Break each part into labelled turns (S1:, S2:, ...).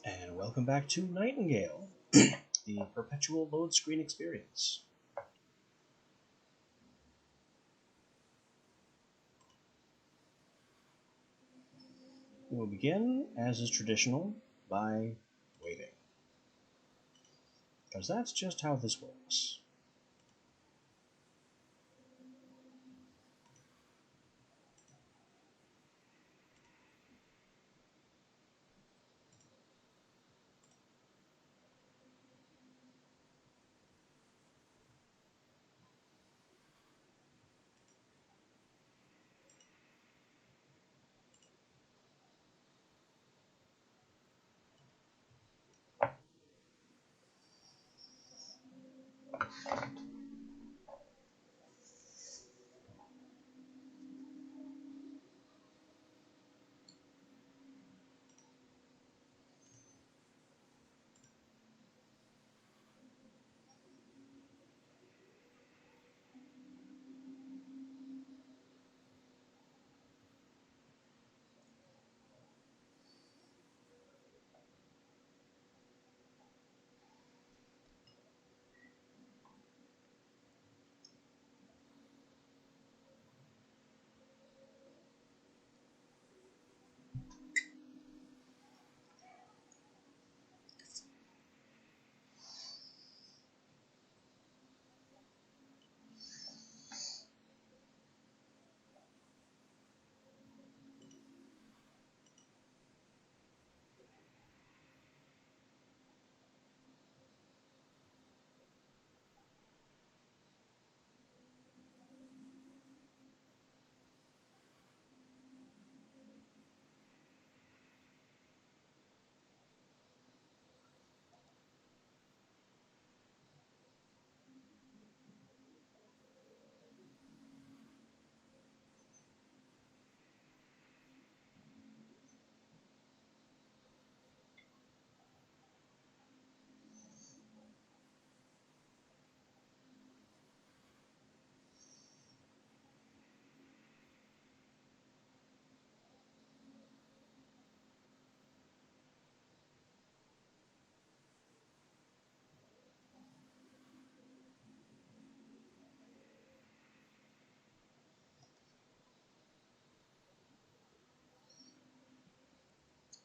S1: And welcome back to Nightingale, the perpetual load screen experience. We'll begin, as is traditional, by waiting. Because that's just how this works.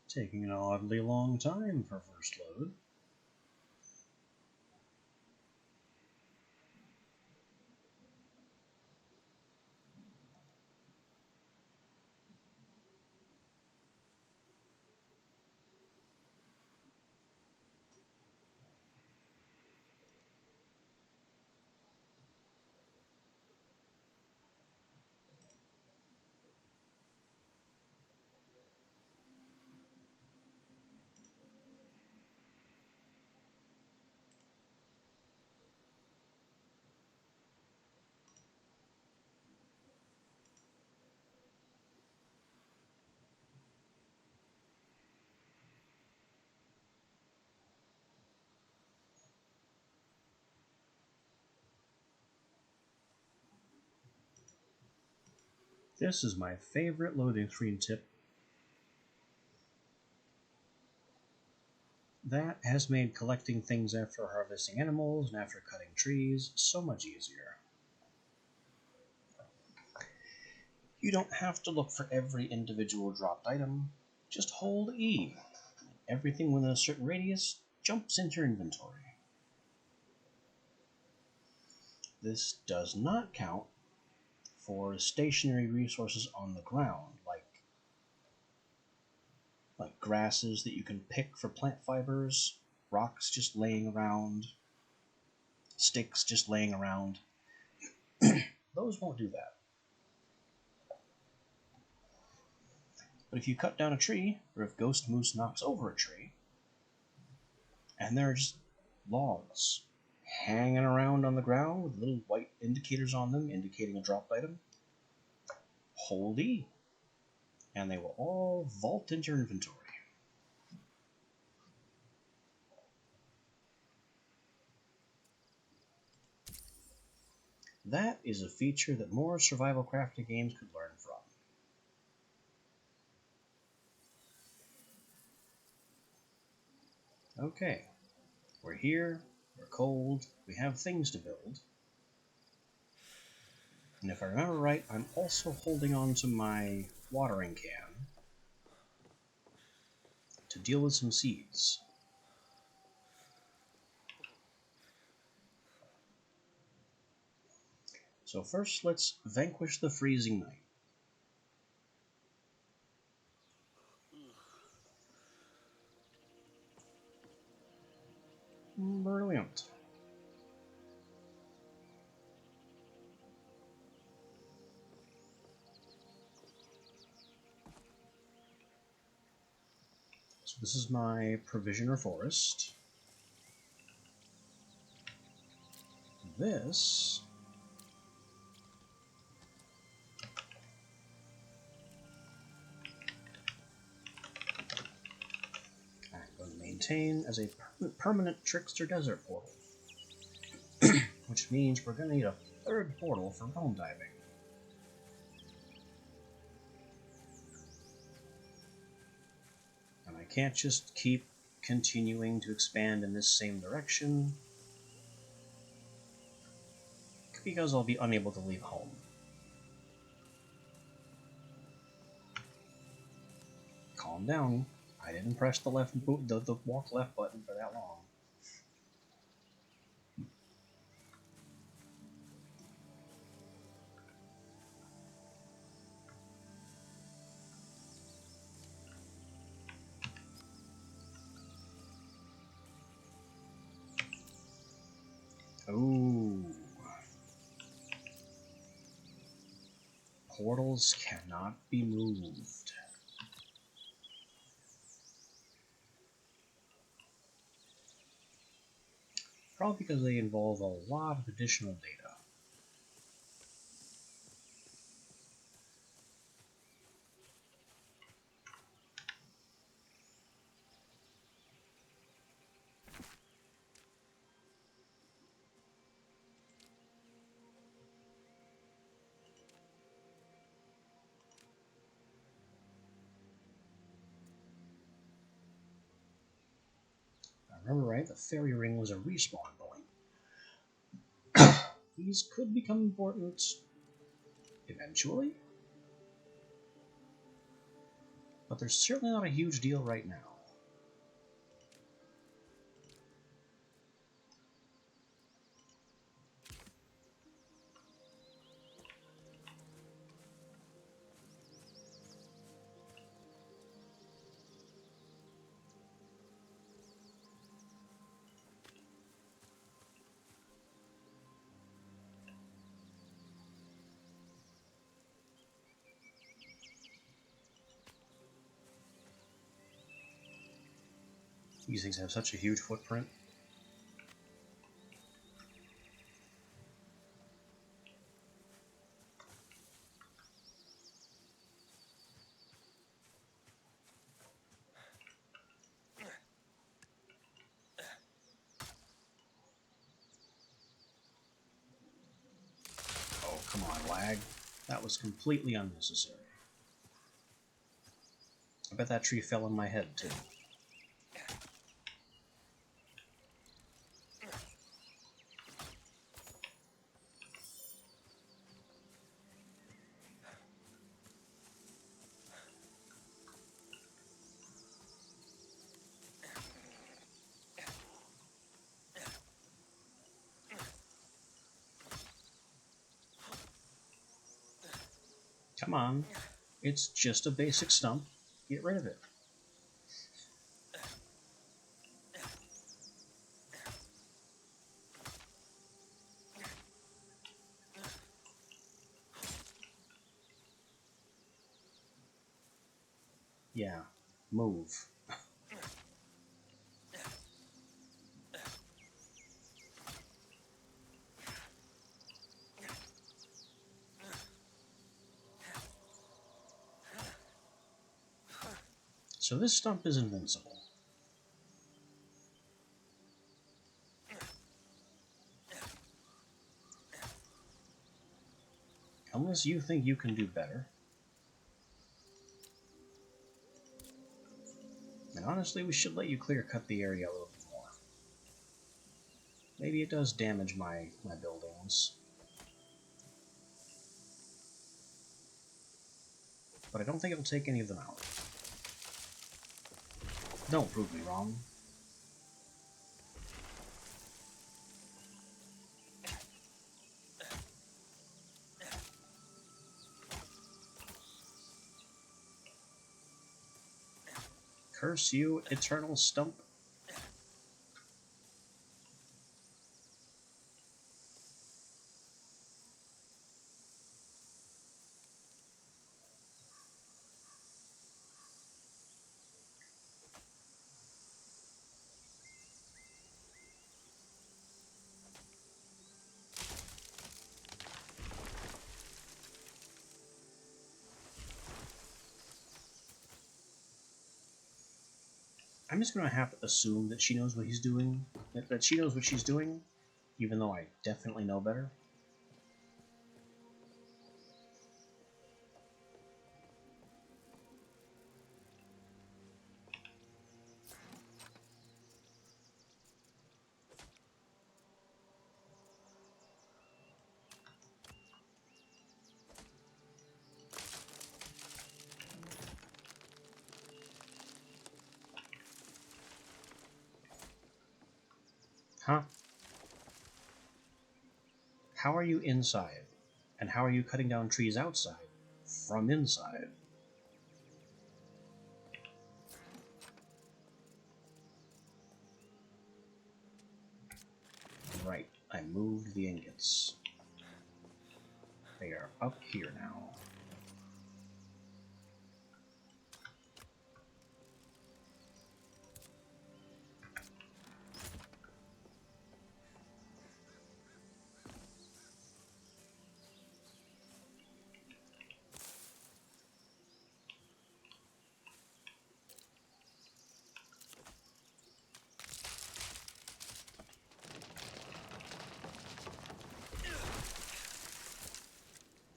S1: Taking an oddly long time for first load. This is my favorite loading screen tip. That has made collecting things after harvesting animals and after cutting trees so much easier. You don't have to look for every individual dropped item. Just hold E. Everything within a certain radius jumps into your inventory. This does not count for stationary resources on the ground, like grasses that you can pick for plant fibers, rocks just laying around, sticks just laying around. Those won't do that. But if you cut down a tree, or if Ghost Moose knocks over a tree, and there are just logs hanging around on the ground with little white indicators on them indicating a dropped item, hold E, and they will all vault into your inventory. That is a feature that more survival crafting games could learn from. Okay, we're here, we're cold, we have things to build. And if I remember right, I'm also holding on to my watering can to deal with some seeds. So first, let's vanquish the freezing night. Brilliant. So this is my provisioner forest. This I'm going to maintain as a permanent Trickster Desert portal. Which means we're going to need a third portal for realm diving. And I can't just keep continuing to expand in this same direction, because I'll be unable to leave home. Calm down. I didn't press the walk left button for that long. Ooh. Portals cannot be moved. Probably because they involve a lot of additional data. If I remember right, the fairy ring was a respawn point. These could become important eventually, but they're certainly not a huge deal right now. These things have such a huge footprint. Oh, come on, lag. That was completely unnecessary. I bet that tree fell on my head, too. Come on. It's just a basic stump. Get rid of it. Yeah. Move. So this stump is invincible. Unless you think you can do better. And honestly, we should let you clear cut the area a little bit Maybe it does damage my buildings. But I don't think it'll take any of them out. Don't prove me wrong. Curse you, eternal stump. I'm just gonna have to assume that she knows what he's doing. That she knows what she's doing, even though I definitely know better. Huh? How are you inside? And how are you cutting down trees outside? From inside? Right, I moved the ingots. They are up here now.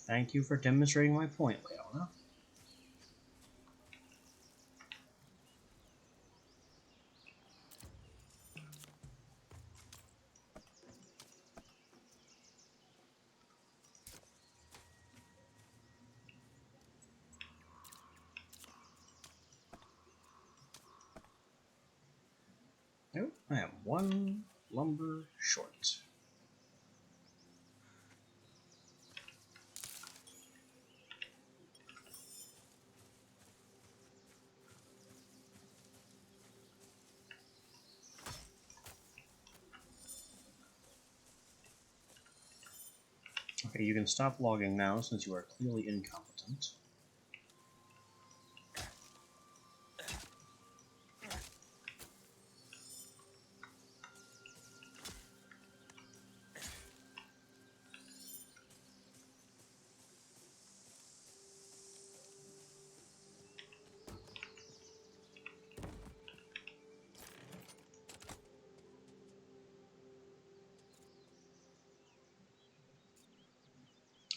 S1: Thank you for demonstrating my point, Leona. Nope, I am one lumber short. Okay, you can stop logging now since you are clearly incompetent.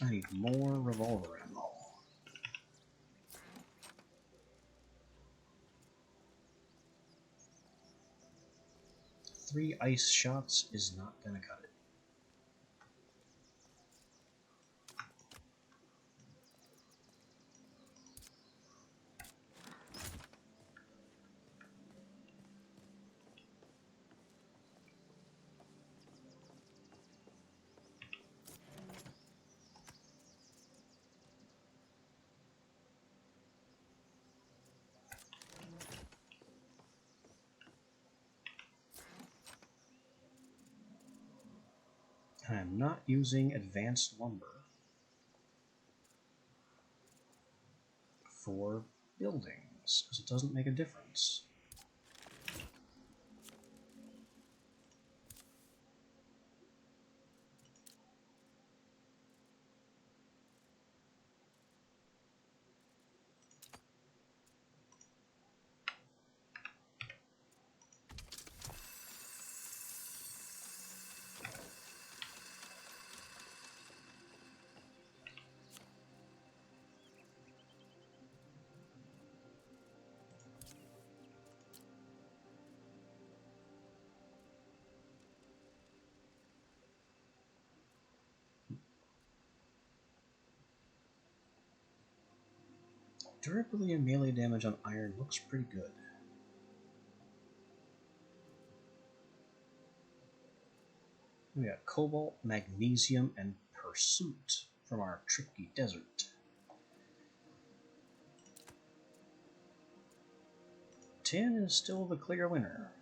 S1: I need more revolver ammo. 3 ice shots is not gonna cut it. And I'm not using advanced lumber for buildings, because it doesn't make a difference. Durability and melee damage on iron looks pretty good. We got cobalt, magnesium, and pursuit from our Tricksy desert. Tin is still the clear winner.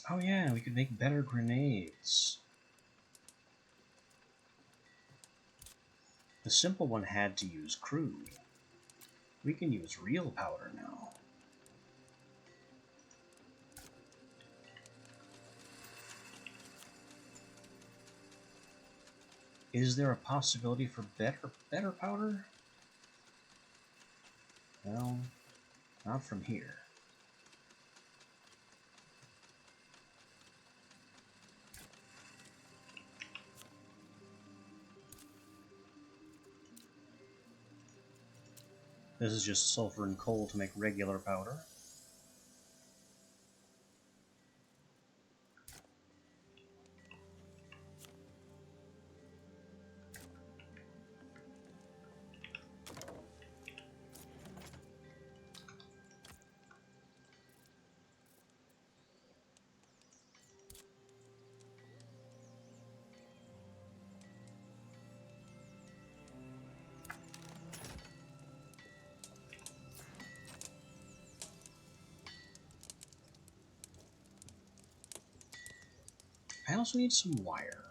S1: Oh yeah, we could make better grenades. The simple one had to use crude. We can use real powder now. Is there a possibility for better powder? Well, not from here. This is just sulfur and coal to make regular powder. I also need some wire.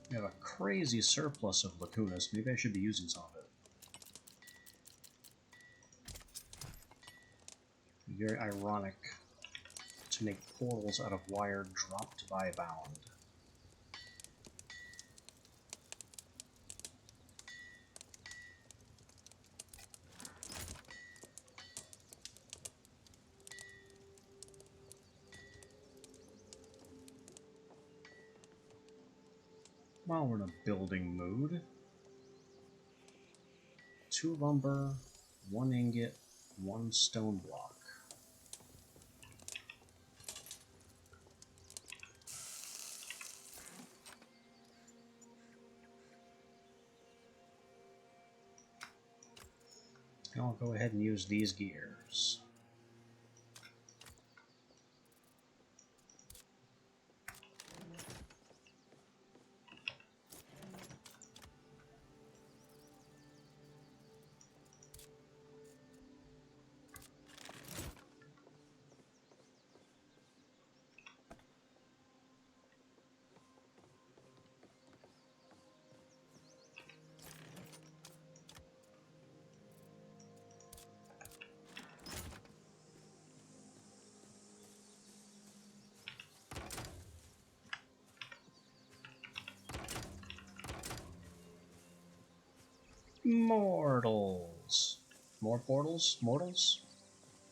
S1: We have a crazy surplus of lacunas. Maybe I should be using some of it. Very ironic to make portals out of wire dropped by bound. While we're in a building mood, 2 lumber, 1 ingot, 1 stone block. And I'll go ahead and use these gears. Mortals. More portals? Mortals?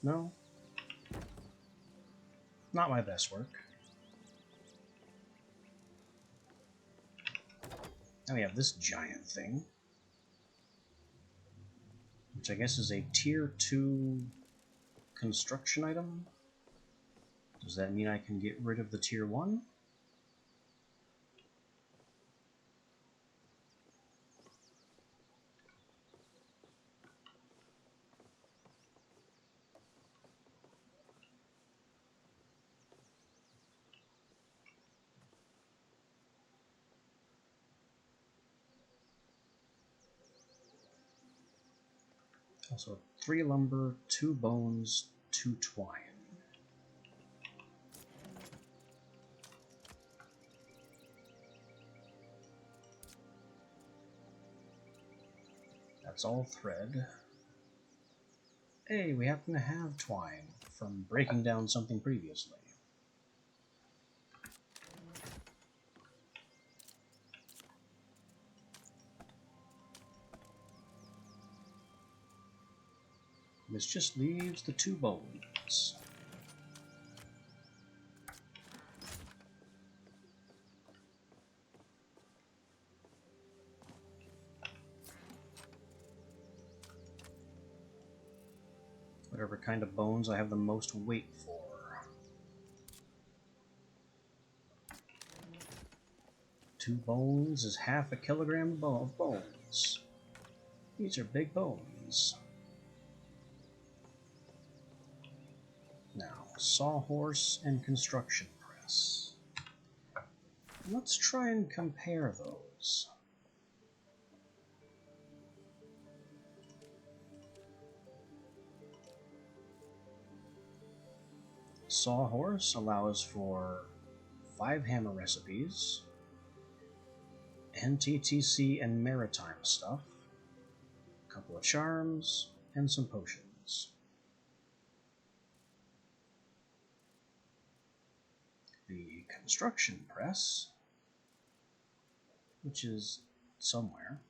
S1: No? Not my best work. Now we have this giant thing, which I guess is a tier 2 construction item. Does that mean I can get rid of the tier 1? Also, 3 lumber, 2 bones, 2 twine. that's all thread. Hey, we happen to have twine from breaking down something previously. This just leaves the 2 bones. Whatever kind of bones I have the most weight for. Two bones is half a kilogram of bones. These are big bones. Now, sawhorse and construction press. Let's try and compare those. Sawhorse allows for 5 hammer recipes, NTTC and maritime stuff, a couple of charms, and some potions. The construction press, which is somewhere,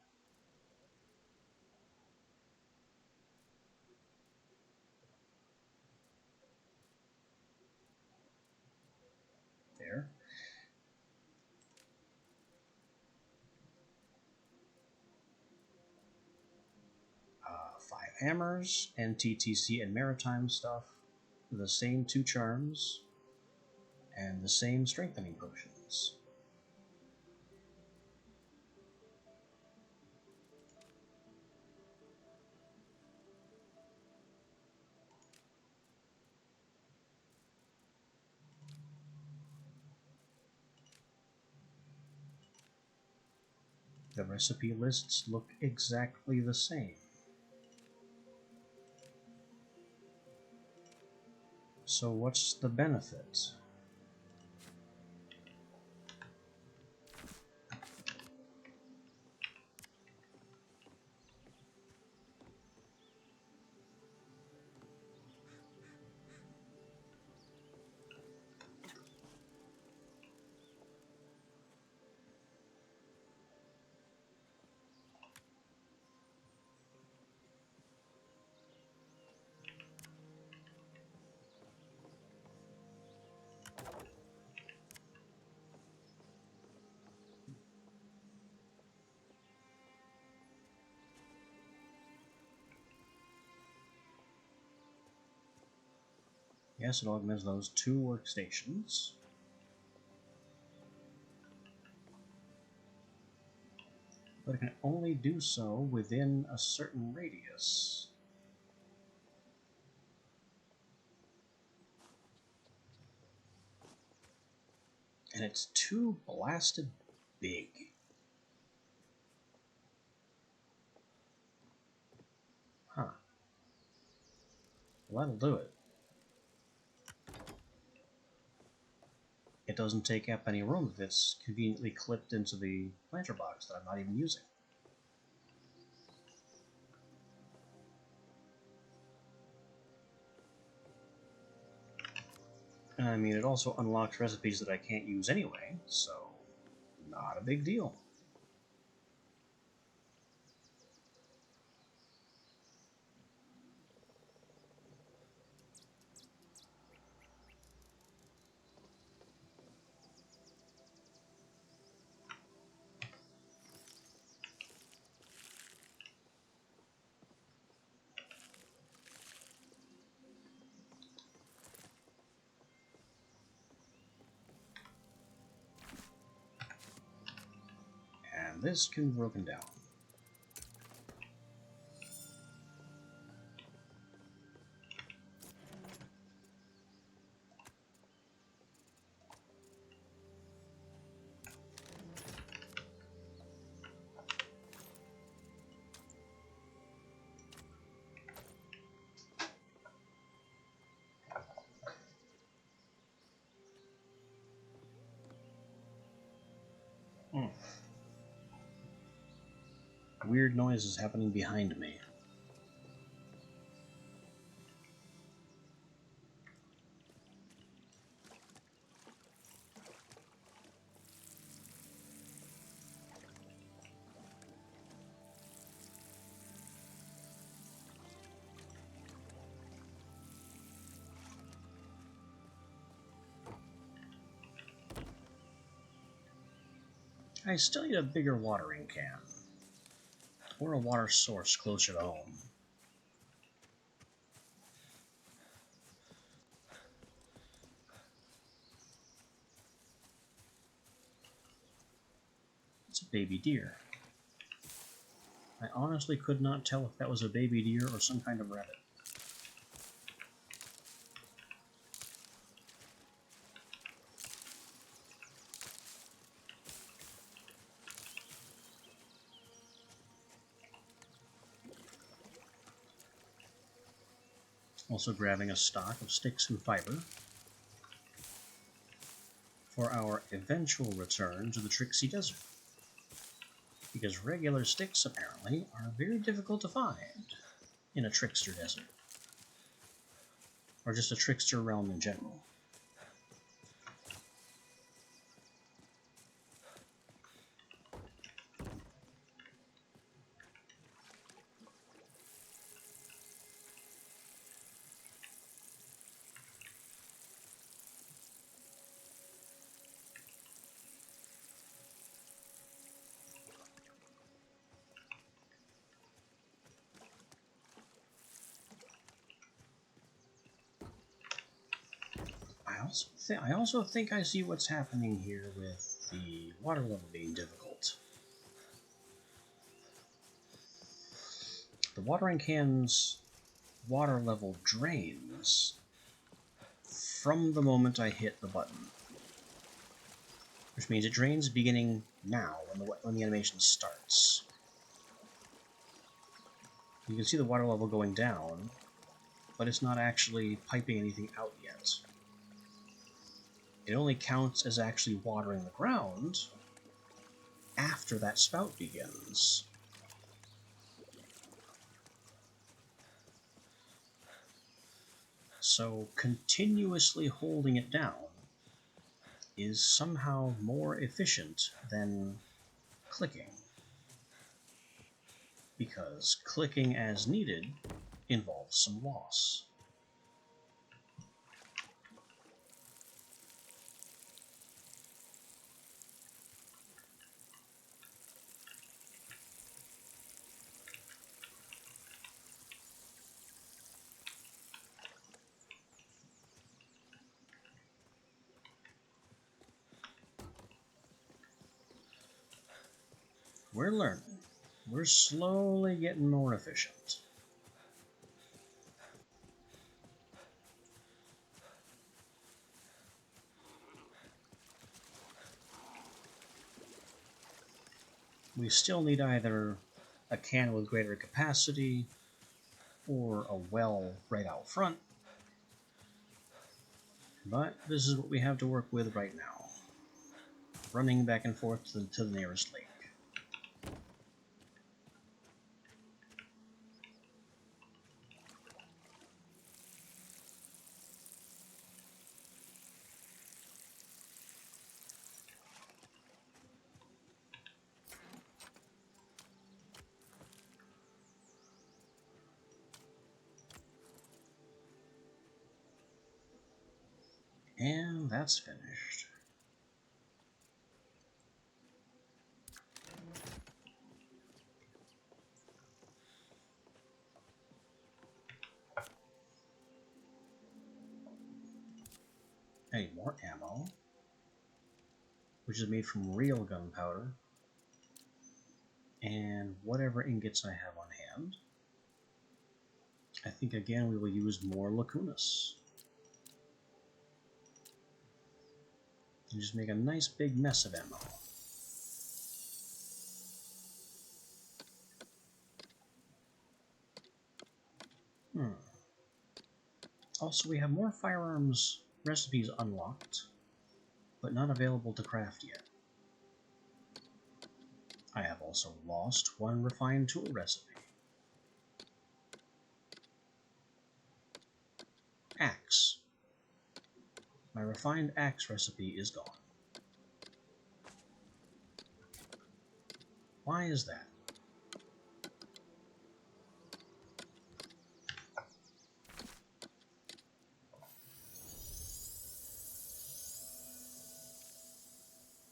S1: there. 5 hammers, NTTC and maritime stuff, the same 2 charms, and the same strengthening potions. The recipe lists look exactly the same. So what's the benefit? Yes, it augments those 2 workstations. But it can only do so within a certain radius. And it's too blasted big. Huh. Well, that'll do it. It doesn't take up any room if it's conveniently clipped into the planter box that I'm not even using. I mean, it also unlocks recipes that I can't use anyway, so not a big deal. And this can be broken down. weird noises happening behind me. I still need a bigger watering can, or a water source closer to home. It's a baby deer. I honestly could not tell if that was a baby deer or some kind of rabbit. Also grabbing a stock of sticks and fiber for our eventual return to the Tricksy Desert. Because regular sticks, apparently, are very difficult to find in a trickster desert. Or just a trickster realm in general. I also think I see what's happening here with the water level being difficult. The watering can's water level drains from the moment I hit the button. Which means it drains beginning now, when the animation starts. You can see the water level going down, but it's not actually piping anything out yet. It only counts as actually watering the ground after that spout begins. So continuously holding it down is somehow more efficient than clicking. Because clicking as needed involves some loss. We're learning. We're slowly getting more efficient. We still need either a can with greater capacity or a well right out front. But this is what we have to work with right now. Running back and forth to the nearest lake. And that's finished. I need more ammo, which is made from real gunpowder, and whatever ingots I have on hand. I think again we will use more lacunas. And just make a nice big mess of ammo. Also, we have more firearms recipes unlocked, but not available to craft yet. I have also lost one refined tool recipe. Axe. My refined axe recipe is gone. Why is that?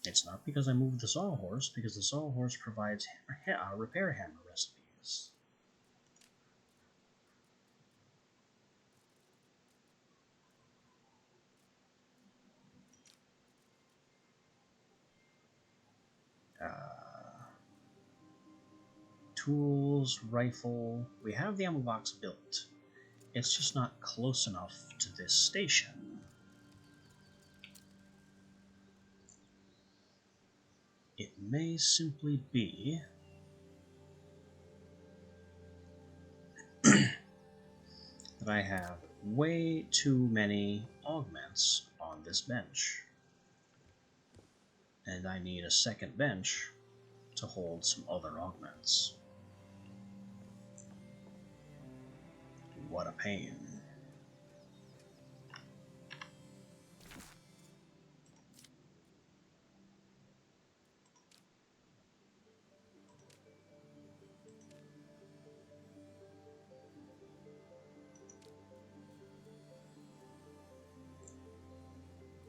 S1: It's not because I moved the sawhorse, because the sawhorse provides repair hammer recipes. Tools, rifle. We have the ammo box built. It's just not close enough to this station. It may simply be that I have way too many augments on this bench. And I need a second bench to hold some other augments. What a pain.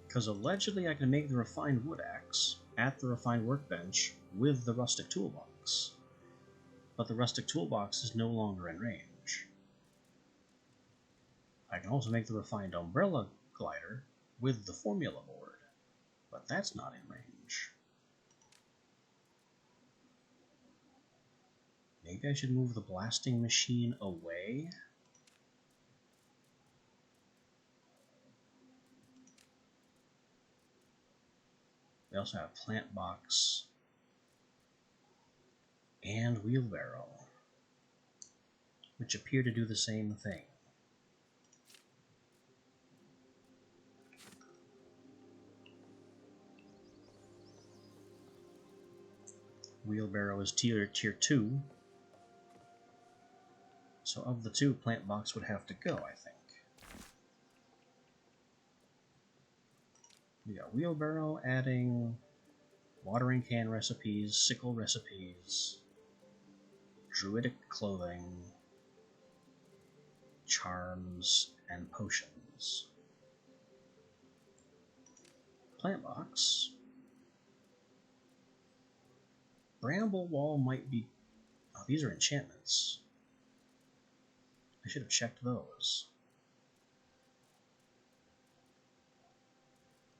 S1: Because allegedly I can make the refined wood axe at the refined workbench with the rustic toolbox. But the rustic toolbox is no longer in range. I can also make the refined umbrella glider with the formula board, but that's not in range. Maybe I should move the blasting machine away? We also have plant box and wheelbarrow, which appear to do the same thing. Wheelbarrow is tier 2, so of the two, plant box would have to go, I think. We got wheelbarrow adding watering can recipes, sickle recipes, druidic clothing, charms, and potions. Plant box. Bramble wall might be... Oh, these are enchantments. I should have checked those.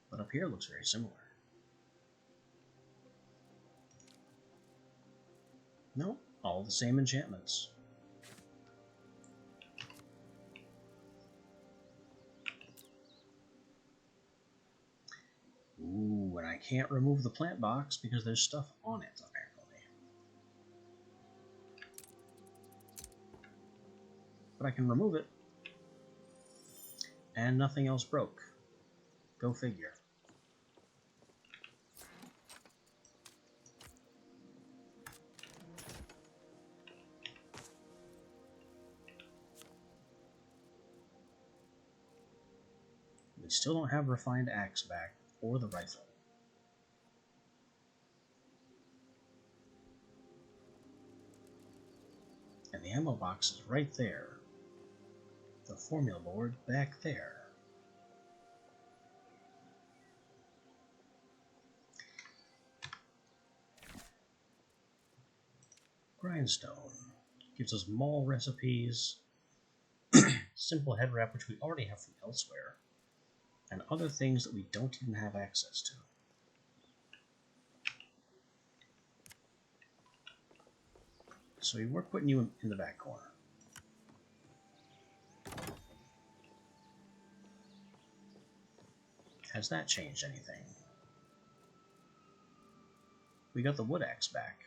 S1: But up here looks very similar. Nope, all the same enchantments. Ooh, and I can't remove the plant box because there's stuff on it, apparently. But I can remove it. And nothing else broke. Go figure. We still don't have refined axe back, or the rifle. And the ammo box is right there. The formula board back there. Grindstone gives us mall recipes, simple head wrap, which we already have from elsewhere, and other things that we don't even have access to. So we're putting you in the back corner. Has that changed anything? We got the wood axe back.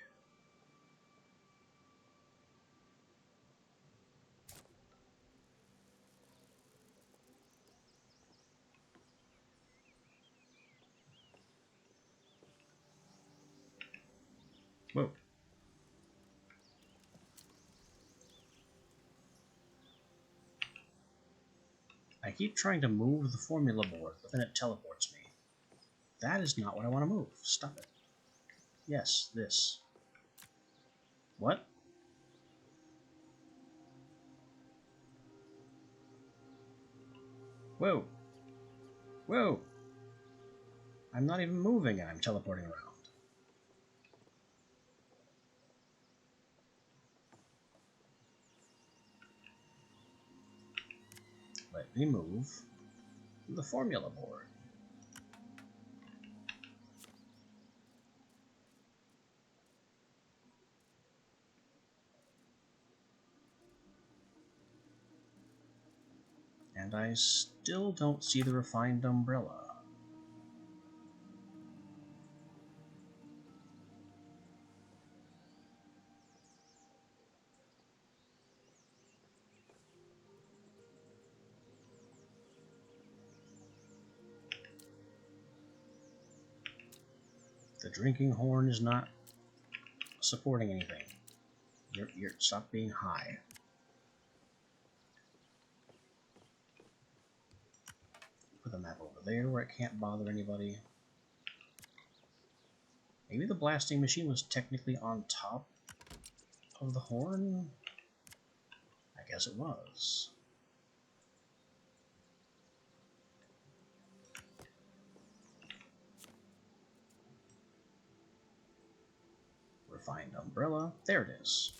S1: Whoa. keep trying to move the formula board, but then it teleports me. That is not what I want to move. Stop it. Yes, this. What? Whoa. Whoa. I'm not even moving and I'm teleporting around. Let me move the formula board. And I still don't see the refined umbrella. The drinking horn is not supporting anything. Stop being high. Put the map over there where it can't bother anybody. Maybe the blasting machine was technically on top of the horn? I guess it was. Refined umbrella. There it is.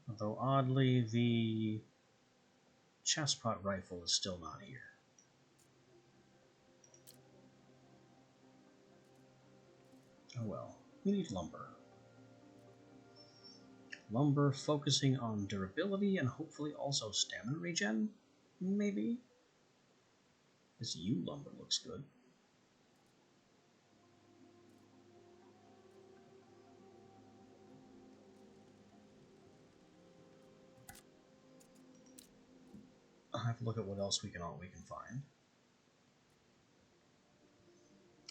S1: Although oddly, the chestpot rifle is still not here. Oh well, we need lumber. Lumber focusing on durability and hopefully also stamina regen, maybe? This yew lumber looks good. I'll have to look at what else we can find.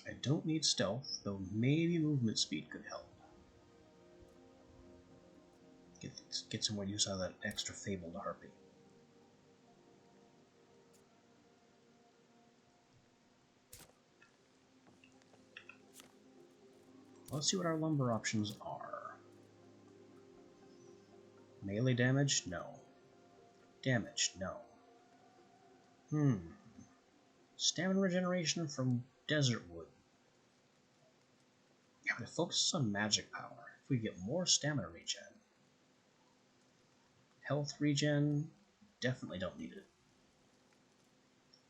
S1: I don't need stealth, though maybe movement speed could help. Get some more use out of that extra fabled harpy. Let's see what our lumber options are. Melee damage? No. Damage? No. Stamina regeneration from desert wood. Yeah, but it focuses on magic power. If we get more stamina regen. Health regen, definitely don't need it.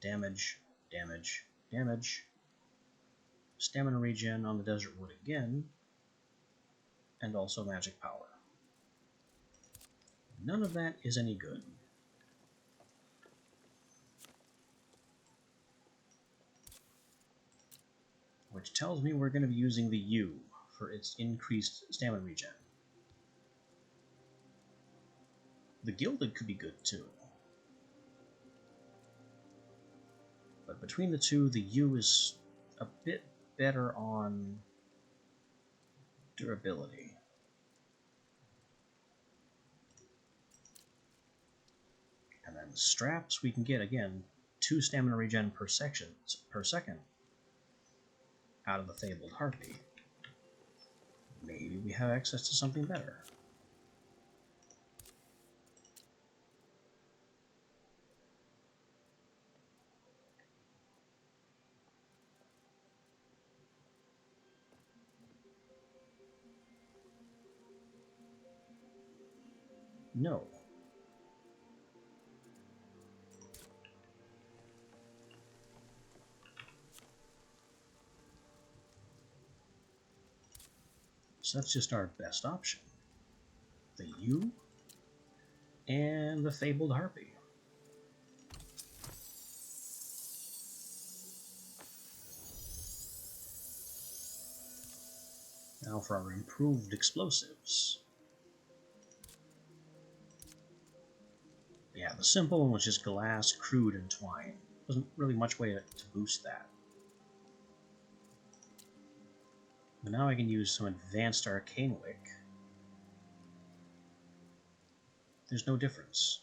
S1: Damage, damage, damage. Stamina regen on the desert wood again. And also magic power. None of that is any good. Which tells me we're going to be using the yew for its increased stamina regen. The gilded could be good too. But between the two, the yew is a bit better on durability. And then straps, we can get, again, 2 stamina regen per second out of the fabled harpy. Maybe we have access to something better. No. So that's just our best option. The yew and the fabled harpy. Now for our improved explosives. Yeah, the simple one was just glass, crude, and twine. Wasn't really much way to boost that. But now I can use some advanced arcane wick There's no difference.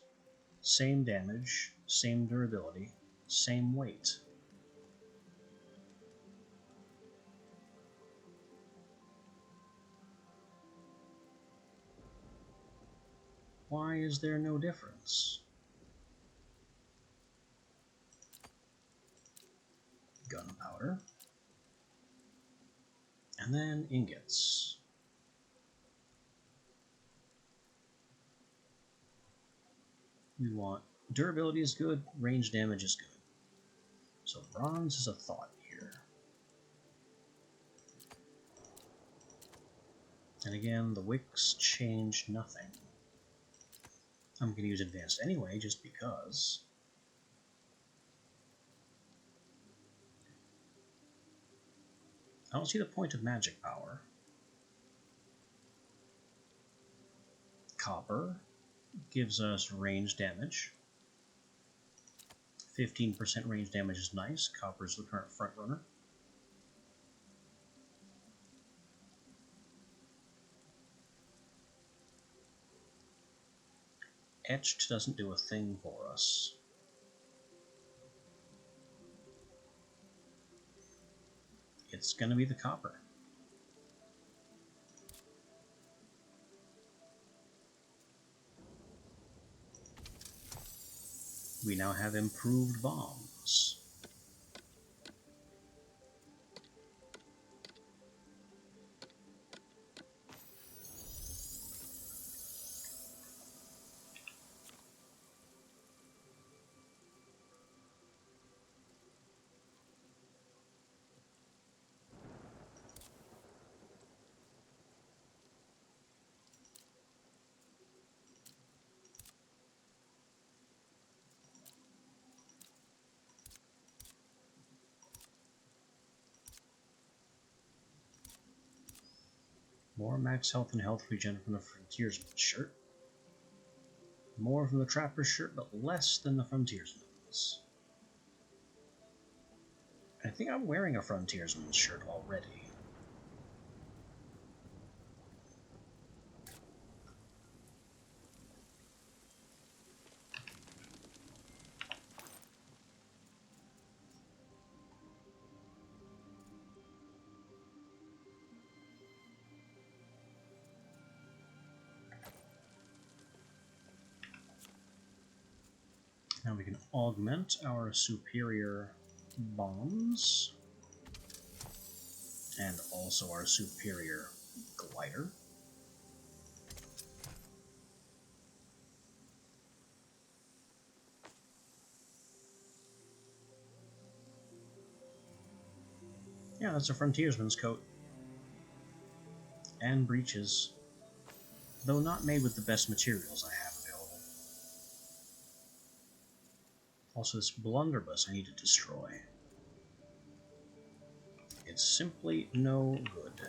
S1: Same damage, same durability, same weight. Why is there no difference? Gunpowder. And then ingots. We want durability is good, range damage is good. So bronze is a thought here. And again, the wicks change nothing. I'm going to use advanced anyway, just because. I don't see the point of magic power. Copper gives us range damage. 15% range damage is nice. Copper is the current front runner. Etched doesn't do a thing for us. It's going to be the copper. We now have improved bombs. More max health and health regen from the Frontiersman's shirt. More from the Trapper's shirt, but less than the Frontiersman's. I think I'm wearing a Frontiersman's shirt already. Now we can augment our superior bombs and also our superior glider. Yeah, that's a Frontiersman's coat. And breeches. Though not made with the best materials I have available. Also, this blunderbuss I need to destroy. It's simply no good.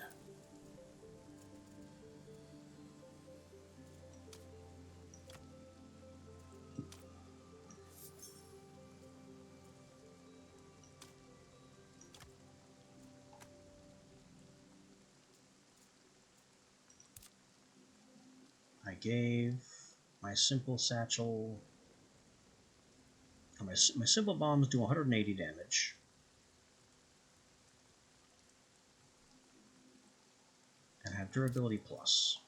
S1: I gave my simple satchel... My simple bombs do 180 damage. And have durability plus.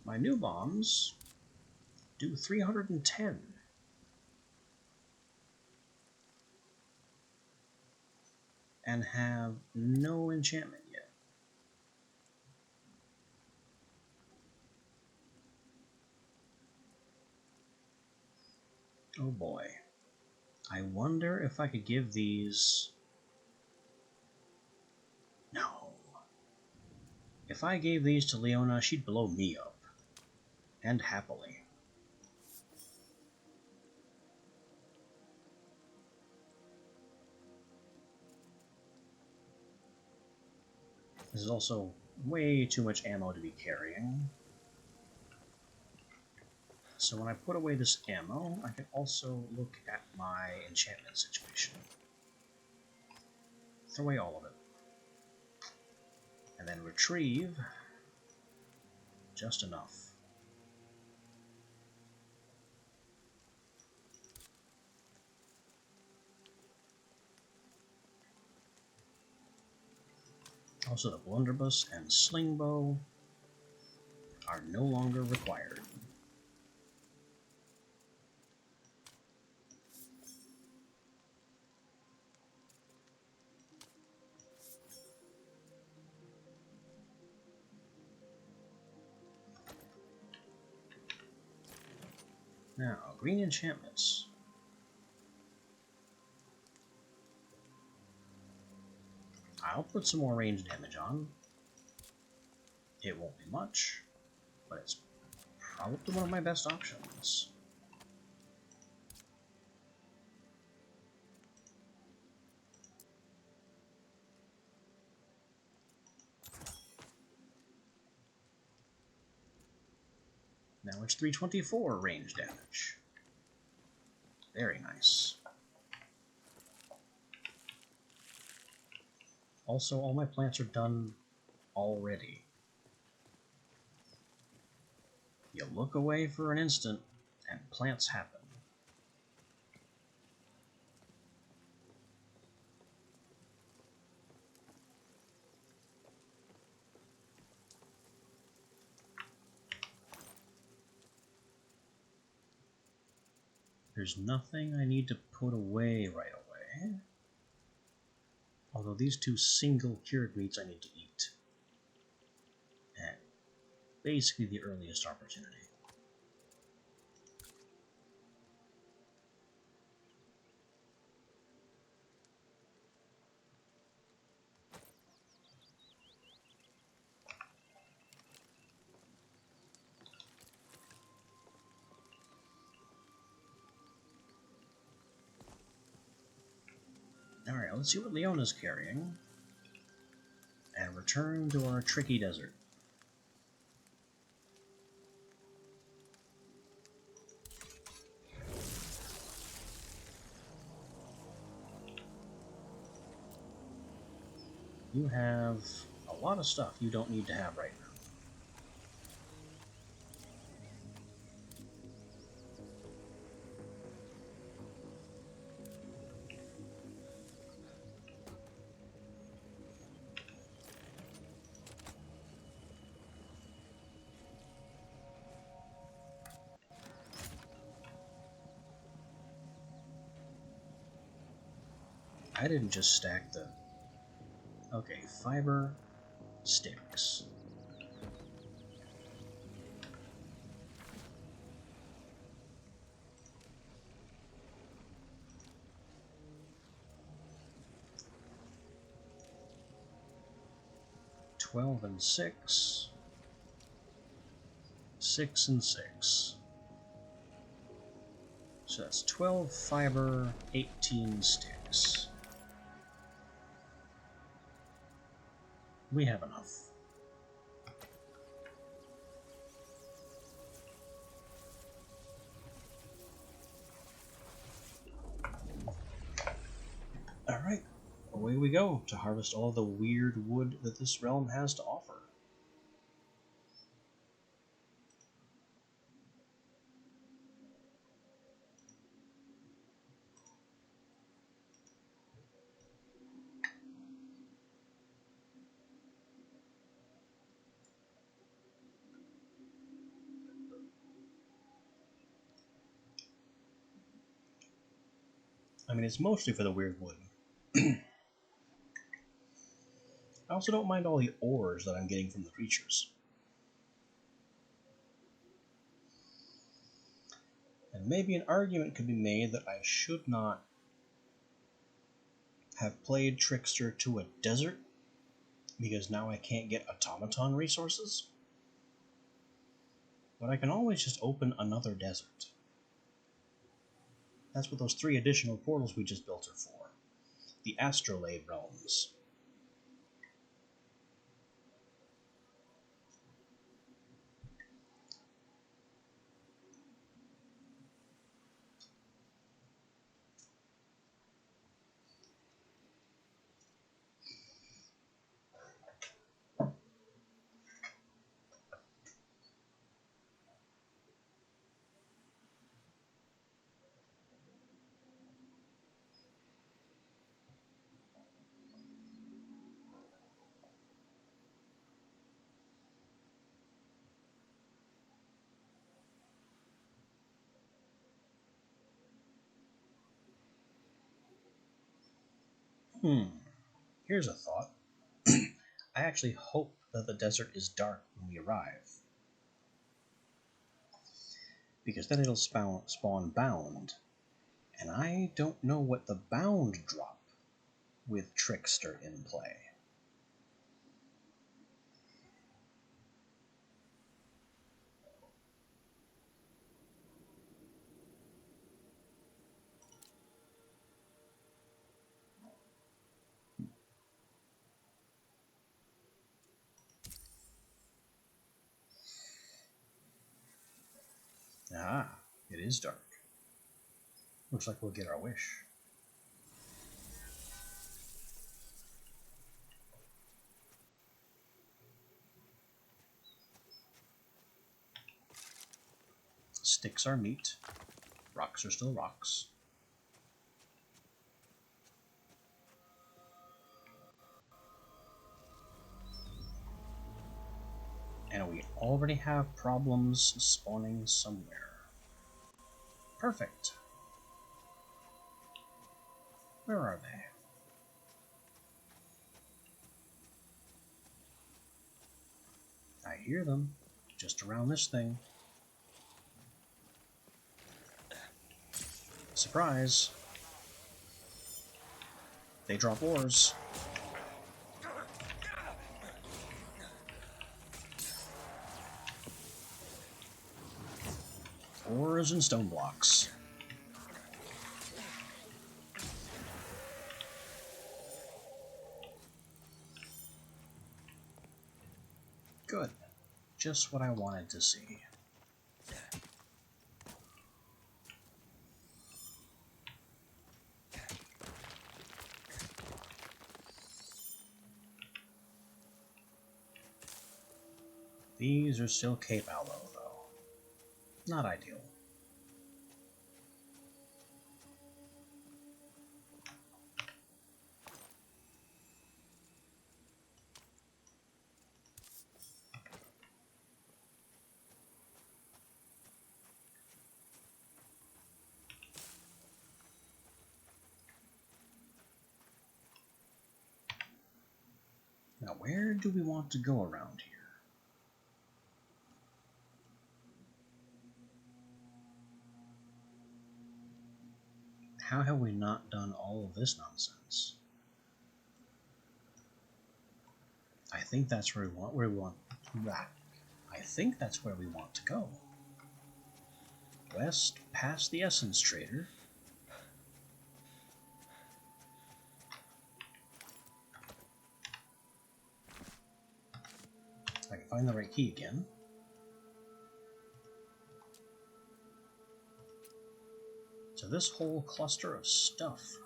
S1: My new bombs do 310. And have no enchantment yet. Oh boy. I wonder if I could give these... No. If I gave these to Leona, she'd blow me up. And happily. This is also way too much ammo to be carrying. So when I put away this ammo, I can also look at my enchantment situation. Throw away all of it. And then retrieve just enough. Also, the blunderbuss and sling bow are no longer required. Now, green enchantments. I'll put some more range damage on. It won't be much, but it's probably one of my best options. Now it's 324 range damage. Very nice. Also, all my plants are done already. You look away for an instant, and plants happen. There's nothing I need to put away right away. Although these two single cured meats I need to eat. At basically the earliest opportunity. Alright, let's see what Leona's carrying. And return to our tricky desert. You have a lot of stuff you don't need to have right now. I didn't just stack the... Okay, fiber, sticks. $12 and 6. 6 and 6. So that's 12 fiber, 18 sticks. We have enough. Alright, away we go to harvest all the weird wood that this realm has to offer. I mean, it's mostly for the weird wood. I also don't mind all the ores that I'm getting from the creatures. And maybe an argument could be made that I should not have played Trickster to a desert, because now I can't get automaton resources. But I can always just open another desert. That's what those 3 additional portals we just built are for. The Astrolabe realms. Here's a thought. I actually hope that the desert is dark when we arrive. Because then it'll spawn bound. And I don't know what the bound drop with Trickster in play. Ah, it is dark. Looks like we'll get our wish. Sticks are meat. Rocks are still rocks. And we already have problems spawning somewhere. Perfect. Where are they? I hear them. Just around this thing. Surprise! They drop ores. Ores and stone blocks. Good. Just what I wanted to see. These are still Cape Aloe, though. Not ideal. Now, where do we want to go around here? How have we not done all of this nonsense? I think that's where we want. I think that's where we want to go. West, past the Essence Trader. I can find the right key again. So this whole cluster of stuff.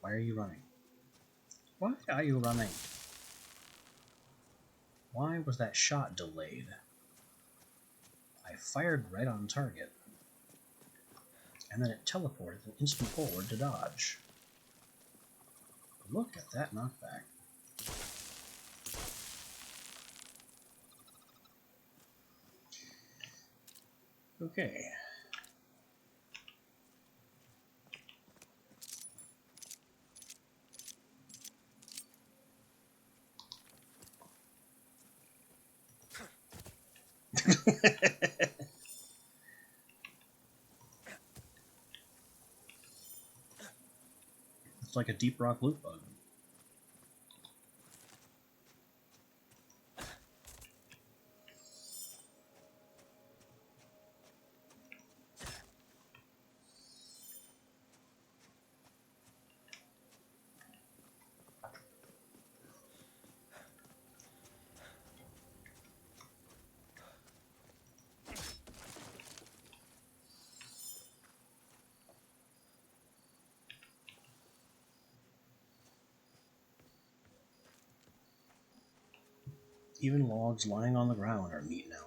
S1: Why are you running? Why are you running? Why was that shot delayed? I fired right on target. And then it teleported an instant forward to dodge. Look at that knockback. Okay. It's like a deep rock loot bug. Even logs lying on the ground are meat now.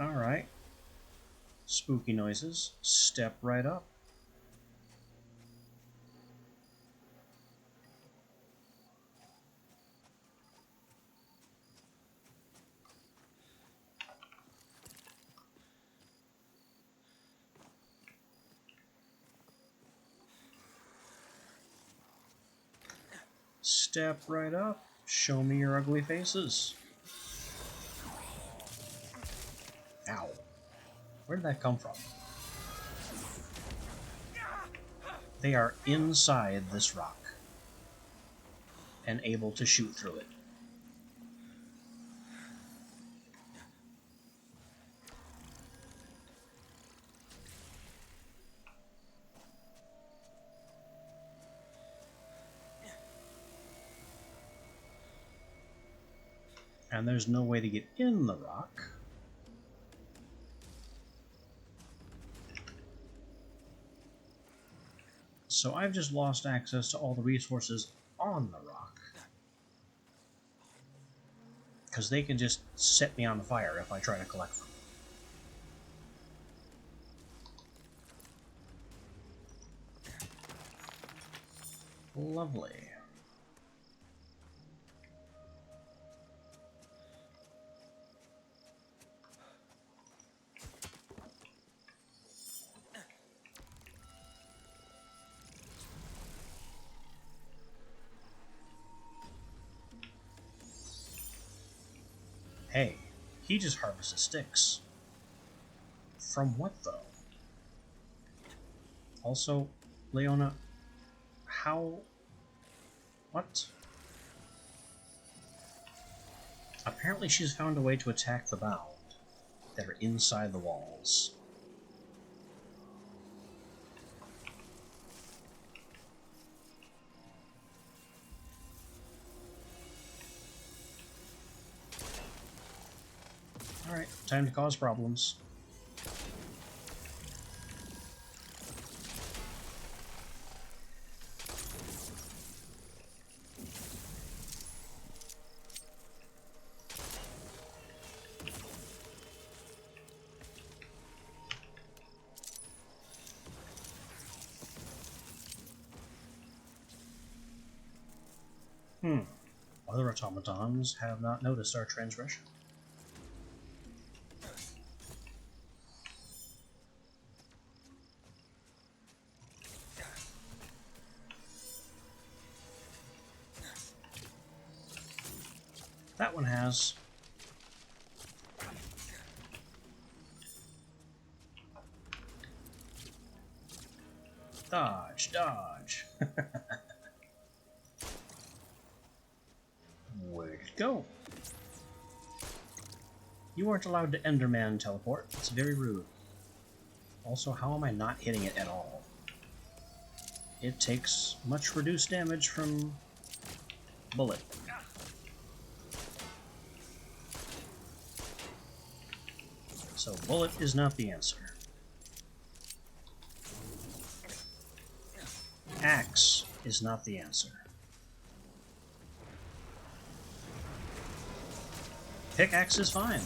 S1: Alright. Spooky noises. Step right up. Step right up. Show me your ugly faces. Ow. Where did that come from? They are inside this rock and able to shoot through it. And there's no way to get in the rock. So I've just lost access to all the resources on the rock. Because they can just set me on fire if I try to collect them. Lovely. Hey, he just harvested sticks. From what, though? Also, Leona, how... What? Apparently she's found a way to attack the bound that are inside the walls. Alright, time to cause problems. Other automatons have not noticed our transgression. That one has. Dodge, dodge. Where'd it go? You aren't allowed to Enderman teleport. It's very rude. Also, how am I not hitting it at all? It takes much reduced damage from bullet. So bullet is not the answer. Axe is not the answer. Pickaxe is fine.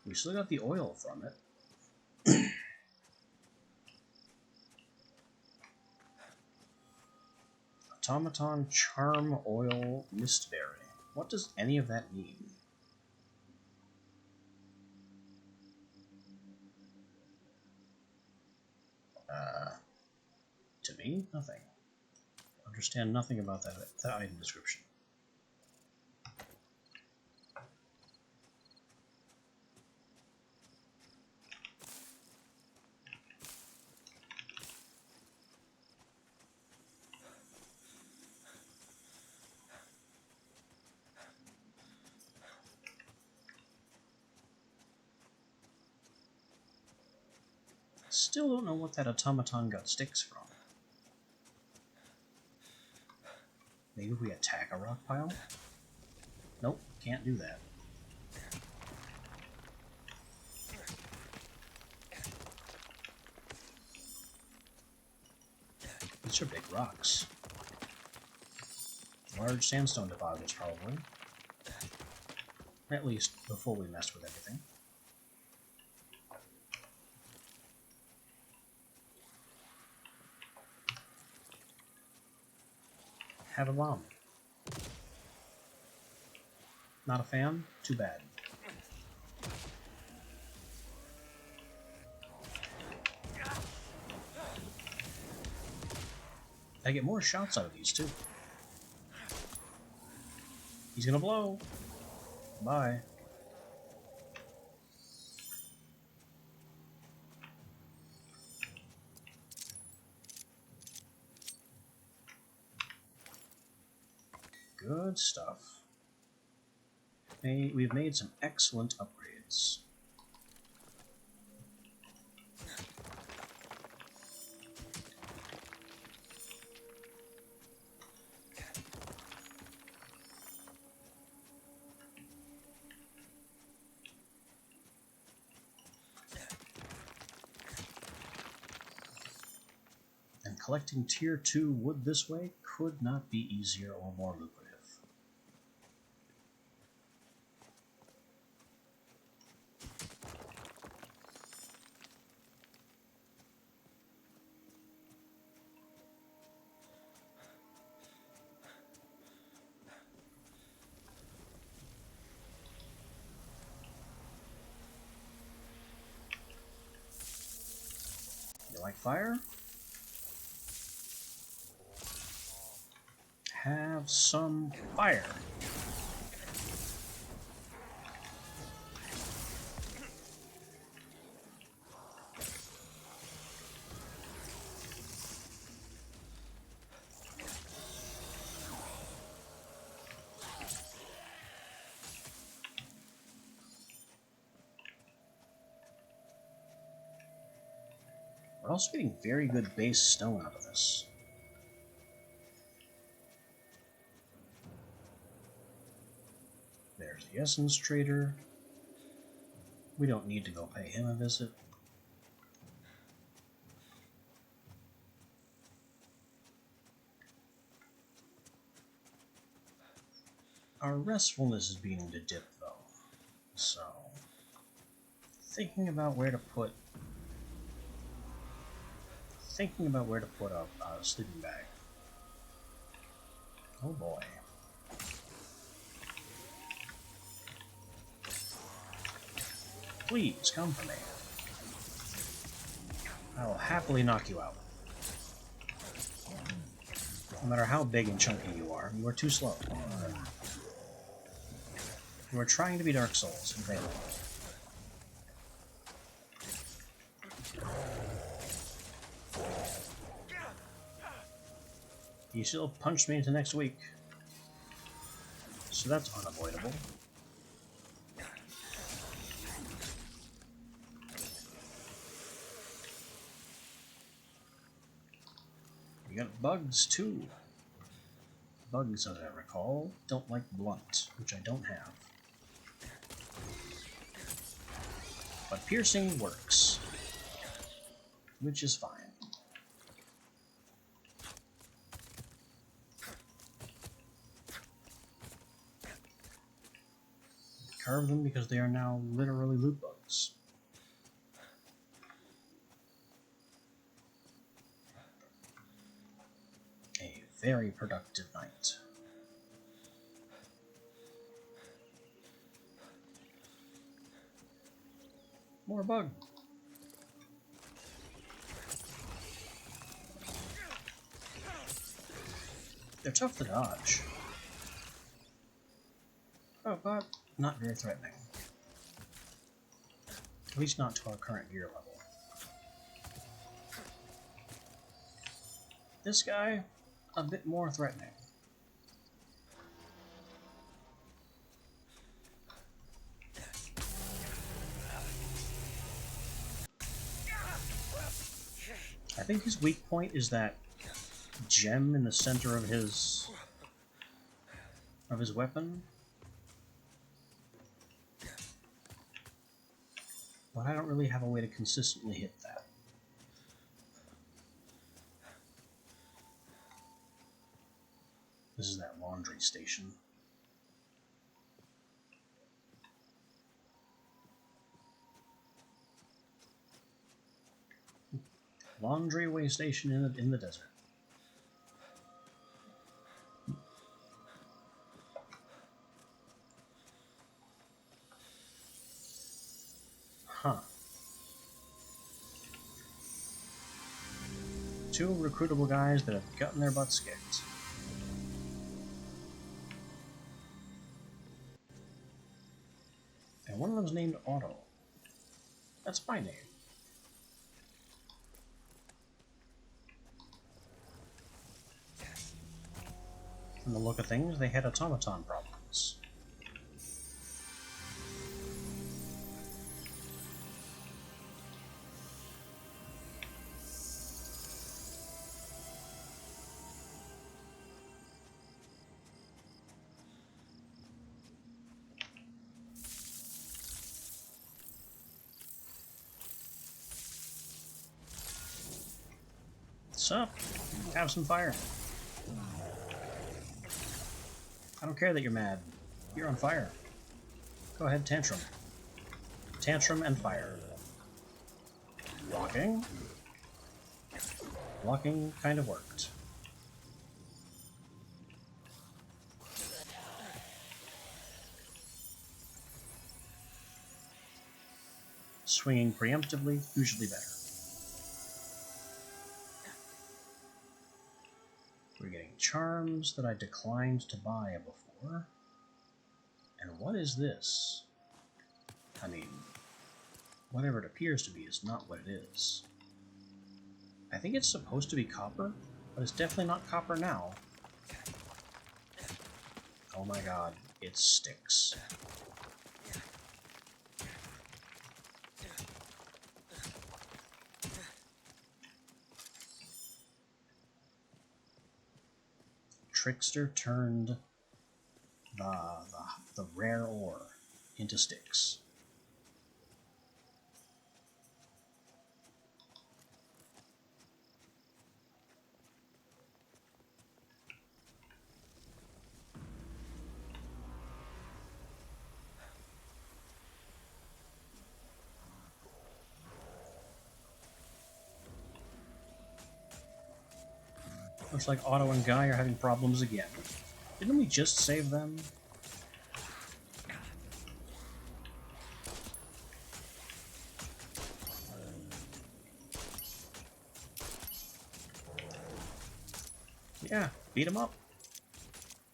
S1: We still got the oil from it. Automaton Charm Oil Mistberry. What does any of that mean? To me, nothing. Understand nothing about that item description. Still don't know what that automaton got sticks from. Maybe we attack a rock pile? Nope, can't do that. These are big rocks. Large sandstone deposits, probably. At least before we mess with everything. Have a bomb. Not a fan? Too bad. I get more shots out of these, too. He's gonna blow. Bye. Good stuff. We've made some excellent upgrades. And collecting tier 2 wood this way could not be easier or more lucrative. You like fire? Have some fire. We're also getting very good base stone out of this. There's the Essence Trader. We don't need to go pay him a visit. Our restfulness is beginning to dip, though. So, thinking about where to put a sleeping bag. Oh boy. Please, come for me. I will happily knock you out. No matter how big and chunky you are too slow. You are trying to be Dark Souls and failing. You still punched me into next week. So that's unavoidable. You got bugs too. Bugs, as I recall, don't like blunt, which I don't have. But piercing works, which is fine. Carve them because they are now literally loot bugs. A very productive night. More bug. They're tough to dodge. Oh, but not very threatening. At least not to our current gear level. This guy, a bit more threatening. I think his weak point is that gem in the center of his weapon. But I don't really have a way to consistently hit that. This is that laundry station. Laundry way station in the desert. Huh. 2 recruitable guys that have gotten their butts kicked. And one of them's named Otto. That's my name. From the look of things, they had automaton problems. Sup? Have some fire. I don't care that you're mad. You're on fire. Go ahead, tantrum. Tantrum and fire. Blocking. Blocking kind of worked. Swinging preemptively, usually better. We're getting charms that I declined to buy before. And what is this? I mean, whatever it appears to be is not what it is. I think it's supposed to be copper, but it's definitely not copper now. Oh my god, it sticks. Trickster turned the rare ore into sticks. Looks like Otto and Guy are having problems again. Didn't we just save them? Yeah, beat him up.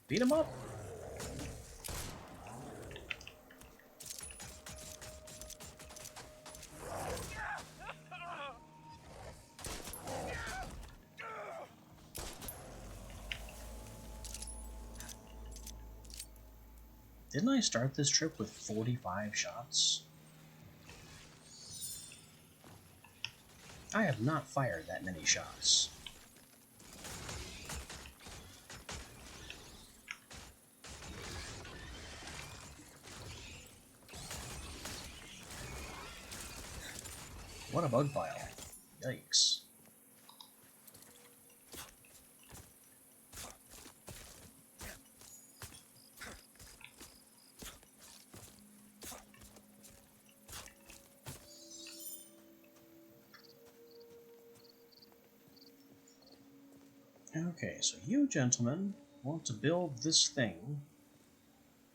S1: Beat him up. Didn't I start this trip with 45 shots? I have not fired that many shots. What a bug file. Yikes. Okay, so you gentlemen want to build this thing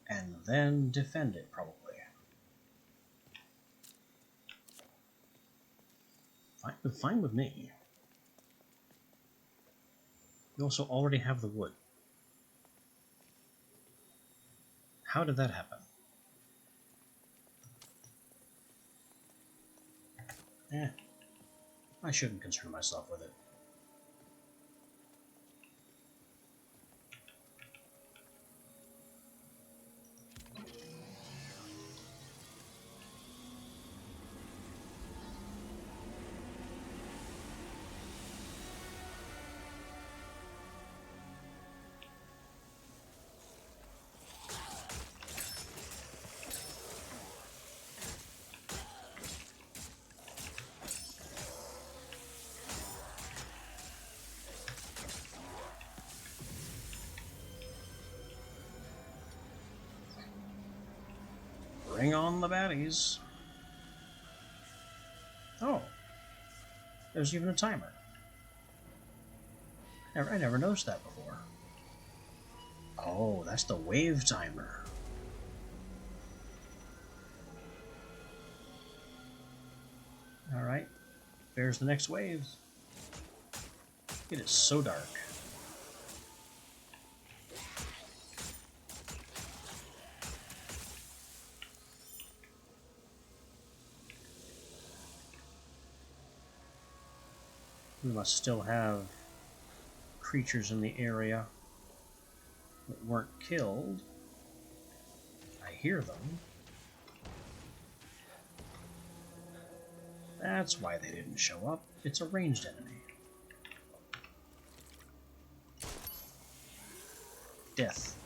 S1: and then defend it, probably. Fine with me. You also already have the wood. How did that happen? I shouldn't concern myself with it. Bring on the baddies. Oh. There's even a timer. I never noticed that before. Oh, that's the wave timer. Alright. There's the next wave. It is so dark. We must still have creatures in the area that weren't killed. I hear them. That's why they didn't show up. It's a ranged enemy. Death.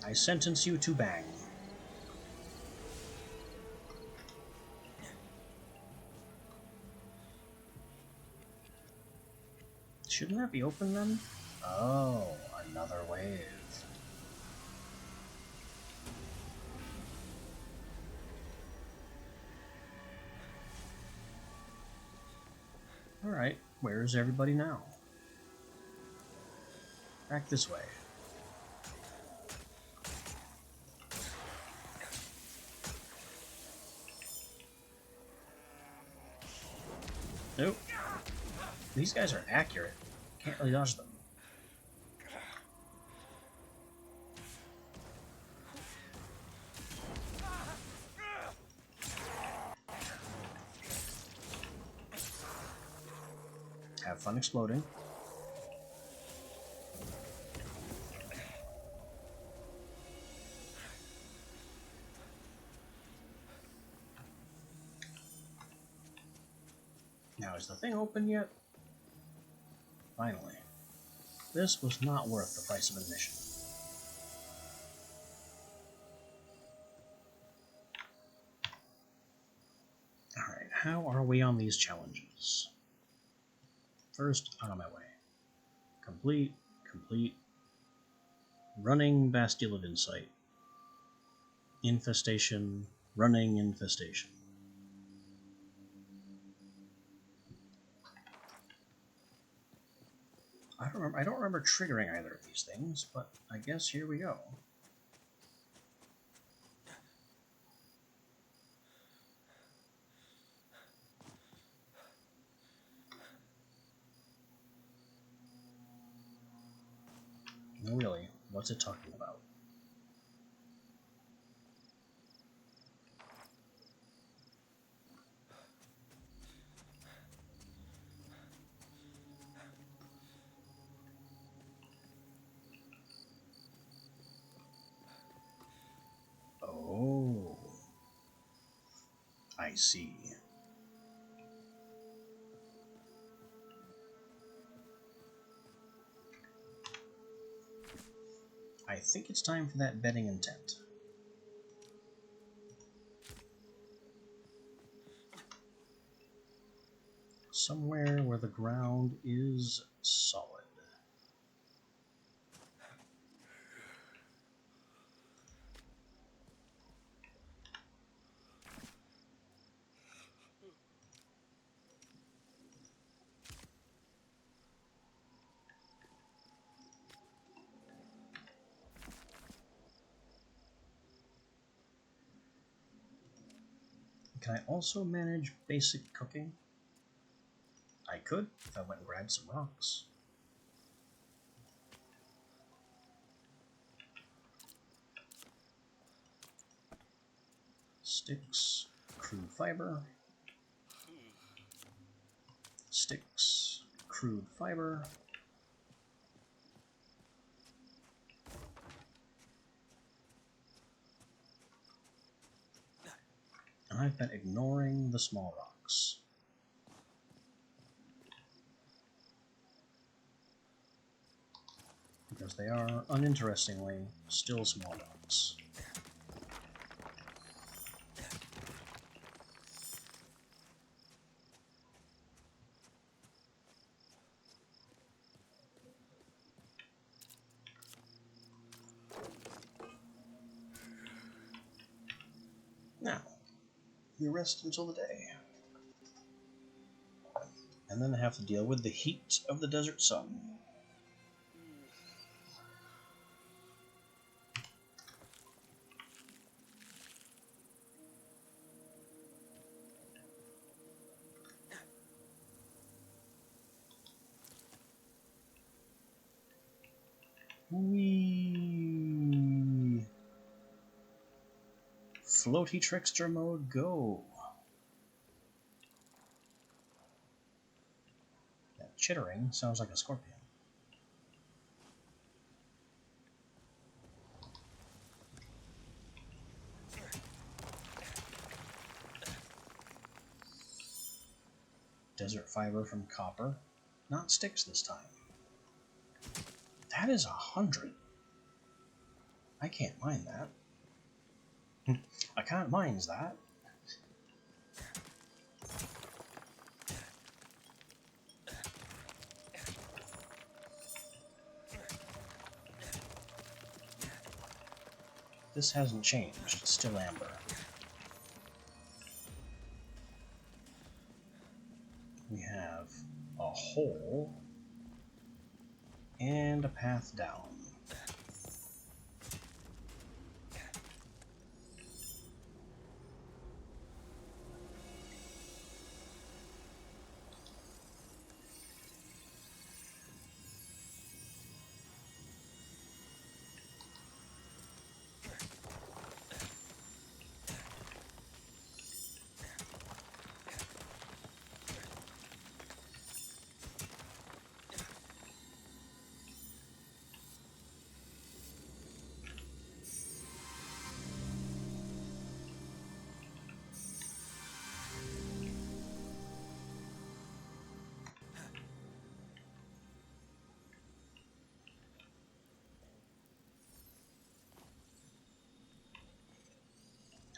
S1: I sentence you to bang. Shouldn't that be open then? Oh, another wave. Alright, where's everybody now? Back this way. Nope. These guys are accurate. Can't really dodge them. Have fun exploding. Now, is the thing open yet? Finally. This was not worth the price of admission. Alright, how are we on these challenges? First, on my way. Complete, complete. Running Bastille of Insight. Infestation, running infestation. I don't remember triggering either of these things, but I guess here we go. No, really, what's it talking about? Oh, I see. I think it's time for that betting intent. Somewhere where the ground is solid. Can I also manage basic cooking? I could if I went and grabbed some rocks. Sticks, crude fiber. Sticks, crude fiber. And I've been ignoring the small rocks. Because they are, uninterestingly, still small rocks. Now, we rest until the day. And then have to deal with the heat of the desert sun. Whee! Floaty Trickster mode, go! That chittering sounds like a scorpion. Desert fiber from copper. Not sticks this time. That is 100. I can't mine that. I can't mine that. This hasn't changed. It's still amber. We have a hole and a path down.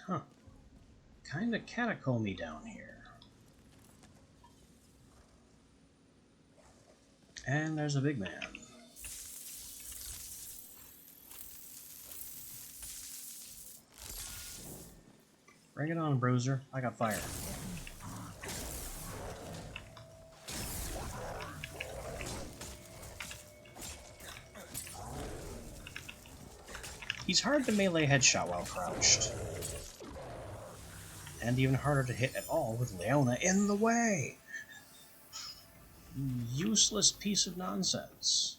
S1: Huh. Kinda catacomby down here. And there's a big man. Bring it on, bruiser. I got fire. He's hard to melee headshot while crouched. And even harder to hit at all with Leona in the way! Useless piece of nonsense.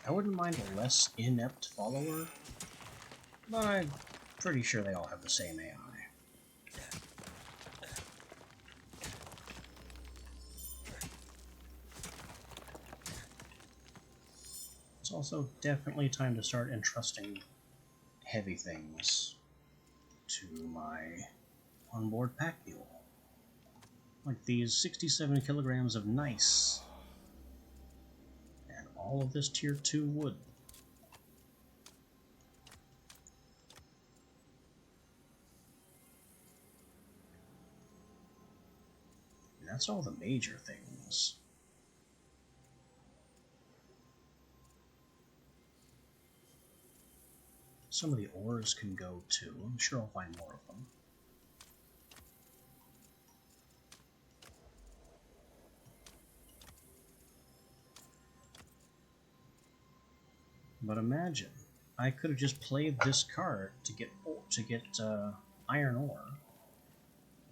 S1: I wouldn't mind a less inept follower, but I'm pretty sure they all have the same AI. It's also definitely time to start entrusting heavy things to my onboard pack mule. Like these 67 kilograms of nice. And all of this tier 2 wood. And that's all the major things. Some of the ores can go too. I'm sure I'll find more of them. But imagine, I could have just played this card to get iron ore,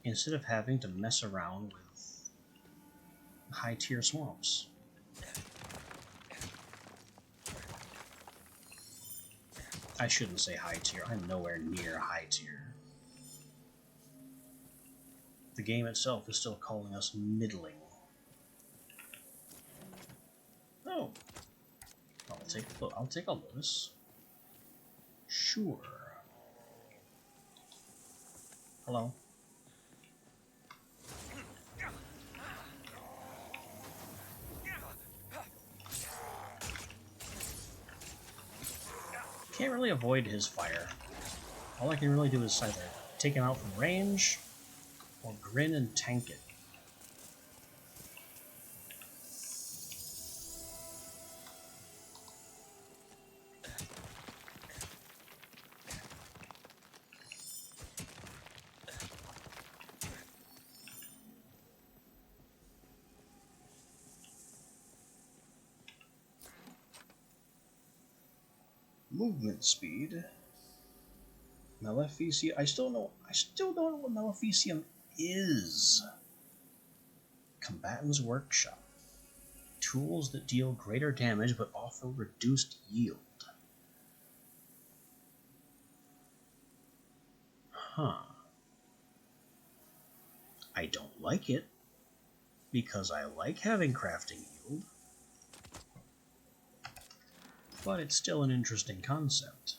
S1: instead of having to mess around with high tier swamps. I shouldn't say high tier. I'm nowhere near high tier. The game itself is still calling us middling. Oh. I'll take a lotus. Sure. Hello. Can't really avoid his fire. All I can really do is either take him out from range or grin and tank it. Movement speed. Maleficium. I still don't know what Maleficium is. Combatant's Workshop. Tools that deal greater damage but offer reduced yield. Huh. I don't like it, because I like having crafting yield. But it's still an interesting concept.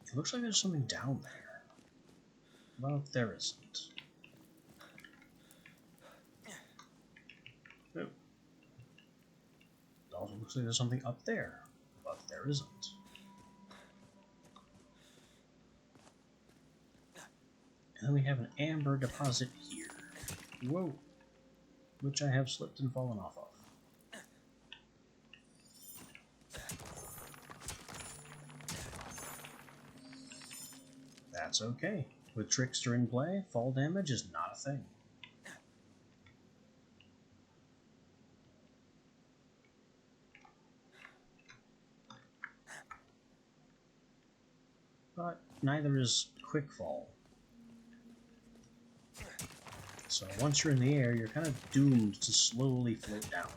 S1: It looks like there's something down there. Well, there isn't. Oh. It also looks like there's something up there, but there isn't. And then we have an amber deposit here. Whoa! Which I have slipped and fallen off of. That's okay. With Trickster in play, fall damage is not a thing. But neither is quick fall. So once you're in the air, you're kind of doomed to slowly float down.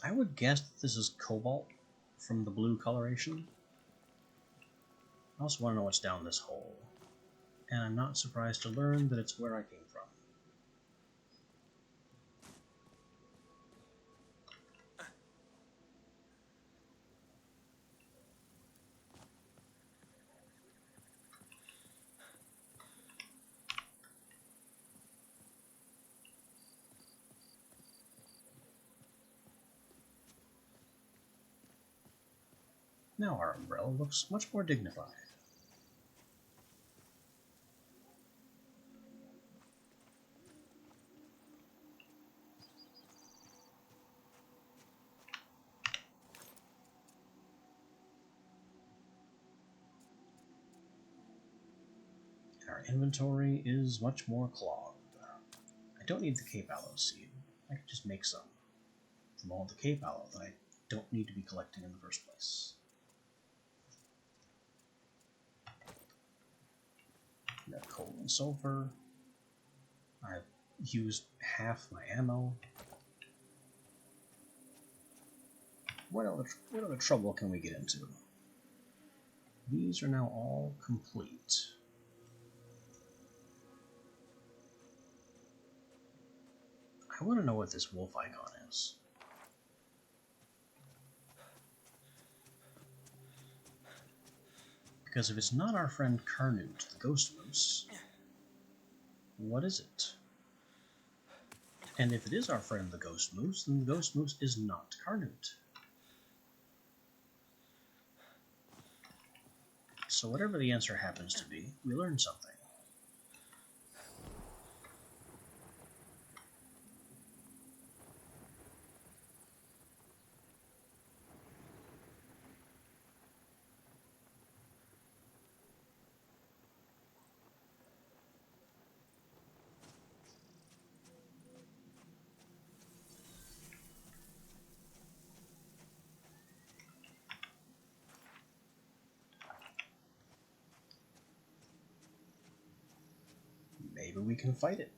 S1: I would guess that this is cobalt from the blue coloration. I also want to know what's down this hole. And I'm not surprised to learn that it's where I came from. Now our umbrella looks much more dignified. Our inventory is much more clogged. I don't need the Cape Aloe seed. I can just make some from all the Cape Aloe that I don't need to be collecting in the first place. Got coal and sulfur. I've used half my ammo. What other trouble can we get into? These are now all complete. I want to know what this wolf icon is. Because if it's not our friend Carnute, the ghost moose, what is it? And if it is our friend the ghost moose, then the ghost moose is not Carnute. So whatever the answer happens to be, we learned something. Maybe we can fight it.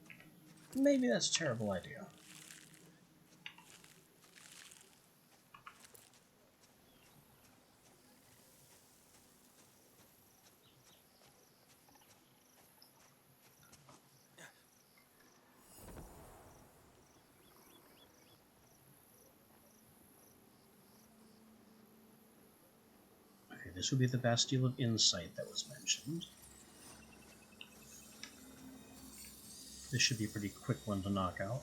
S1: Maybe that's a terrible idea. Okay, this would be the Bastille of Insight that was mentioned. This should be a pretty quick one to knock out.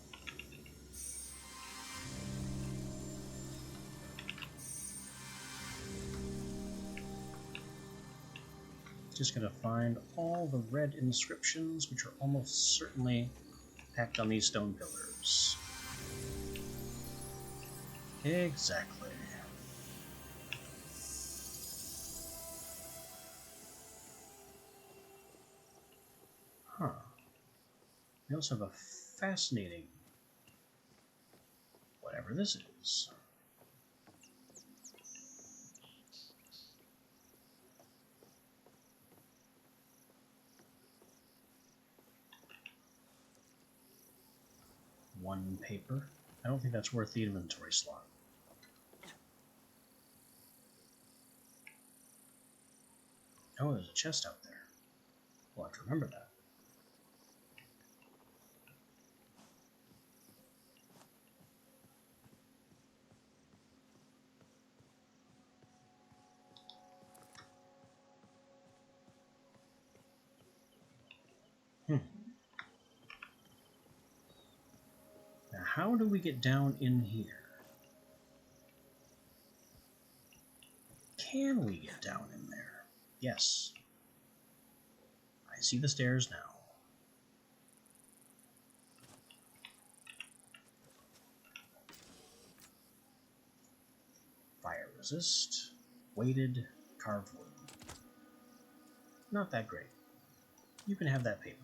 S1: Just going to find all the red inscriptions, which are almost certainly packed on these stone pillars. Exactly. Huh. We also have a fascinating whatever this is. One paper. I don't think that's worth the inventory slot. Oh, there's a chest out there. We'll have to remember that. Now, how do we get down in here? Can we get down in there? Yes. I see the stairs now. Fire resist, weighted, carved wood. Not that great. You can have that paper.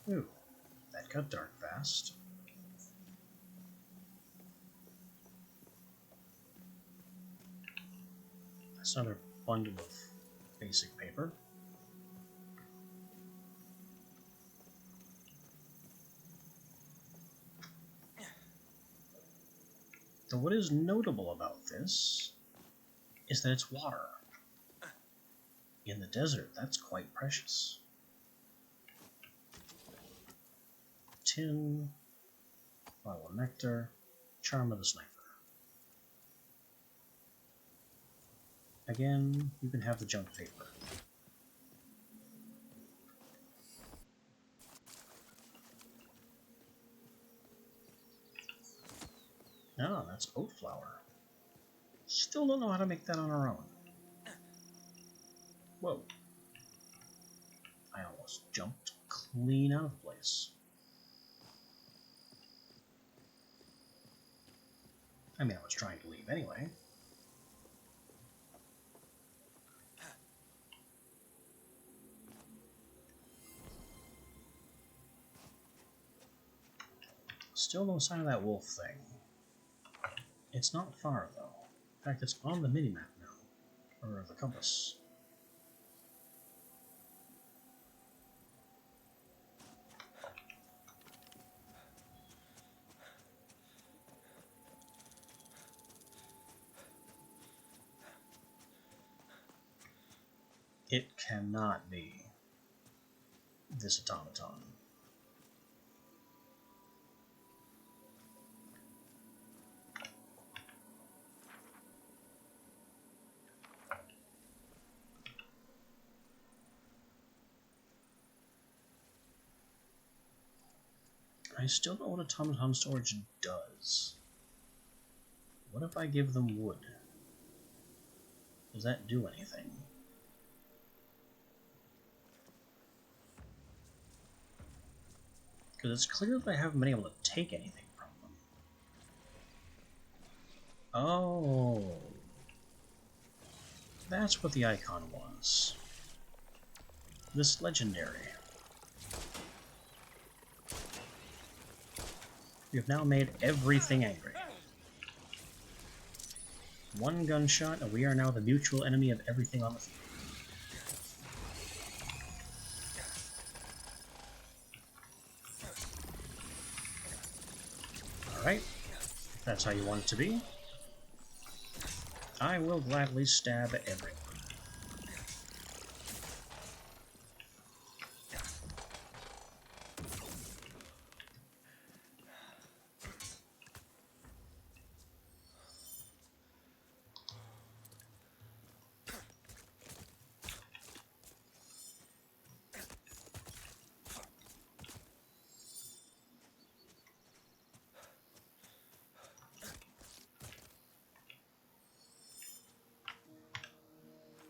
S1: Ooh, that got dark fast. That's another bundle of basic paper. Though what is notable about this is that it's water. In the desert, that's quite precious. Tin, bottle of nectar, charm of the sniper. Again, you can have the junk paper. Ah, that's oat flour. Still don't know how to make that on our own. Whoa. I almost jumped clean out of place. I mean, I was trying to leave anyway. Still no sign of that wolf thing. It's not far, though. In fact, it's on the minimap now. Or the compass. It cannot be this automaton. still don't know what automaton storage does. What if I give them wood? Does that do anything? Because it's clear that I haven't been able to take anything from them. Oh. That's what the icon was. This legendary. We have now made everything angry. One gunshot, and we are now the mutual enemy of everything on the field. Alright, if that's how you want it to be, I will gladly stab everyone.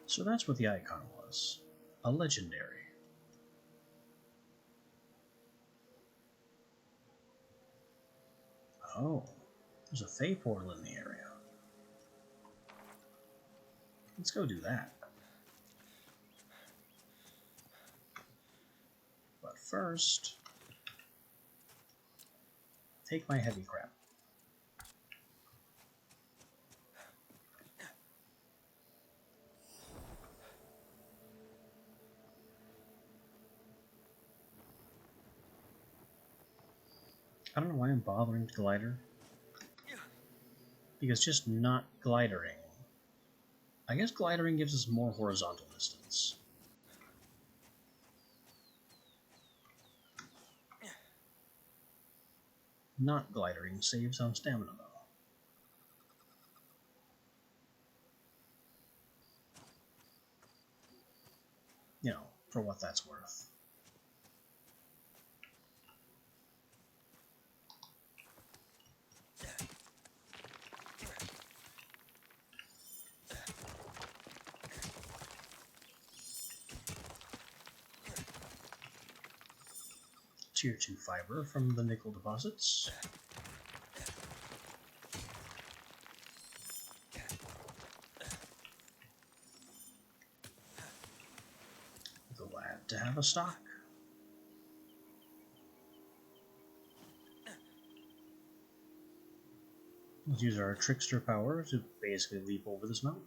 S1: So that's what the icon was. A legendary. Oh, there's a Fey portal in the area. Let's go do that. But first, take my heavy crap. I don't know why I'm bothering with glider. Because just not glidering. I guess glidering gives us more horizontal distance. Not glidering saves on stamina though. You know, for what that's worth. Tier 2 fiber from the nickel deposits. Glad to have a stock. Let's use our trickster power to basically leap over this mountain.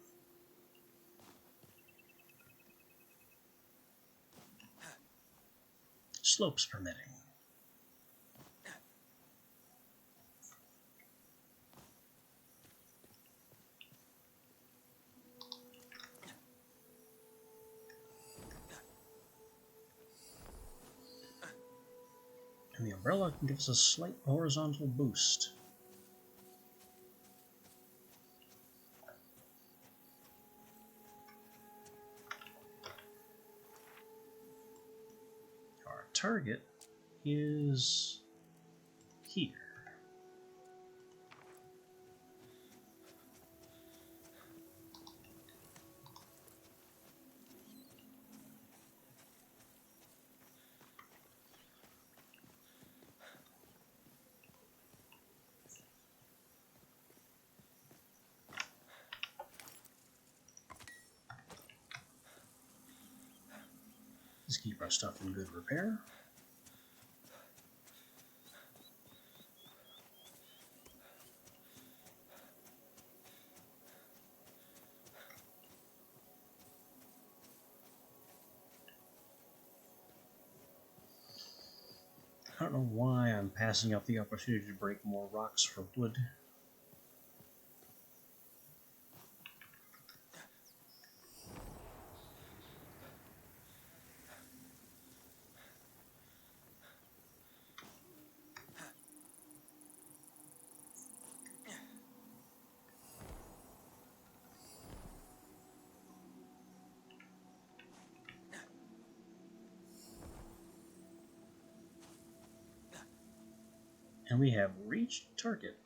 S1: Slopes permitting. And the umbrella can give us a slight horizontal boost. Our target is here. Let's keep our stuff in good repair. I don't know why I'm passing up the opportunity to break more rocks for wood. And we have reached target.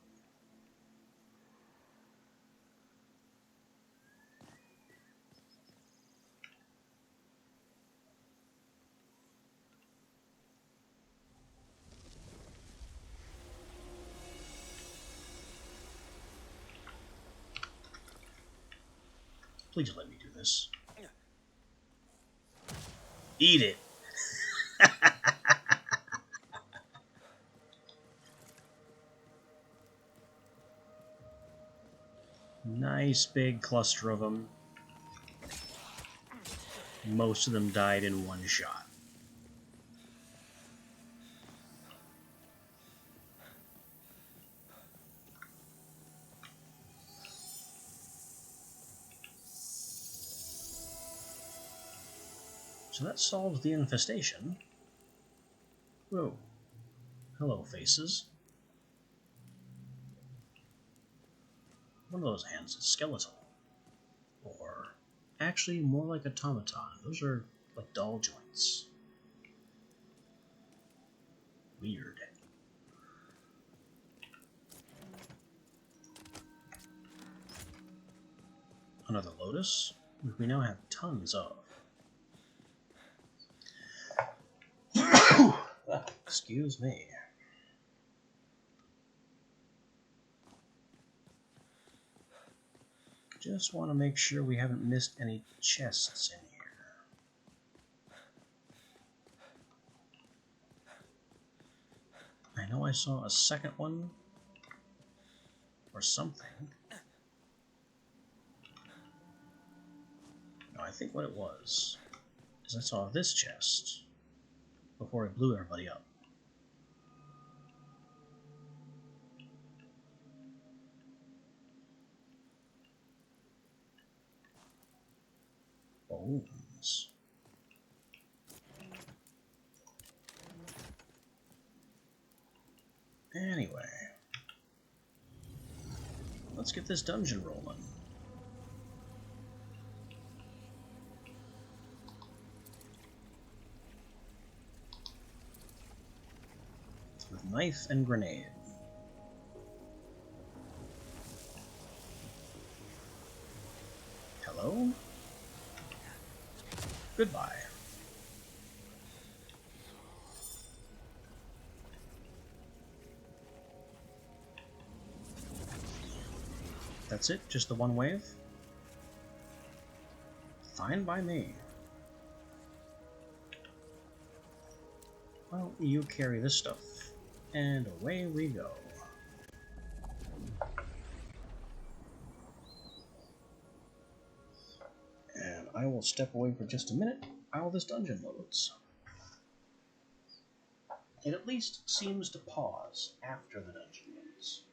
S1: Please let me do this. Eat it! Nice big cluster of them. Most of them died in one shot. So that solves the infestation. Whoa. Hello, faces. One of those hands is skeletal. Or actually more like automaton. Those are like doll joints. Weird. Another lotus, which we now have tons of. Excuse me. Just want to make sure we haven't missed any chests in here. I know I saw a second one or something. No, I think what it was is I saw this chest before I blew everybody up. Bones. Anyway, let's get this dungeon rolling. With knife and grenade. Hello? Goodbye. That's it? Just the one wave? Fine by me. Well, you carry this stuff. And away we go. And I will step away for just a minute while this dungeon loads. It at least seems to pause after the dungeon loads.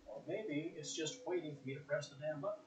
S1: Or maybe it's just waiting for me to press the damn button.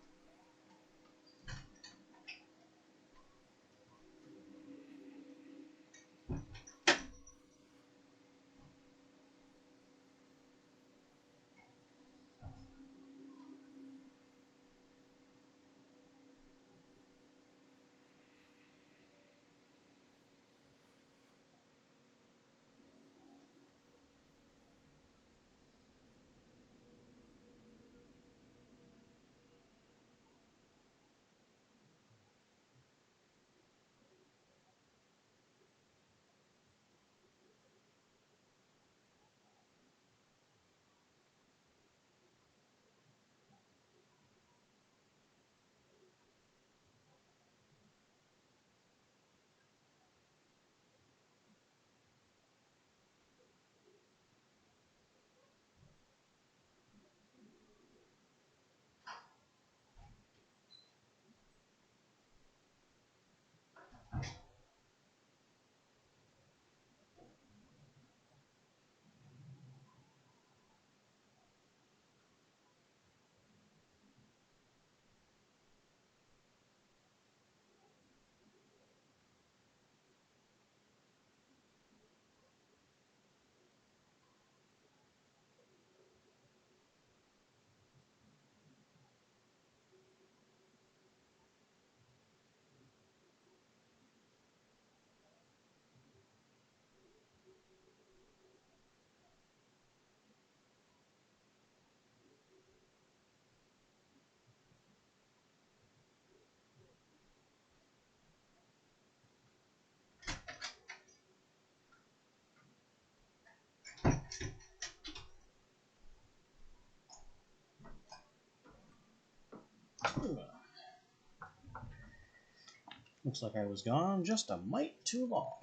S1: Looks like I was gone just a mite too long.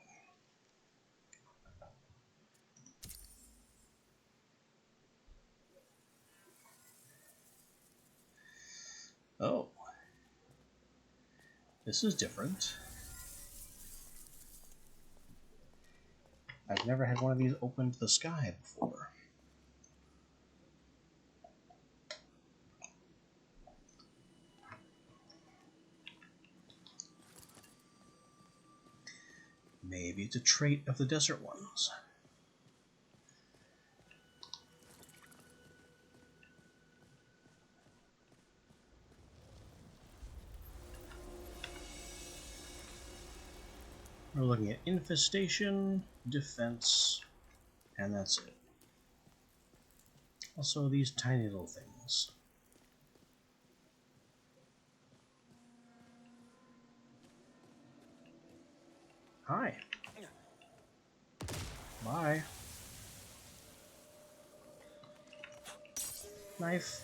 S1: Oh. This is different. I've never had one of these open to the sky before. Maybe it's a trait of the desert ones. We're looking at infestation, defense, and that's it. Also, these tiny little things. Hi. Bye. Knife.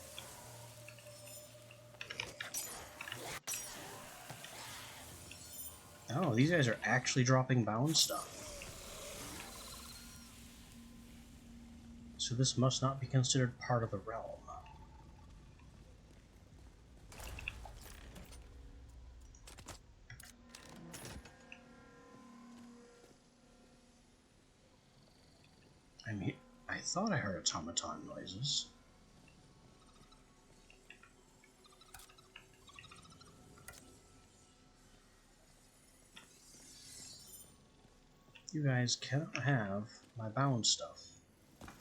S1: Oh, these guys are actually dropping bound stuff. So this must not be considered part of the realm. I mean, I thought I heard automaton noises. You guys cannot have my bound stuff.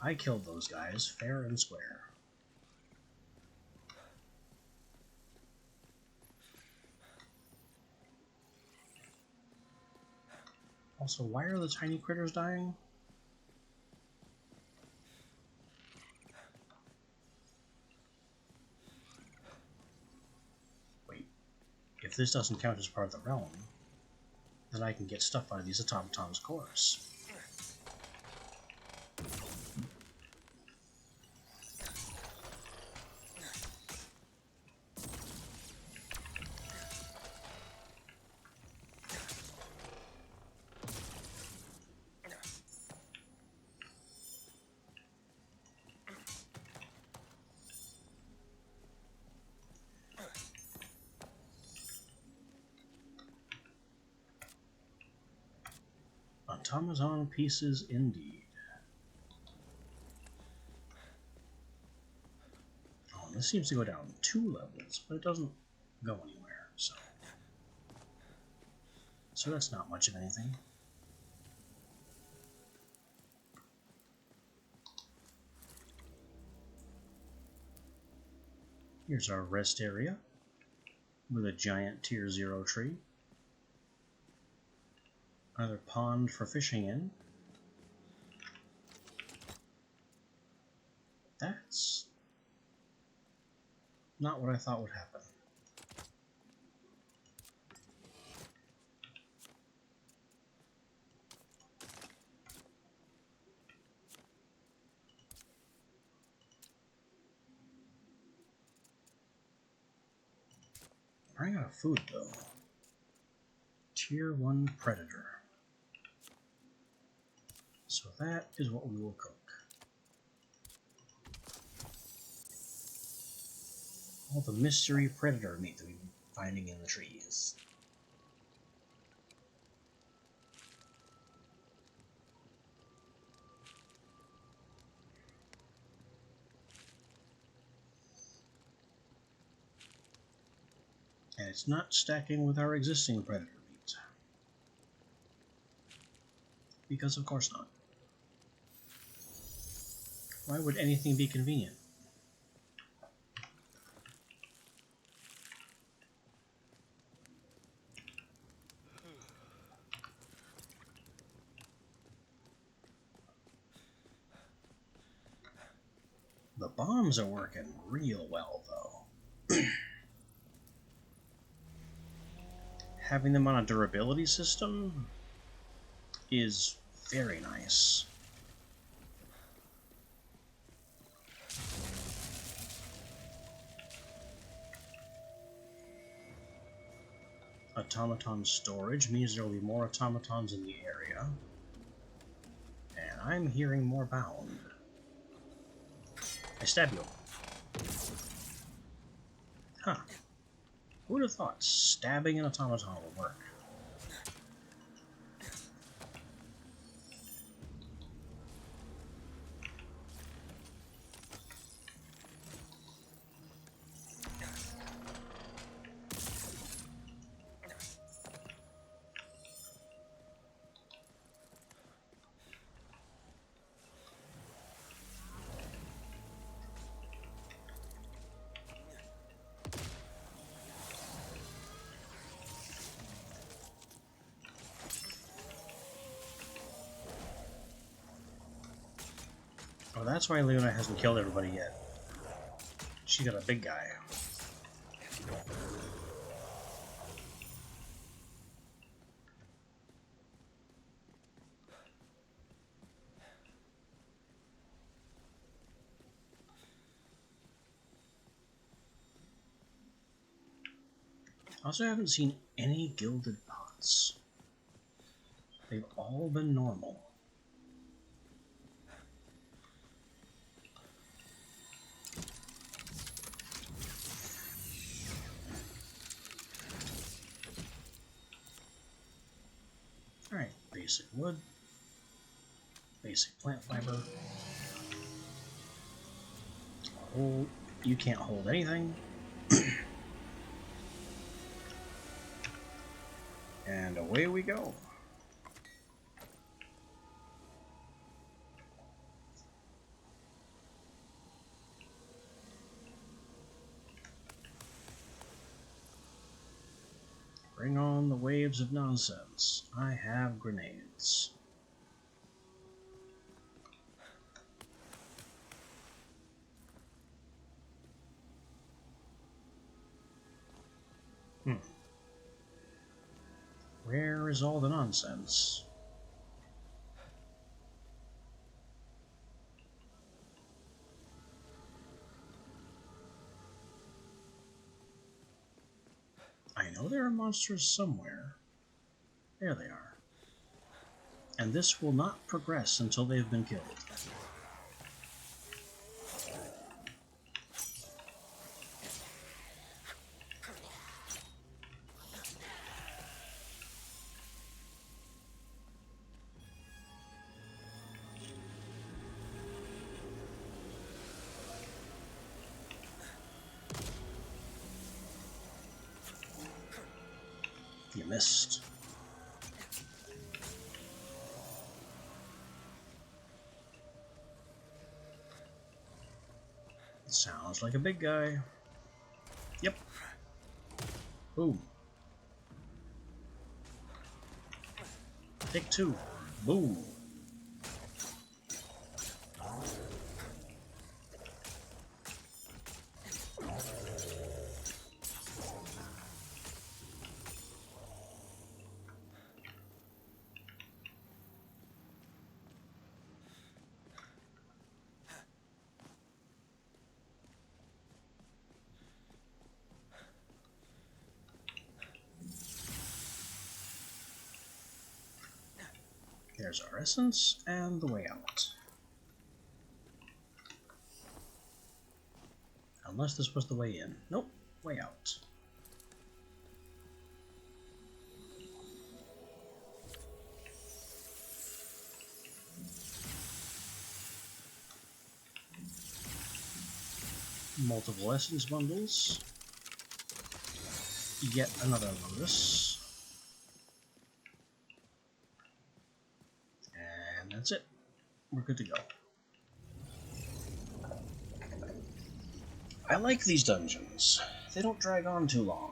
S1: I killed those guys fair and square. Also, why are the tiny critters dying? Wait, if this doesn't count as part of the realm, then I can get stuff out of these automatons' cores. Automaton pieces indeed. Oh, this seems to go down 2 levels, but it doesn't go anywhere, so that's not much of anything. Here's our rest area with a giant tier 0 tree. Another pond for fishing in. That's not what I thought would happen. Running out of food though. Tier 1 predator. So that is what we will cook. All the mystery predator meat that we've been finding in the trees. And it's not stacking with our existing predator meat. Because of course not. Why would anything be convenient? The bombs are working real well, though. Having them on a durability system is very nice. automaton storage means there will be more automatons in the area. And I'm hearing more bound. I stab you. Huh. Who would have thought stabbing an automaton would work? Oh, that's why Luna hasn't killed everybody yet. She got a big guy. Also, I haven't seen any gilded pots. They've all been normal. Alright, basic wood, basic plant fiber. Hold, you can't hold anything. And away we go. Bring on the waves of nonsense. I have grenades. Where is all the nonsense? I know there are monsters somewhere. There they are. And this will not progress until they've been killed. You missed. Sounds like a big guy. Yep. Boom. Take two. Boom. There's our essence and the way out. Unless this was the way in. Nope, way out. Multiple essence bundles. Yet another lotus. And that's it. We're good to go. I like these dungeons. They don't drag on too long.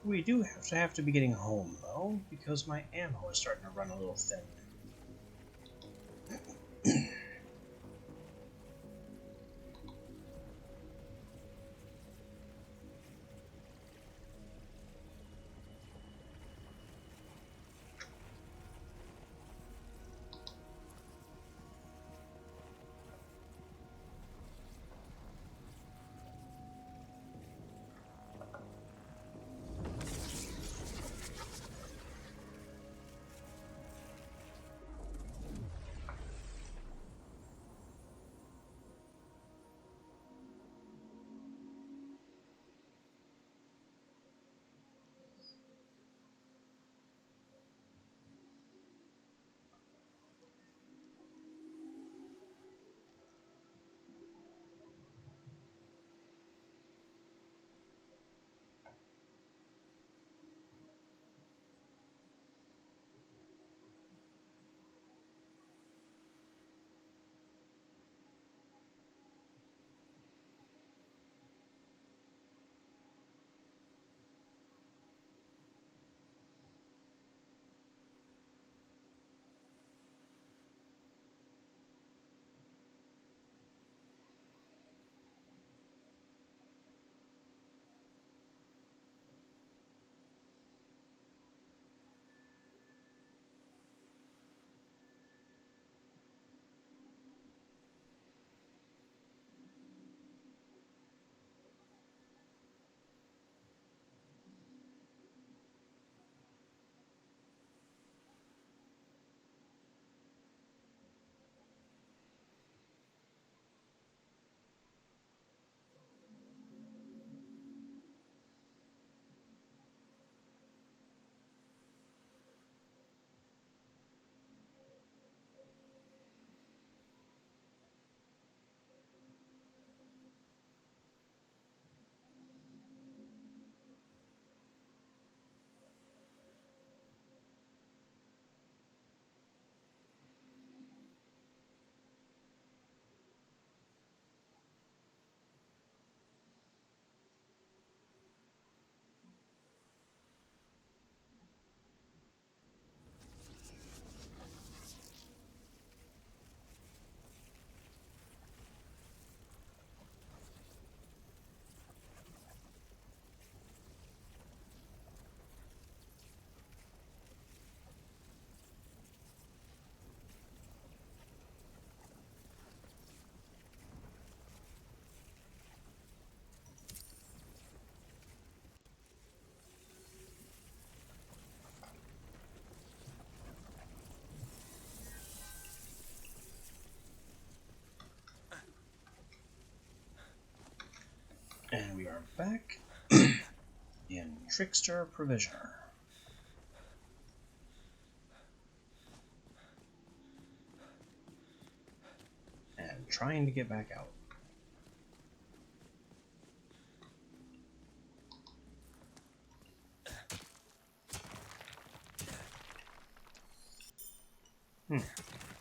S1: We do have to be getting home, though, because my ammo is starting to run a little thin. are back in Trickster Provisioner. And trying to get back out.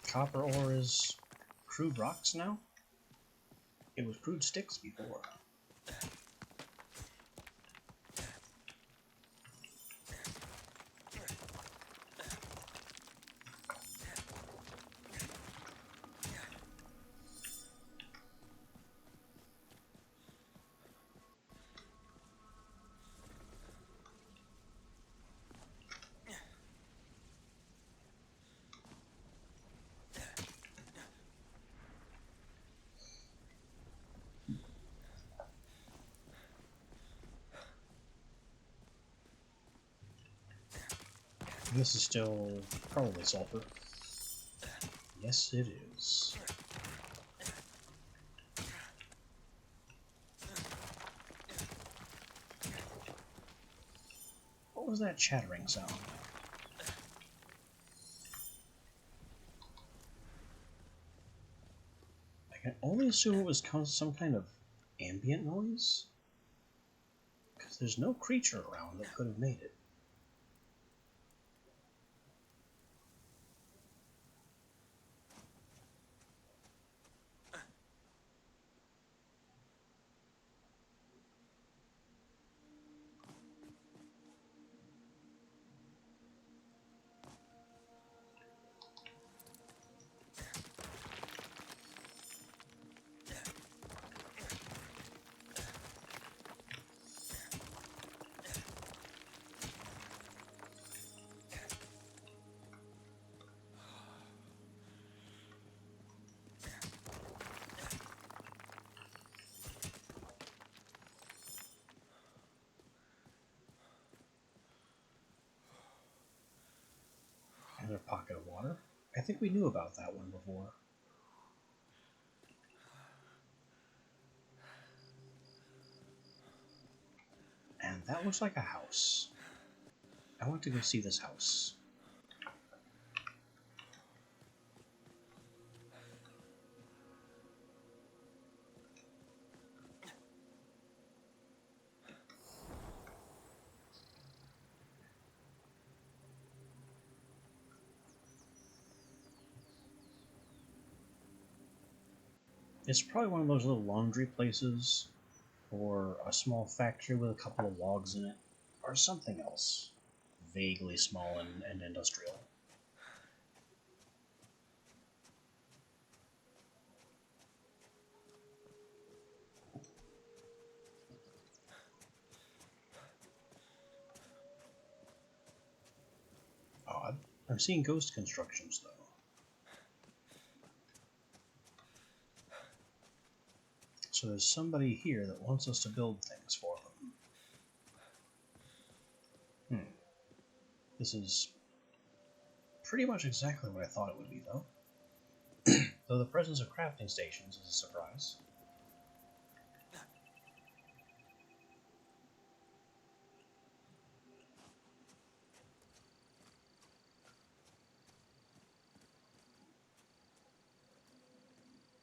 S1: Copper ore is crude rocks now? It was crude sticks before. This is still probably sulfur. Yes, it is. What was that chattering sound? I can only assume it was some kind of ambient noise, because there's no creature around that could have made it. Another pocket of water. I think we knew about that one before. And that looks like a house. I want to go see this house. It's probably one of those little laundry places, or a small factory with a couple of logs in it, or something else vaguely small and industrial. Odd. I'm seeing ghost constructions, though. So there's somebody here that wants us to build things for them. This is pretty much exactly what I thought it would be, though. Though the presence of crafting stations is a surprise.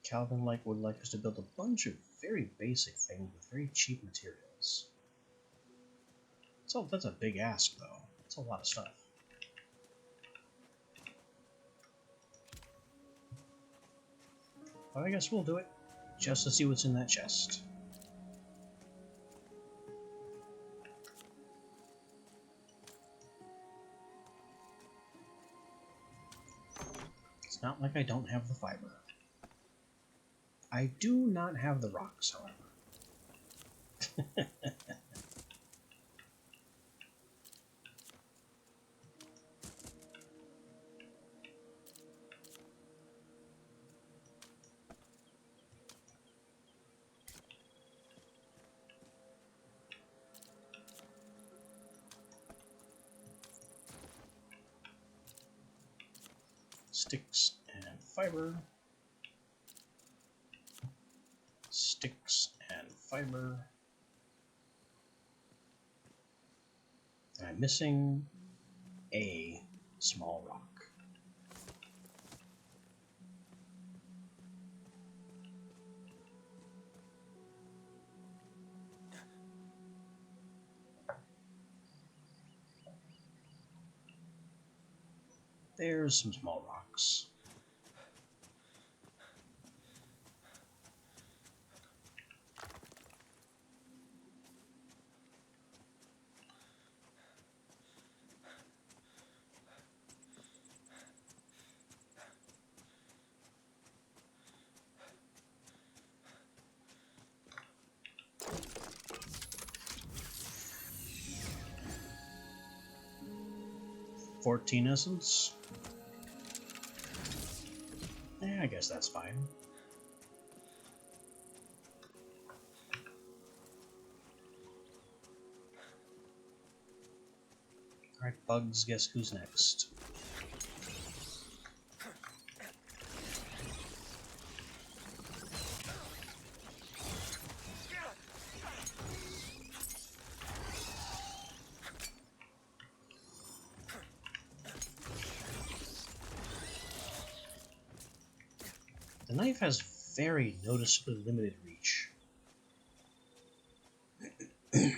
S1: Calvin would like us to build a bunch of very basic things with very cheap materials. So that's a big ask, though. It's a lot of stuff. But I guess we'll do it, just to see what's in that chest. It's not like I don't have the fiber. I do not have the rocks, however. Sticks and fiber. Sticks and fiber. I'm missing a small rock. There's some small rocks. $14 essence. I guess that's fine. Alright, bugs, guess who's next? The knife has very noticeably limited reach. You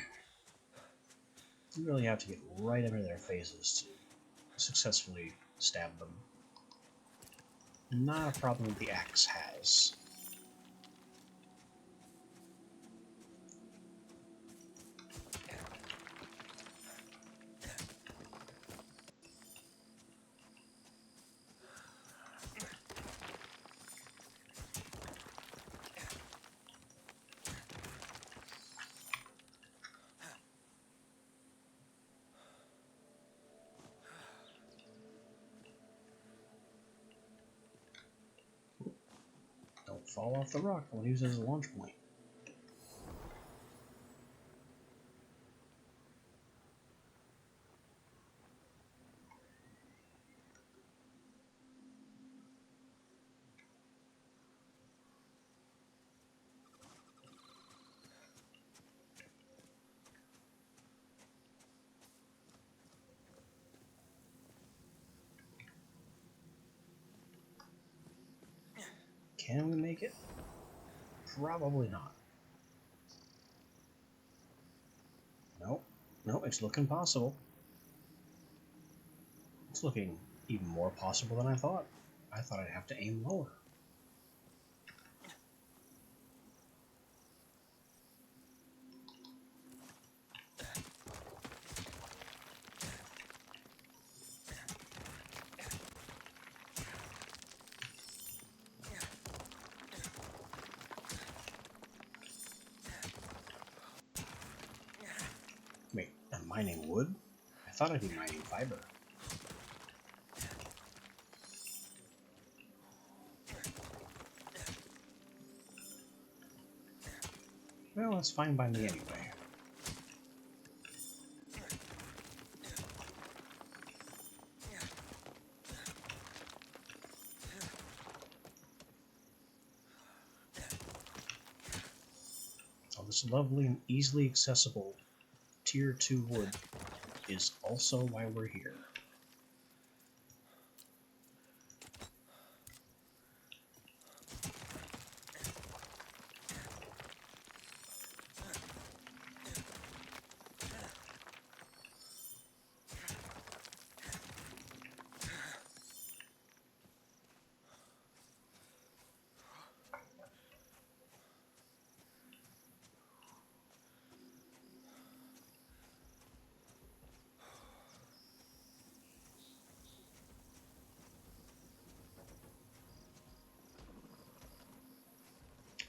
S1: really have to get right under their faces to successfully stab them. Not a problem that the axe has. Don't fall off the rock. I want to use it as a launch point. Can we make it? Probably not. Nope. Nope, it's looking possible. It's looking even more possible than I thought. I thought I'd have to aim lower. Wait, I'm mining wood? I thought I'd be mining fiber. Well, that's fine by me anyway. All this lovely and easily accessible Tier 2 wood is also why we're here.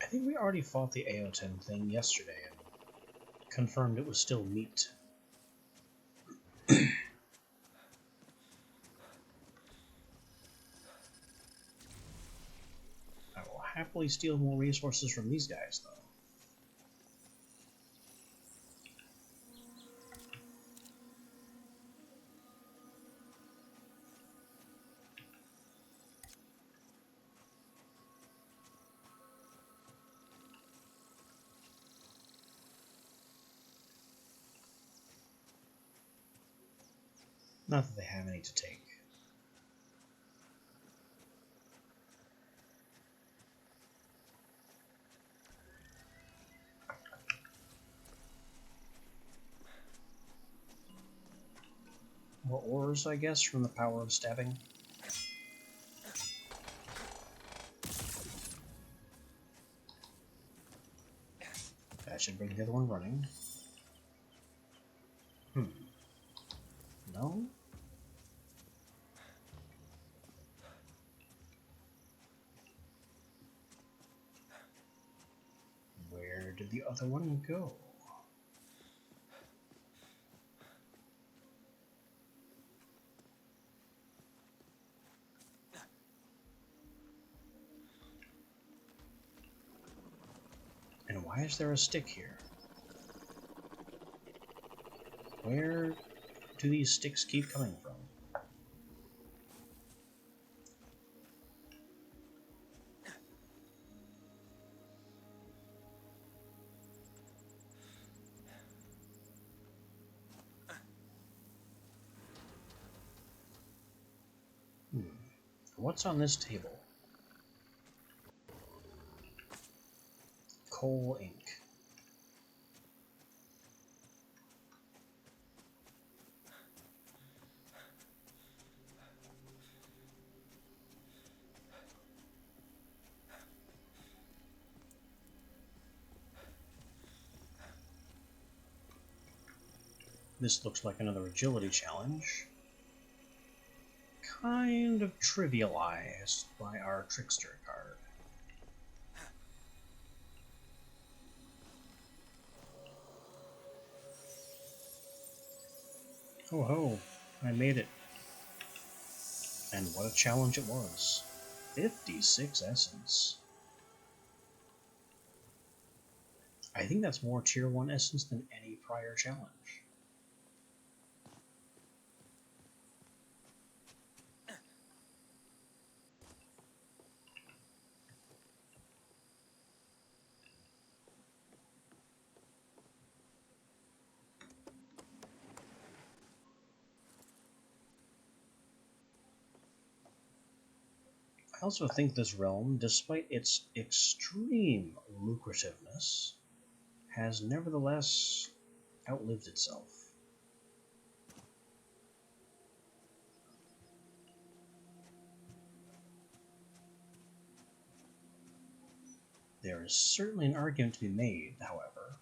S1: I think we already fought the AO10 thing yesterday and confirmed it was still meat. I will happily steal more resources from these guys, though. Not that they have any to take. More ores, I guess, from the power of stabbing. That should bring the other one running. No? Where did the other one go? And why is there a stick here? Where do these sticks keep coming from? What's on this table? Coal ink. This looks like another agility challenge. Kind of trivialized by our Trickster card. Oh ho, I made it. And what a challenge it was. 56 essence. I think that's more tier 1 essence than any prior challenge. I also think this realm, despite its extreme lucrativeness, has nevertheless outlived itself. There is certainly an argument to be made, however,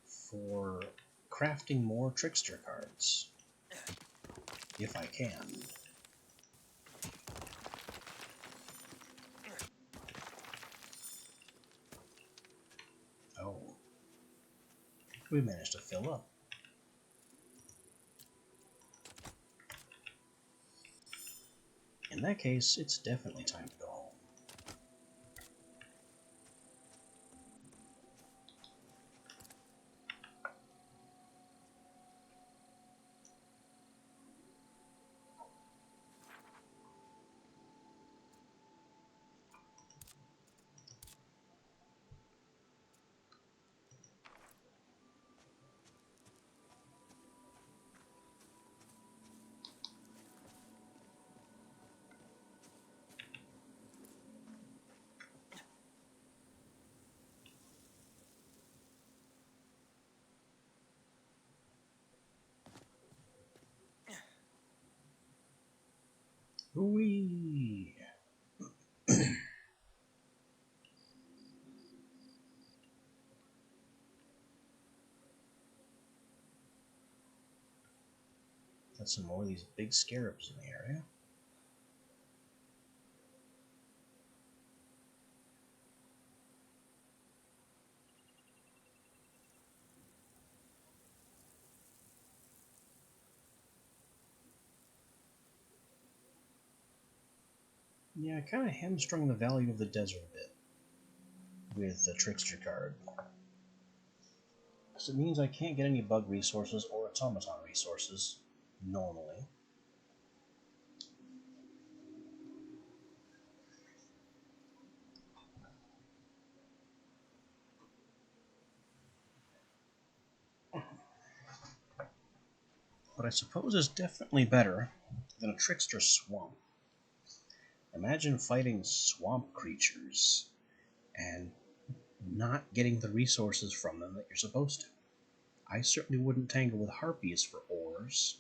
S1: for crafting more Trickster cards, if I can. Oh, we managed to fill up. In that case, it's definitely time to go home. Whee! Got some more of these big scarabs in the area. Yeah, I kind of hamstrung the value of the desert a bit with the Trickster card. So it means I can't get any bug resources or automaton resources normally. But I suppose is definitely better than a trickster swamp. Imagine fighting swamp creatures and not getting the resources from them that you're supposed to. I certainly wouldn't tangle with harpies for ores.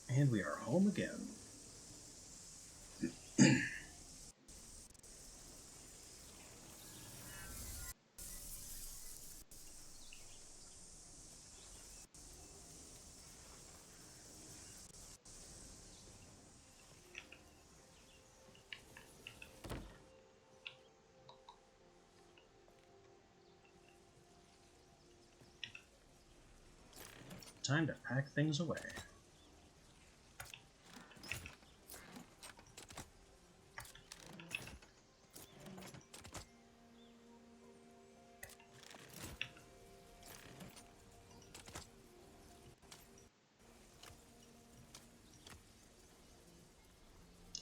S1: And we are home again. Time to pack things away.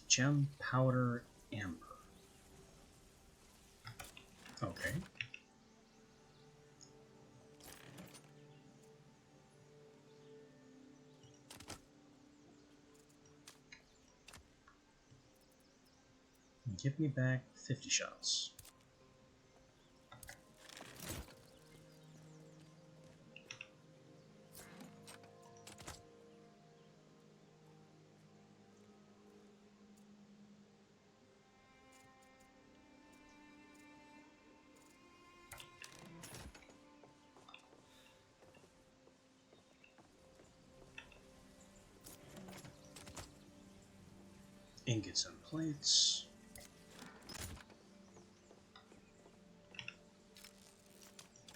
S1: Gem, powder, amber. Okay. Give me back 50 shots. Ingots and plates.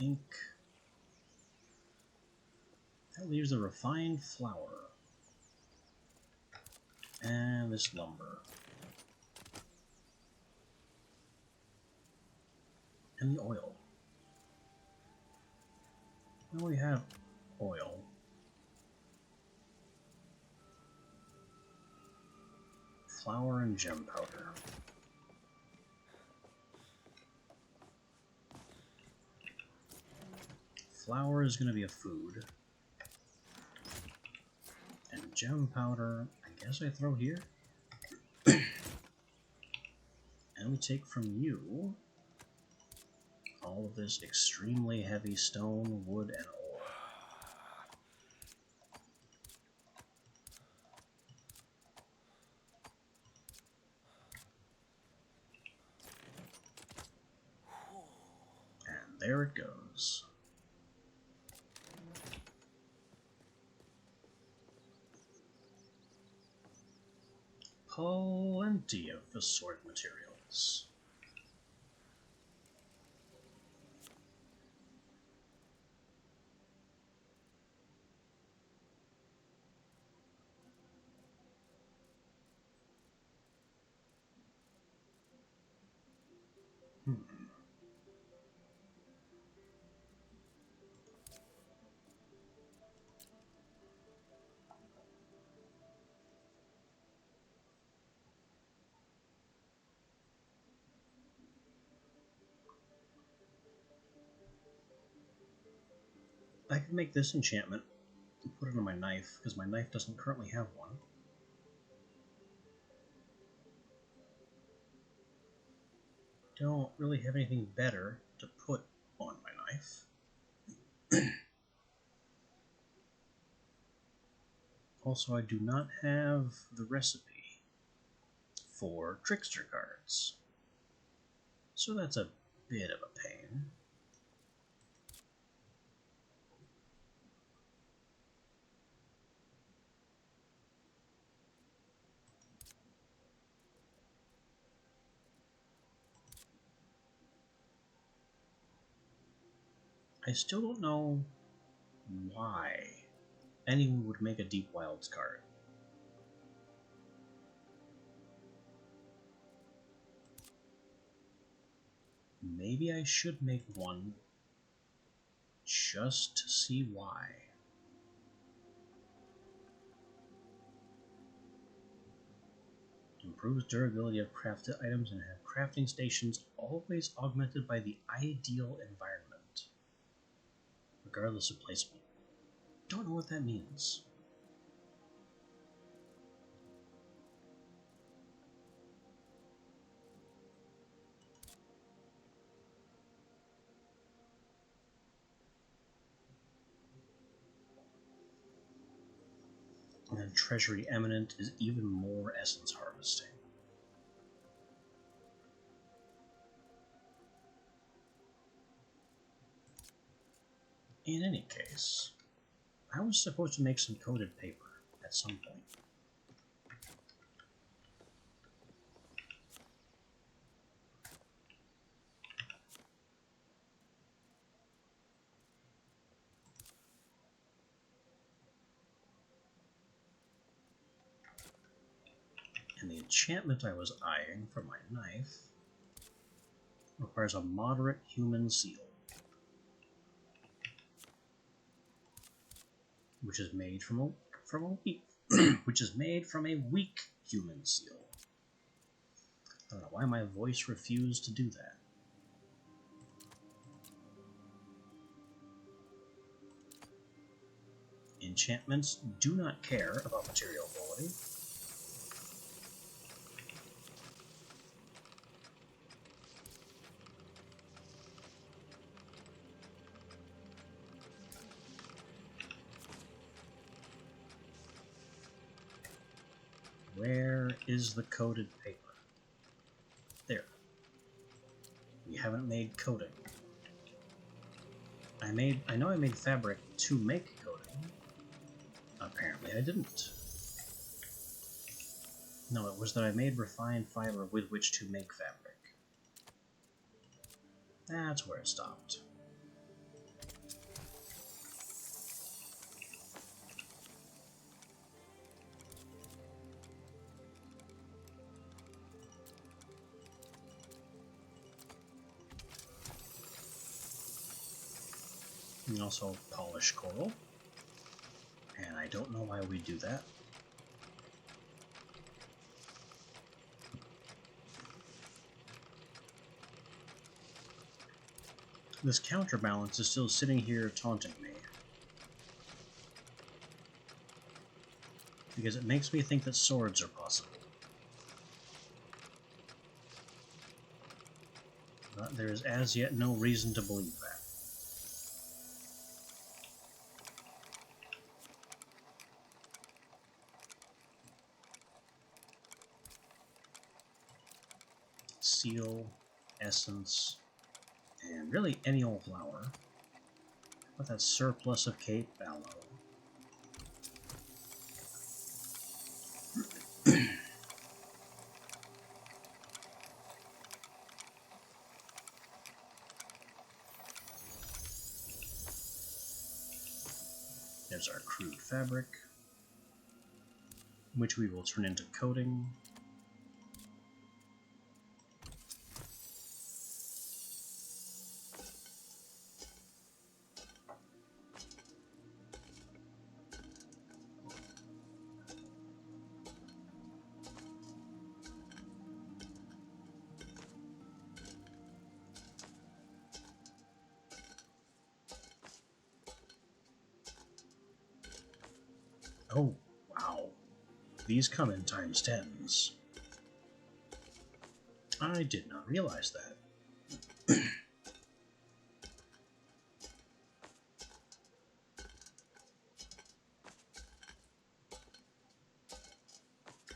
S1: Ink. That leaves the refined flour. And this lumber. And the oil. Well, we have oil. Flour and gem powder. Flour is going to be a food. And gem powder, I guess I throw here. And we take from you all of this extremely heavy stone, wood, and ore. there it goes. Plenty of the sword materials. I could make this enchantment and put it on my knife, because my knife doesn't currently have one. Don't really have anything better to put on my knife. Also, I do not have the recipe for trickster cards, so that's a bit of a pain. I still don't know why anyone would make a Deep Wilds card. Maybe I should make one just to see why. Improves durability of crafted items and have crafting stations always augmented by the ideal environment, regardless of placement. Don't know what that means. And then Treasury Eminent is even more essence harvesting. In any case, I was supposed to make some coated paper at some point. And the enchantment I was eyeing for my knife requires a moderate human seal, which is made from a weak which is made from a weak human seal. I don't know why my voice refused to do that. Enchantments do not care about material quality. Where is the coated paper? There. We haven't made coating. I know I made fabric to make coating. Apparently I didn't. No, it was that I made refined fiber with which to make fabric. That's where it stopped. And also polish coral. And I don't know why we do that. This counterbalance is still sitting here taunting me. Because it makes me think that swords are possible. But there is as yet no reason to believe that. Seal, essence, And really, any old flower. With that surplus of Cape Aloe. There's our crude fabric, which we will turn into coating. Oh, wow. These come in times 10s. I did not realize that.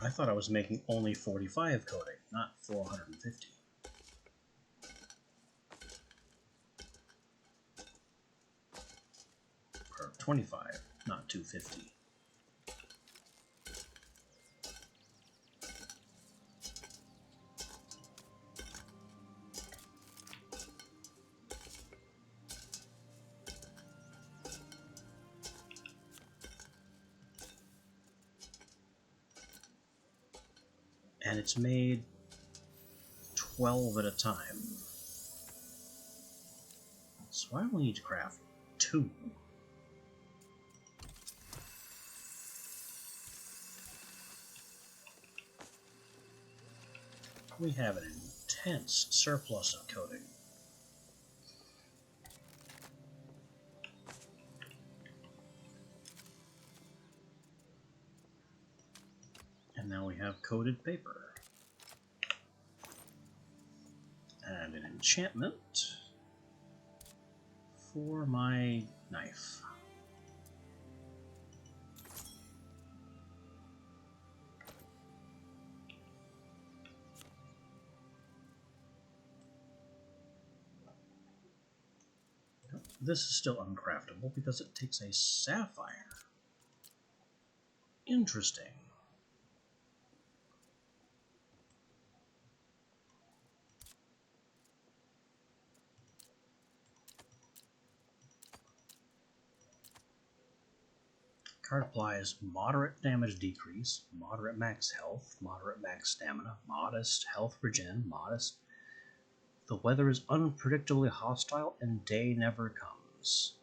S1: I thought I was making only 45 coating, not 450. Or 25, not 250. And it's made 12 at a time. So I only need to craft 2. We have an intense surplus of coating. And now we have coated paper. And an enchantment for my knife. This is still uncraftable because it takes a sapphire. Interesting. Card applies moderate damage decrease, moderate max health, moderate max stamina, modest health regen, modest. The weather is unpredictably hostile and day never comes.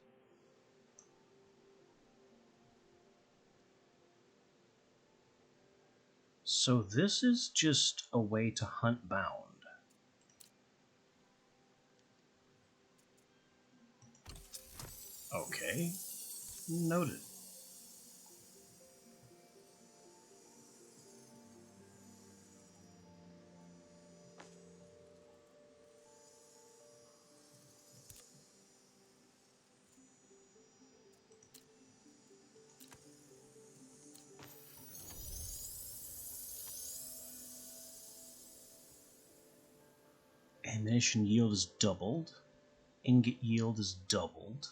S1: So this is just a way to hunt bound. Okay, noted. Ammunition yield is doubled. Ingot yield is doubled.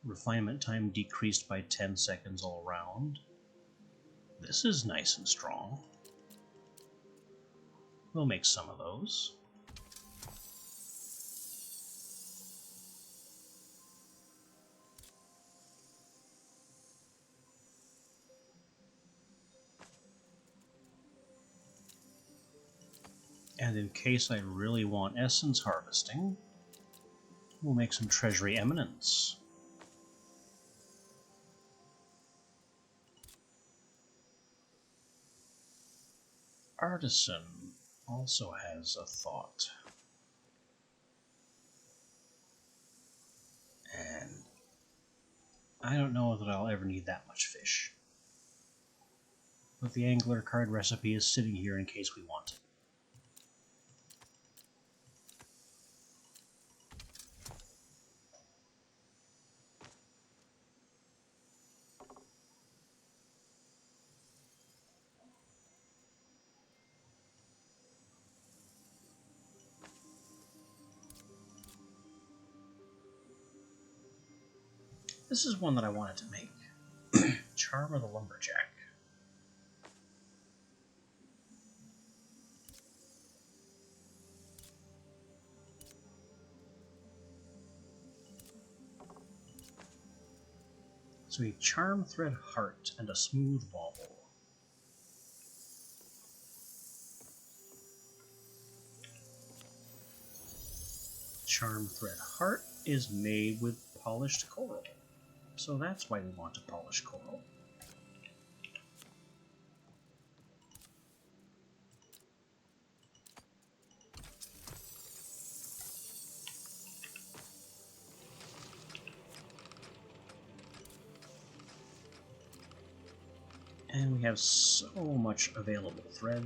S1: Refinement time decreased by 10 seconds all around. This is nice and strong. We'll make some of those. And in case I really want essence harvesting, we'll make some treasury eminence. Artisan also has a thought. And I don't know that I'll ever need that much fish. But the angler card recipe is sitting here in case we want it. This is one that I wanted to make. Charm of the Lumberjack. So a Charm Thread Heart and a Smooth Bauble. Charm Thread Heart is made with polished coral, so that's why we want to polish coral. And we have so much available thread.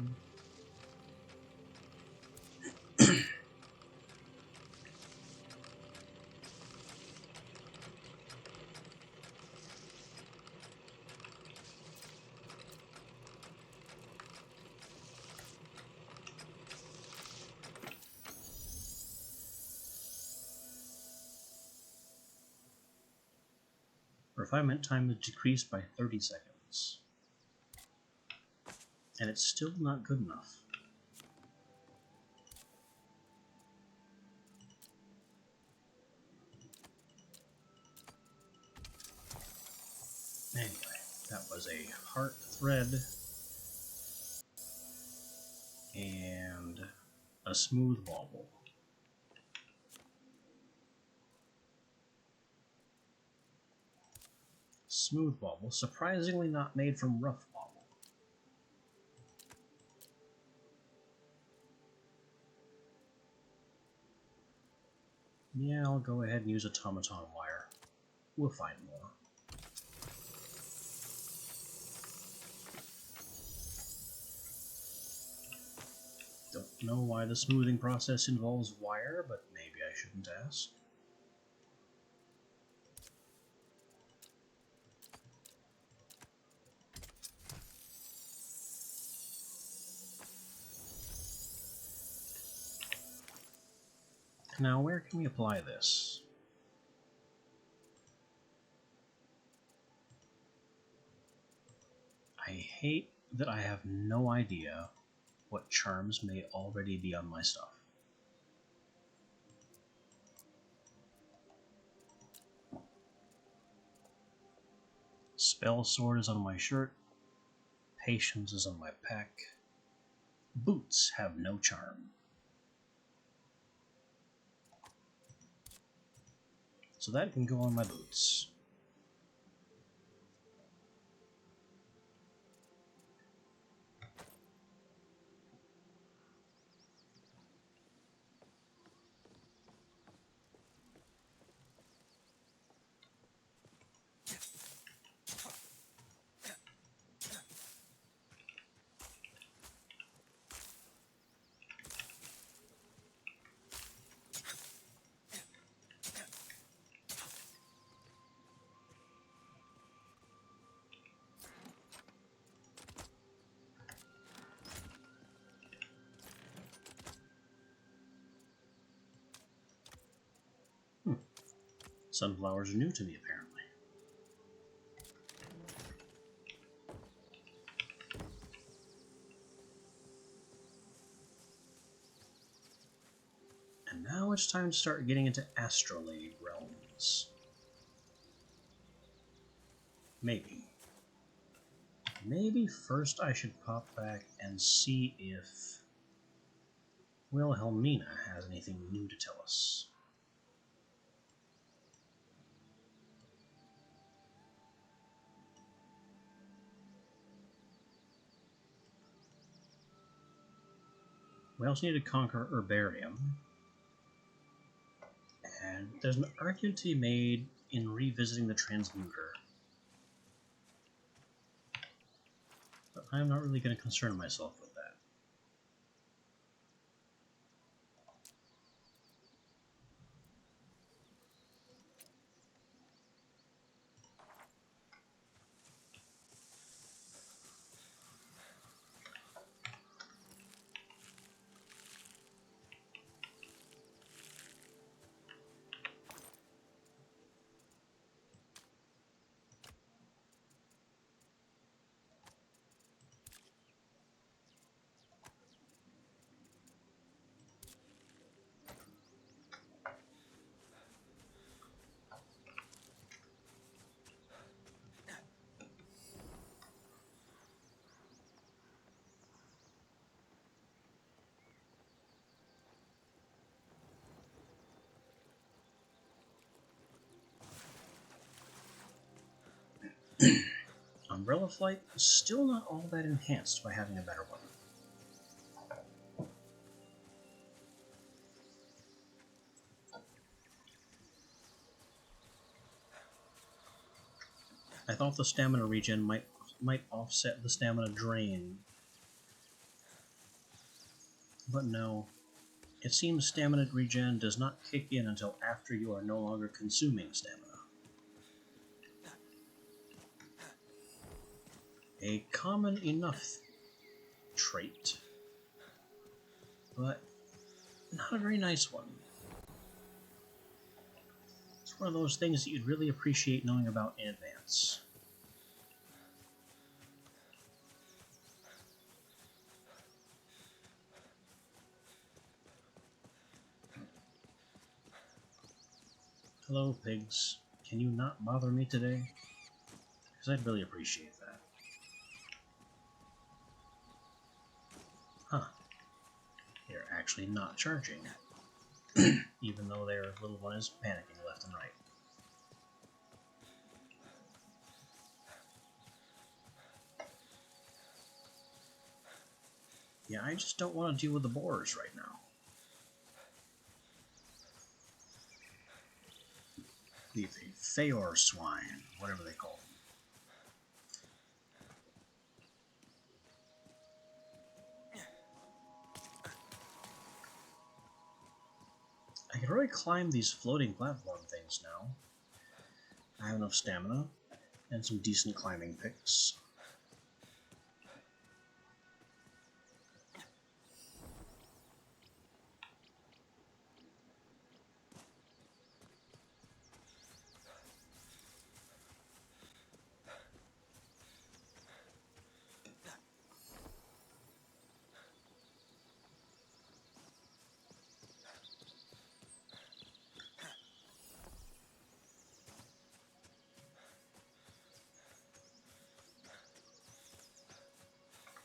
S1: Refinement time is decreased by 30 seconds. And it's still not good enough. Anyway, that was a heart thread and a smooth bauble. Smooth bauble, surprisingly not made from rough bauble. Yeah, I'll go ahead and use automaton wire. We'll find more. Don't know why the smoothing process involves wire, but maybe I shouldn't ask. Now, where can we apply this? I hate that I have no idea what charms may already be on my stuff. Spell Sword is on my shirt. Patience is on my pack. Boots have no charm. So that can go on my boots. Sunflowers are new to me, apparently. And now it's time to start getting into astrolabe realms. Maybe. Maybe first I should pop back and see if Wilhelmina has anything new to tell us. We also need to conquer Herbarium. And there's an argument to be made in revisiting the Transmuter. But I'm not really going to concern myself with that. Umbrella Flight is still not all that enhanced by having a better one. I thought the stamina regen might offset the stamina drain, but no. It seems stamina regen does not kick in until after you are no longer consuming stamina. A common enough trait, but not a very nice one. It's one of those things that you'd really appreciate knowing about in advance. Hello, pigs. Can you not bother me today? Because I'd really appreciate that. Huh. They're actually not charging, even though their little one is panicking left and right. Yeah, I just don't want to deal with the boars right now. The Feor swine, whatever they call them. I can already climb these floating platform things now. I have enough stamina and some decent climbing picks.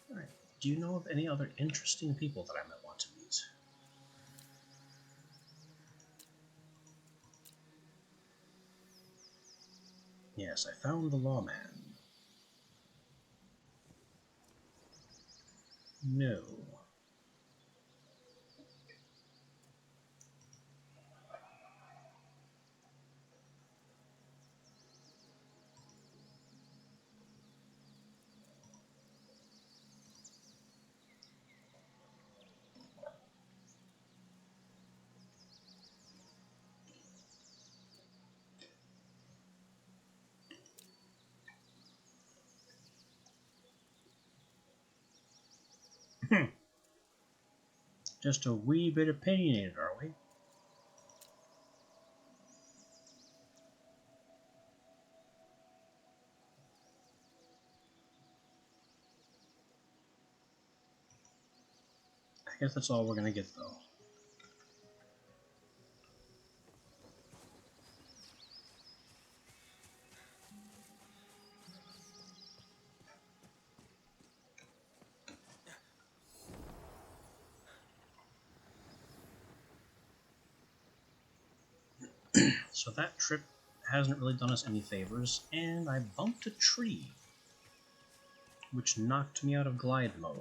S1: Alright, do you know of any other interesting people that I might want to meet? Yes, I found the lawman. No. Just a wee bit opinionated, are we? I guess that's all we're gonna get, though. So that trip hasn't really done us any favors, and I bumped a tree, which knocked me out of glide mode.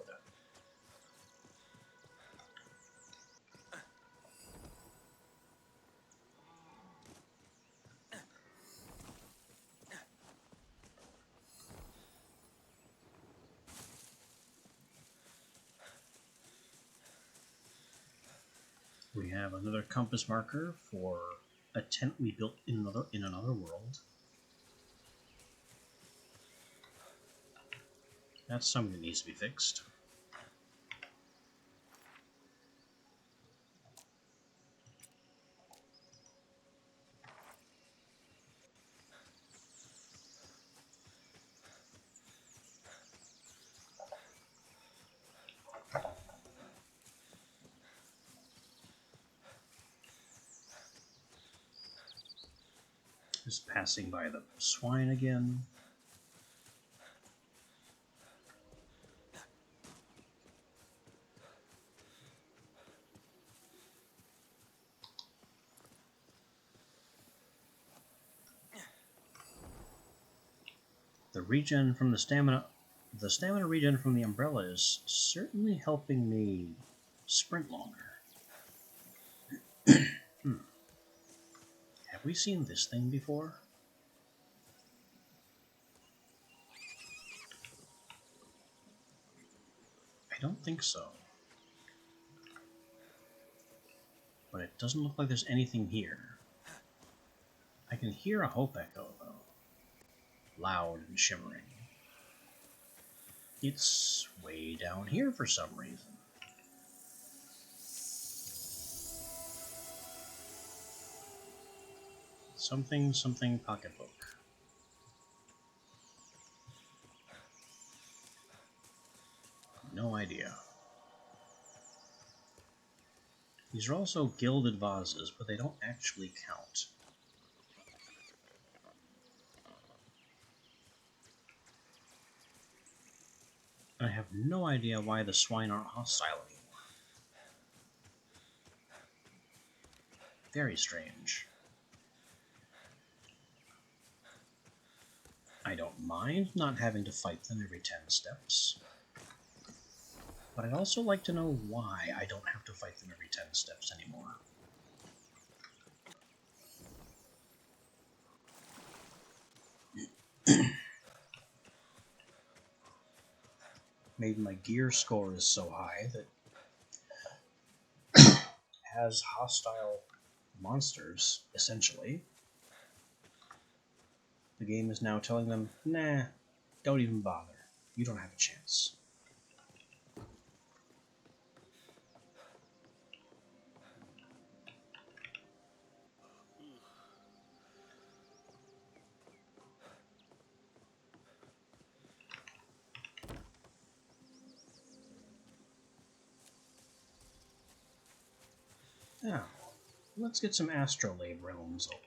S1: We have another compass marker for a tent we built in another world. That's something that needs to be fixed. Just passing by the swine again. The stamina regen from the umbrella is certainly helping me sprint longer. Have we seen this thing before? I don't think so. But it doesn't look like there's anything here. I can hear a hope echo, though. Loud and shimmering. It's way down here for some reason. Something pocketbook. No idea. These are also gilded vases, but they don't actually count. I have no idea why the swine aren't hostile anymore. Very strange. I don't mind not having to fight them every 10 steps. But I'd also like to know why I don't have to fight them every 10 steps anymore. Maybe my gear score is so high that has hostile monsters, essentially. The game is now telling them, nah, don't even bother. You don't have a chance. Now, let's get some astrolabe realms open.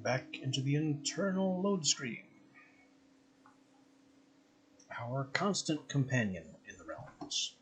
S1: Back into the internal load screen. Our constant companion in the realms.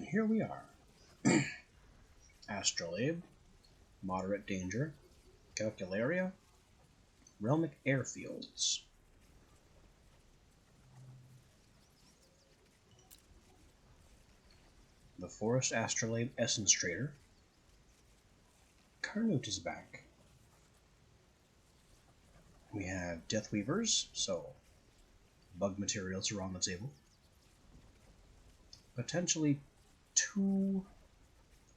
S1: here we are. Astrolabe, Moderate Danger, Calcularia, Realmic Airfields. The Forest Astrolabe Essence Trader. Carnute is back. We have Deathweavers, so bug materials are on the table. Potentially 2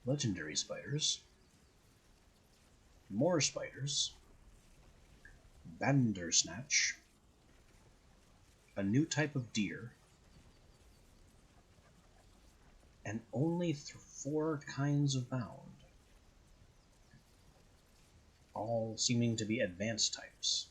S1: legendary spiders. More spiders. Bandersnatch. A new type of deer. And only 4 kinds of bound. All seeming to be advanced types.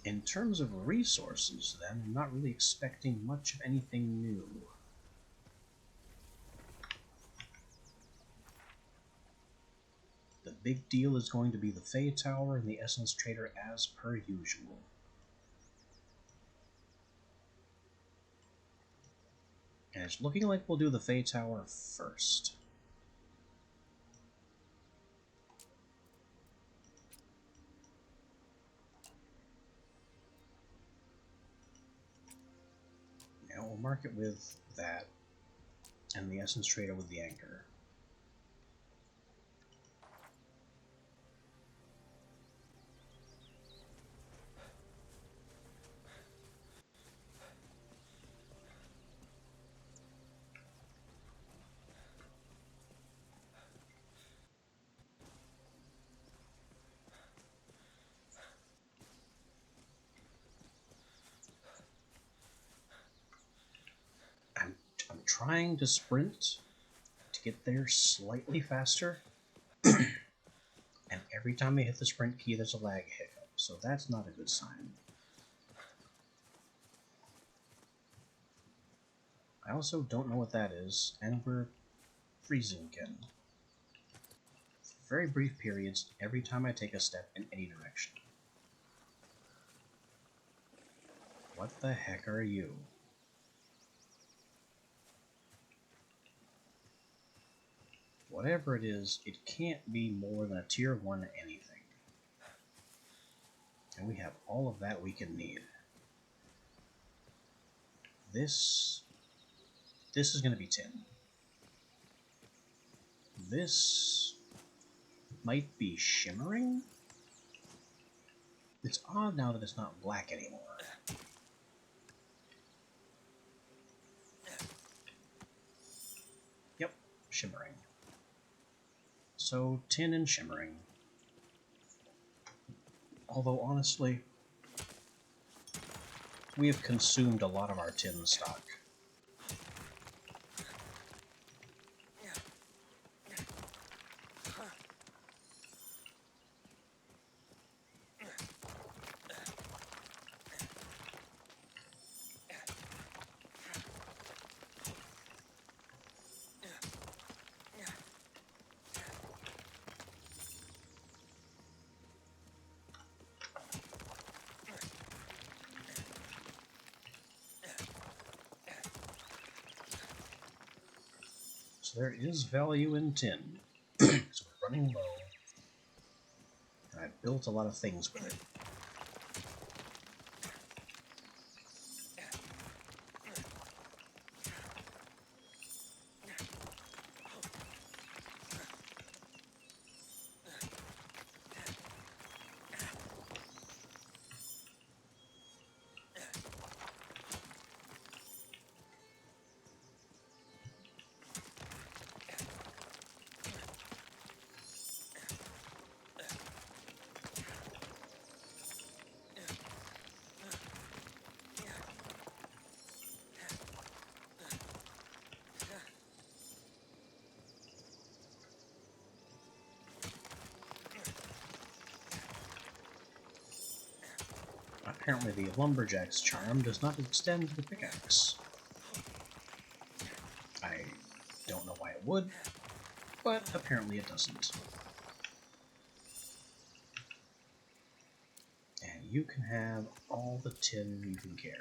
S1: In terms of resources, then, I'm not really expecting much of anything new. The big deal is going to be the Fey Tower and the Essence Trader as per usual. And it's looking like we'll do the Fey Tower first. Now we'll mark it with that, and the Essence Trader with the Anchor. I'm trying to sprint to get there slightly faster, and every time I hit the sprint key there's a lag hiccup, so that's not a good sign. I also don't know what that is, and we're freezing again. For very brief periods every time I take a step in any direction. What the heck are you? Whatever it is, it can't be more than a tier 1 anything. And we have all of that we can need. This is going to be tin. This might be shimmering? It's odd now that it's not black anymore. Yep, shimmering. So, tin and shimmering. Although, honestly, we have consumed a lot of our tin stock. So there is value in tin. So we're running low. And I've built a lot of things with it. Apparently the lumberjack's charm does not extend to the pickaxe. I don't know why it would, but apparently it doesn't. And you can have all the tin you can carry.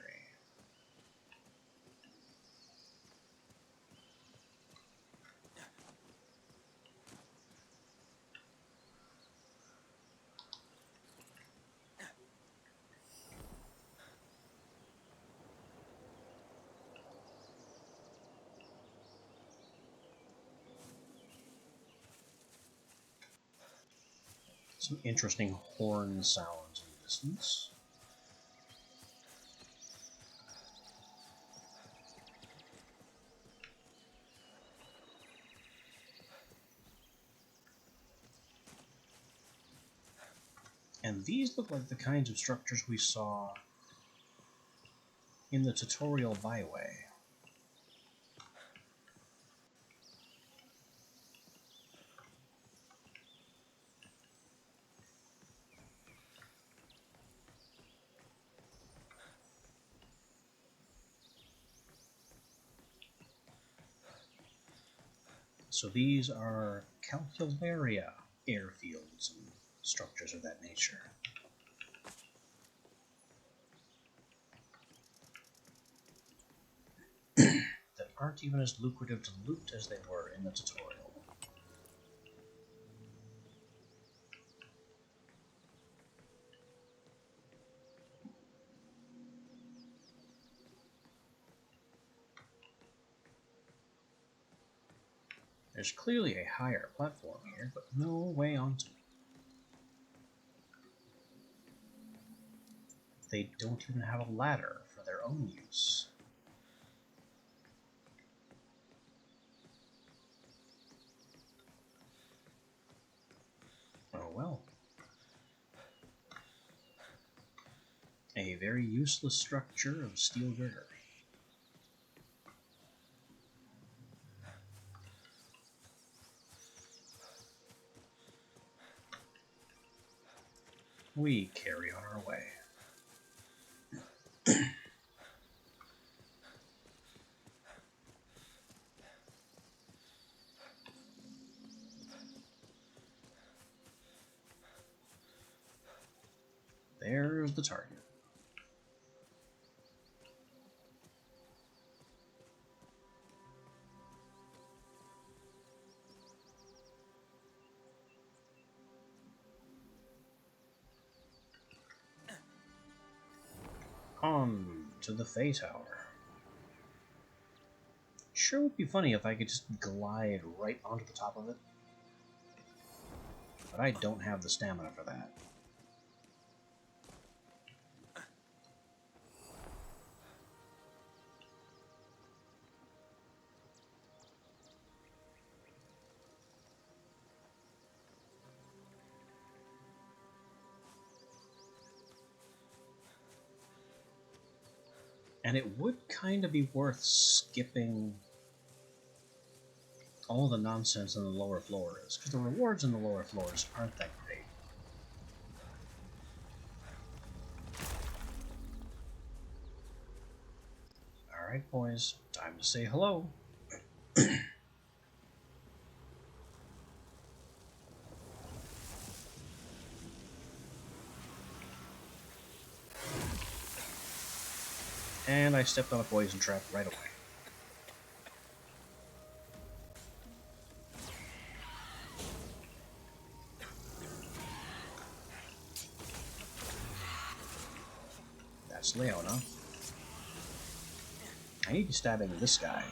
S1: Some interesting horn sounds in the distance. And these look like the kinds of structures we saw in the tutorial byway. So these are calcularia airfields and structures of that nature. That aren't even as lucrative to loot as they were in the tutorial. There's clearly a higher platform here, but no way onto it. They don't even have a ladder for their own use. Oh well. A very useless structure of steel girder. We carry on our way. There's the target. On to the Fey Tower. Sure would be funny if I could just glide right onto the top of it. But I don't have the stamina for that. And it would kind of be worth skipping all the nonsense in the lower floors, because the rewards in the lower floors aren't that great. Alright, boys, time to say hello. And I stepped on a poison trap right away. That's Leona. I need to be stabbing this guy.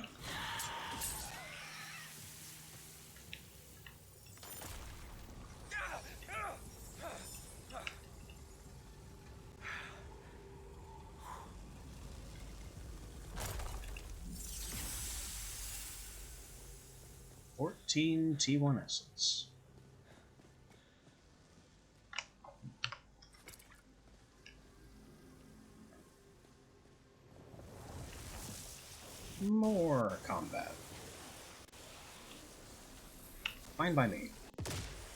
S1: T1 essence. More combat. Fine by me.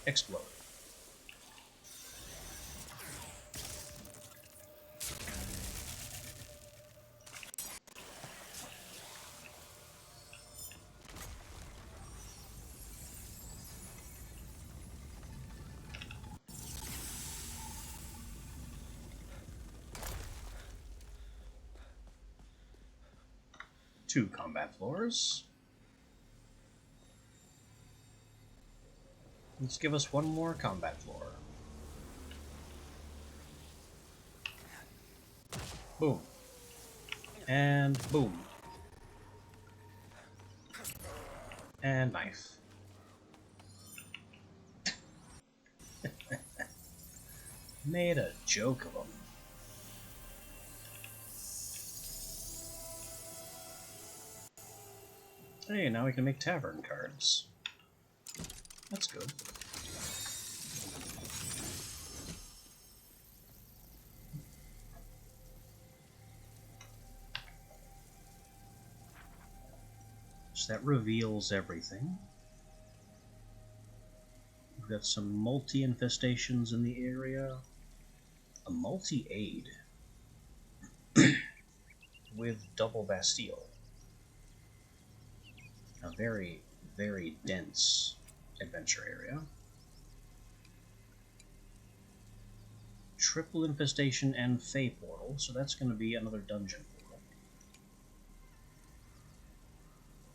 S1: Explode. 2 combat floors. Let's give us 1 more combat floor. Boom. And boom. And knife. Made a joke of them. Hey, now we can make tavern cards. That's good. So that reveals everything. We've got some multi-infestations in the area. A multi-aid with double Bastille. A very, very dense adventure area. Triple infestation and Fey portal, so that's going to be another dungeon portal.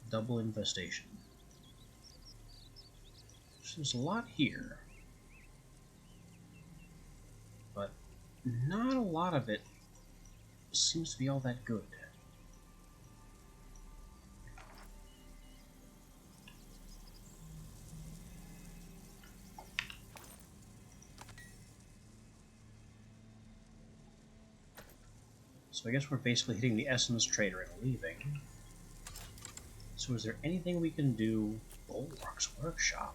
S1: Double infestation. So there's a lot here, but not a lot of it seems to be all that good. So I guess we're basically hitting the Essence Trader and leaving. So is there anything we can do? Bulwark's Workshop.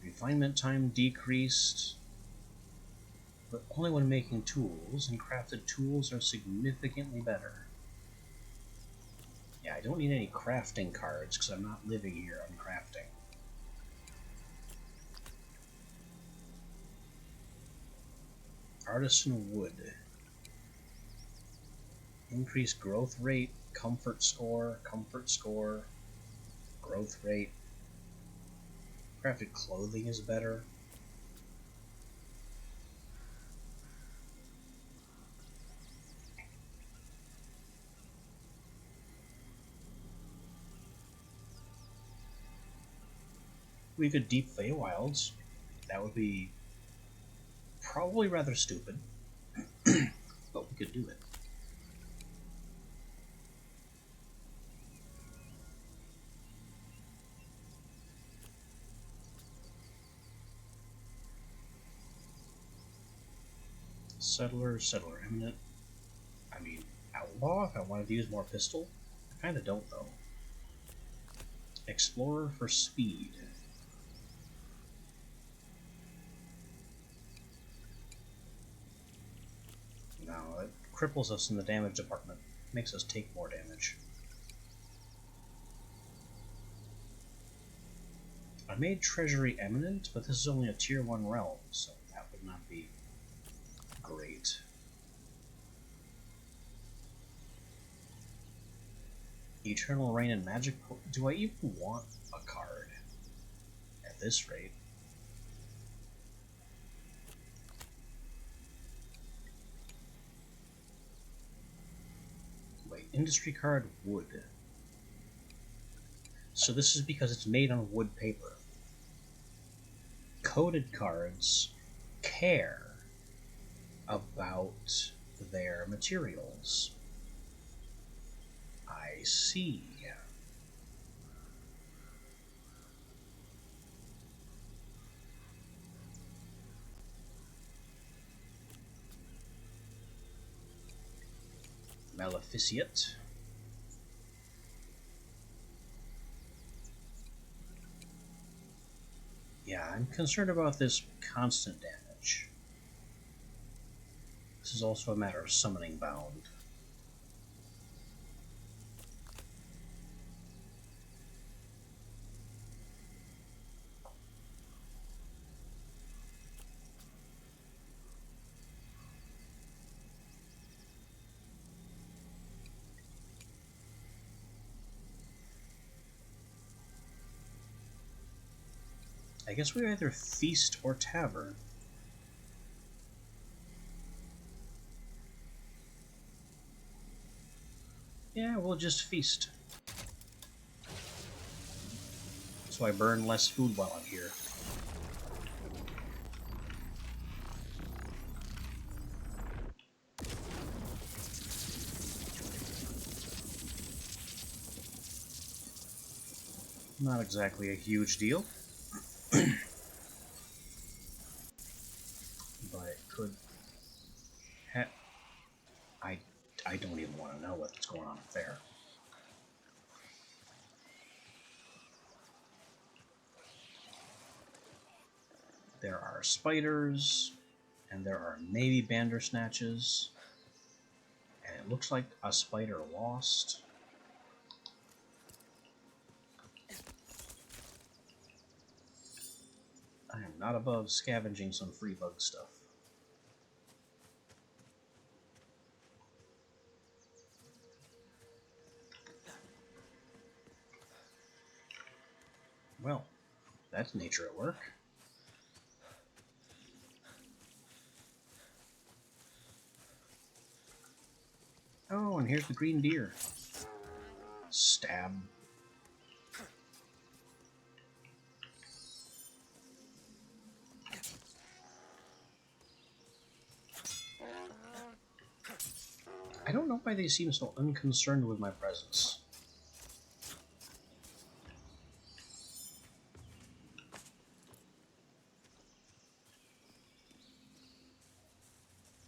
S1: Refinement time decreased, but only when making tools, and crafted tools are significantly better. Yeah, I don't need any crafting cards because I'm not living here on crafting. Artisan wood. Increased growth rate, comfort score, growth rate. Crafted clothing is better. We could deep Feywilds. That would be probably rather stupid, but we could do it. Settler, eminent. I mean, outlaw if I wanted to use more pistol. I kind of don't though. Explorer for speed. No, it cripples us in the damage department. Makes us take more damage. I made Treasury eminent, but this is only a tier 1 realm, so that would not be great. Eternal Rain and Magic. Do I even want a card at this rate? Wait, industry card wood. So this is because it's made on wood paper. Coded cards care about their materials. I see. Maleficiate. Yeah, I'm concerned about this constant damage. This is also a matter of summoning bound. I guess we either feast or tavern. Yeah, we'll just feast. So I burn less food while I'm here. Not exactly a huge deal. But it could I don't even want to know what's going on up there. There are spiders, and there are maybe bandersnatches, and it looks like a spider lost. I am not above scavenging some free bug stuff. Well, that's nature at work. Oh, and here's the green deer. Stab. I don't know why they seem so unconcerned with my presence.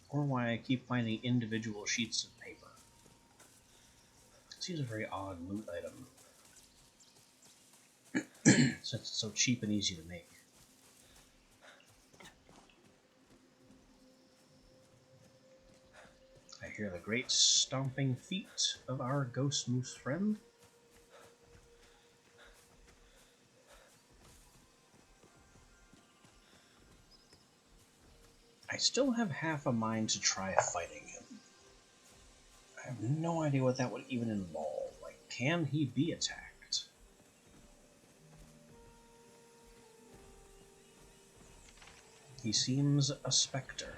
S1: Or why I keep finding individual sheets of paper. It seems a very odd loot item, since it's so cheap and easy to make. I hear the great stomping feet of our ghost moose friend. I still have half a mind to try fighting him. I have no idea what that would even involve. Like, can he be attacked? He seems a specter.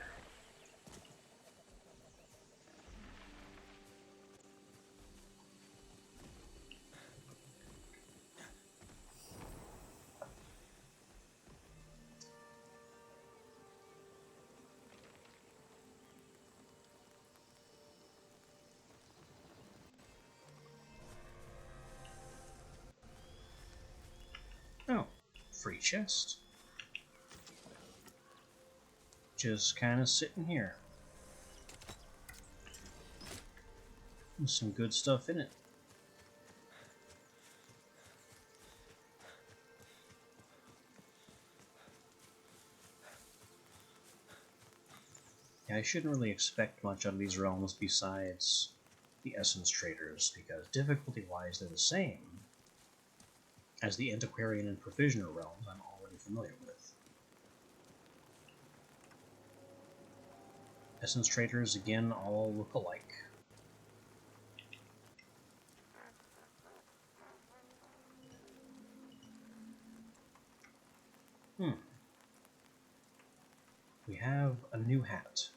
S1: Oh, free chest. Just kind of sitting here. There's some good stuff in it. Yeah, I shouldn't really expect much out of these realms besides the essence traders, because difficulty-wise they're the same as the antiquarian and provisioner realms I'm already familiar with. Essence traders, again, all look alike. We have a new hat.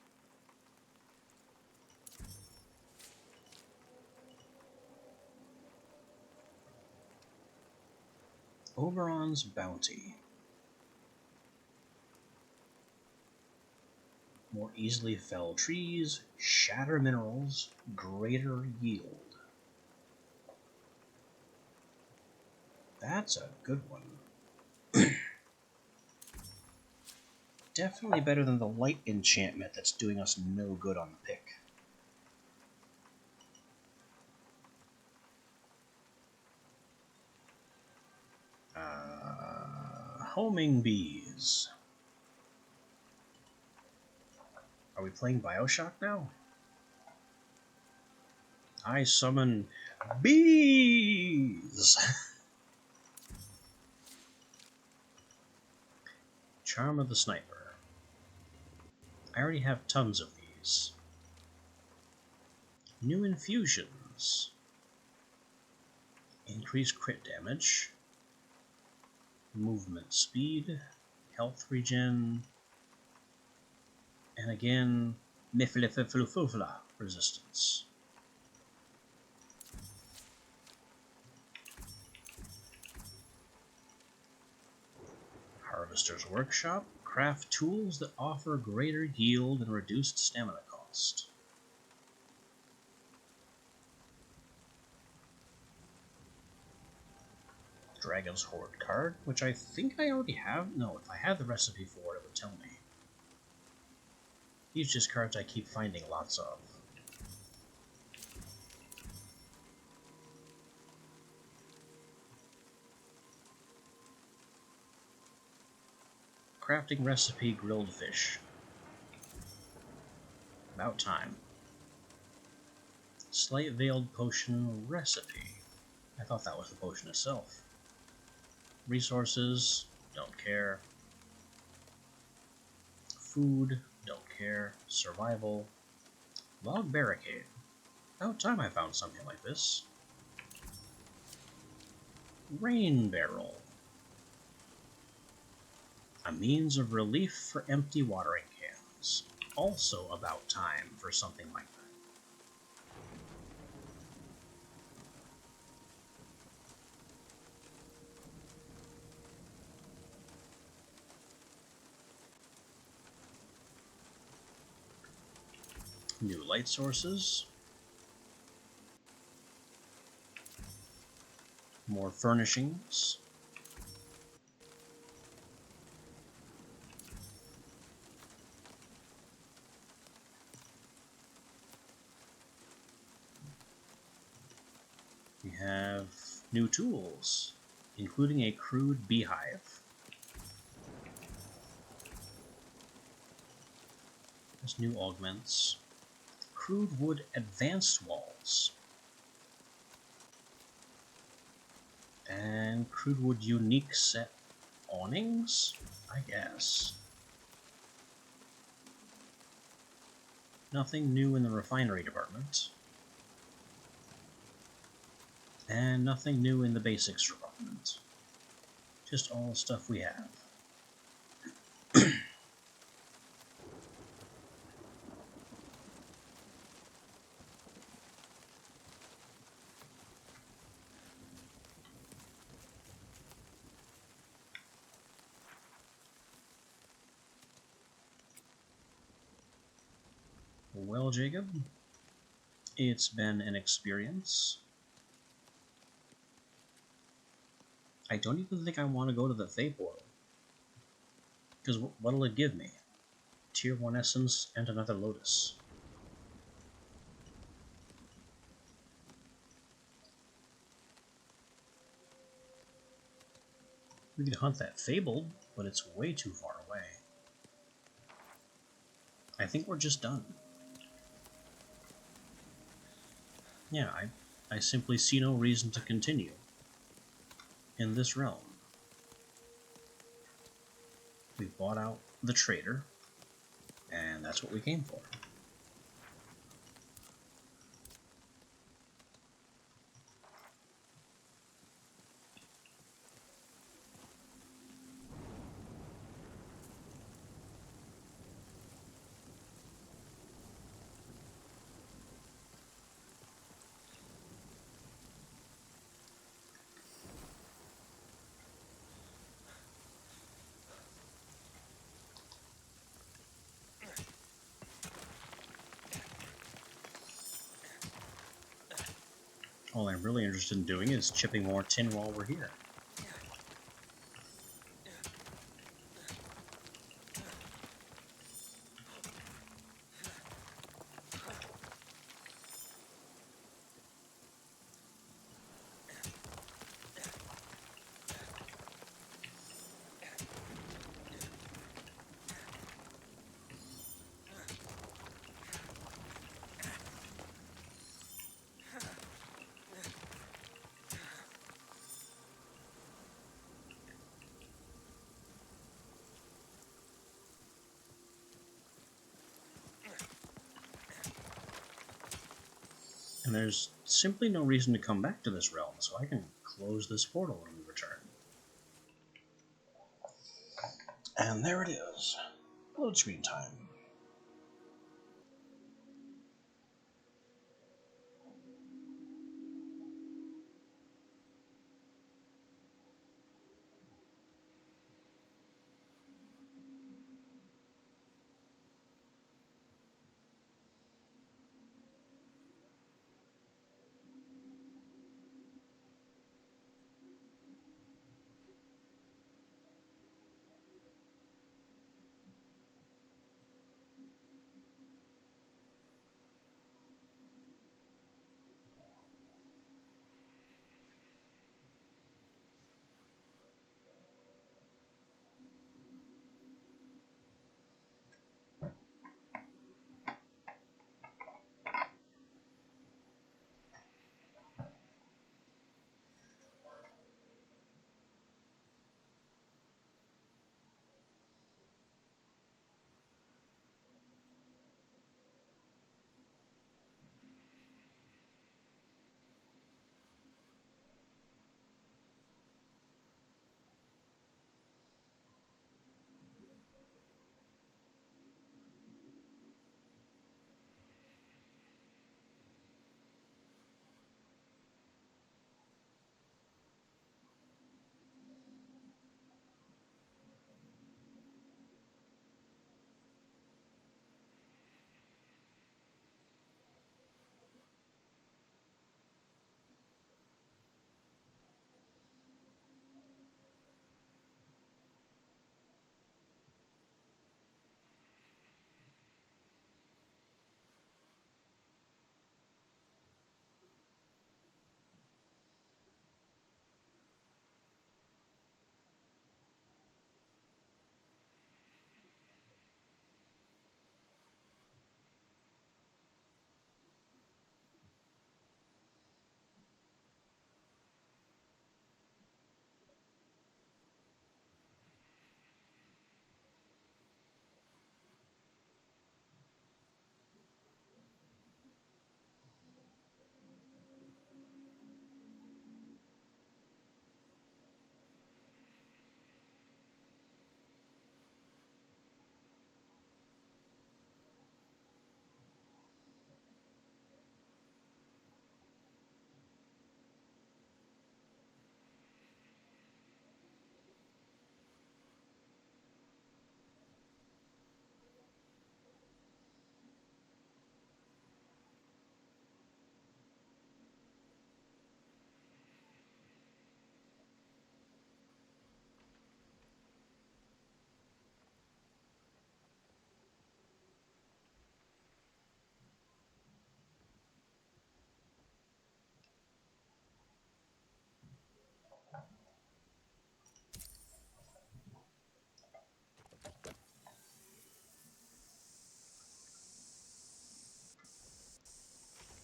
S1: Oberon's Bounty. More easily fell trees, shatter minerals, greater yield. That's a good one. Definitely better than the light enchantment that's doing us no good on the pick. Homing bees. Are we playing Bioshock now? I summon bees! Charm of the Sniper. I already have tons of these. New infusions. Increase crit damage. Movement speed. Health regen. And again, Miflififlufufla resistance. Harvester's Workshop. Craft tools that offer greater yield and reduced stamina cost. Dragon's Horde card, which I think I already have. No, if I had the recipe for it, it would tell me. These are just cards I keep finding lots of. Crafting recipe grilled fish. About time. Slight veiled potion recipe. I thought that was the potion itself. Resources, don't care. Food, don't care. Survival. Log barricade. About time I found something like this. Rain barrel. A means of relief for empty watering cans. Also about time for something like that. New light sources. More furnishings. We have new tools, including a crude beehive. There's new augments. Crude wood advanced walls. And crude wood unique set awnings, I guess. Nothing new in the refinery department. And nothing new in the basics department. Just all the stuff we have. Well, Jacob, it's been an experience. I don't even think I want to go to the Fey portal. Because what'll it give me? Tier 1 Essence and another Lotus. We could hunt that Fabled, but it's way too far away. I think we're just done. Yeah, I simply see no reason to continue in this realm. We bought out the trader, and that's what we came for. All I'm really interested in doing is chipping more tin while we're here. And there's simply no reason to come back to this realm, so I can close this portal when we return. And there it is. Load screen time.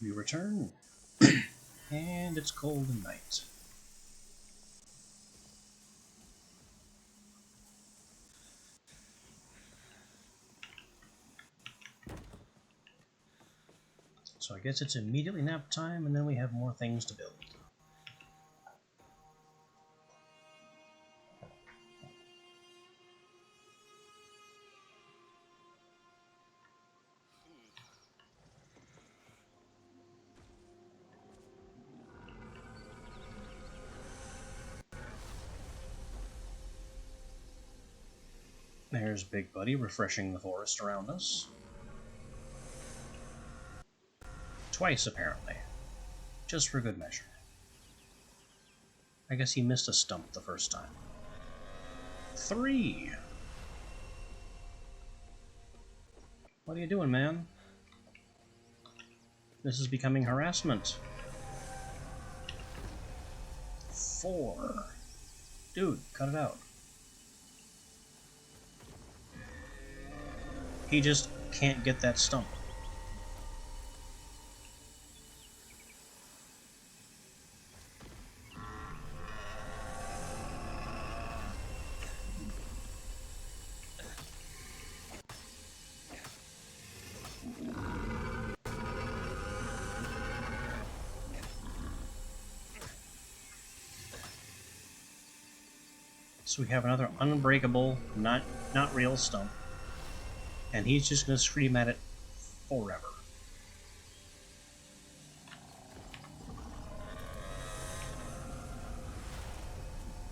S1: We return, and it's cold and night. So I guess it's immediately nap time, and then we have more things to build. There's Big Buddy refreshing the forest around us. Twice, apparently. Just for good measure. I guess he missed a stump the first time. 3! What are you doing, man? This is becoming harassment. 4. Dude, cut it out. He just can't get that stump. So we have another unbreakable, not real stump. And he's just going to scream at it forever.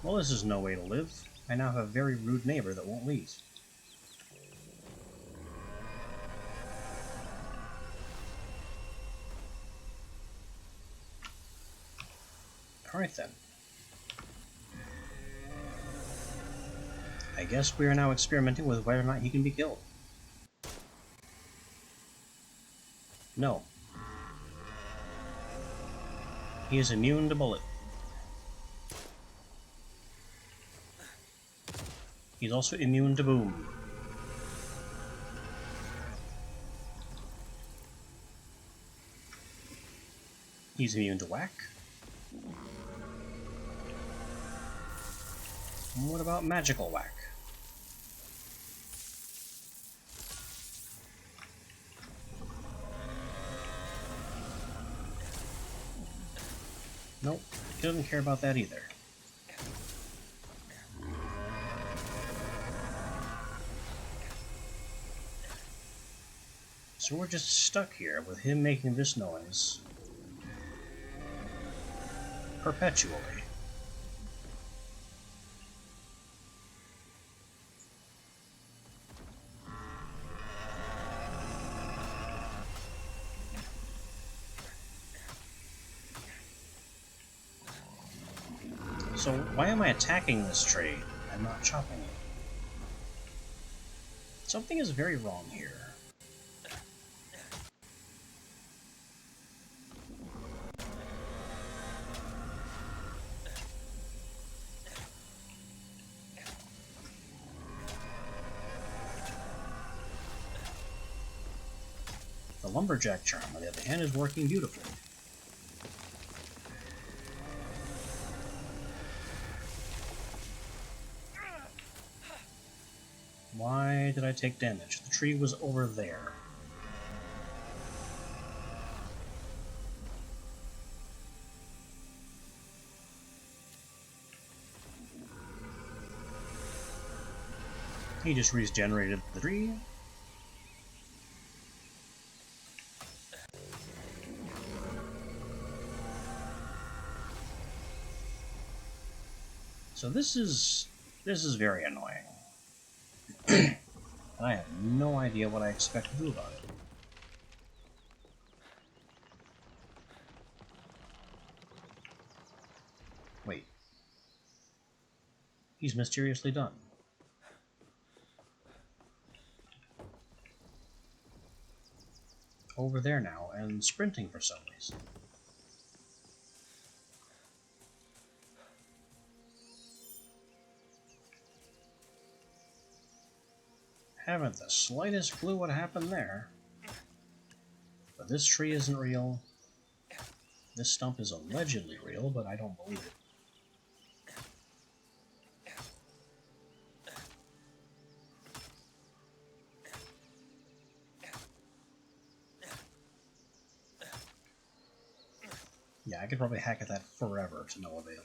S1: Well, this is no way to live. I now have a very rude neighbor that won't leave. Alright then. I guess we are now experimenting with whether or not he can be killed. No. He is immune to bullet. He's also immune to boom. He's immune to whack. And what about magical whack? Nope, he doesn't care about that either. So we're just stuck here with him making this noise perpetually. So why am I attacking this tree and not chopping it? Something is very wrong here. The lumberjack charm, on the other hand, is working beautifully. Why did I take damage? The tree was over there. He just regenerated the tree. So this is very annoying. And I have no idea what I expect to do about it. Wait. He's mysteriously done. Over there now, and sprinting for some reason. Haven't the slightest clue what happened there. But this tree isn't real, This stump is allegedly real, but I don't believe it. Yeah, I could probably hack at that forever to no avail.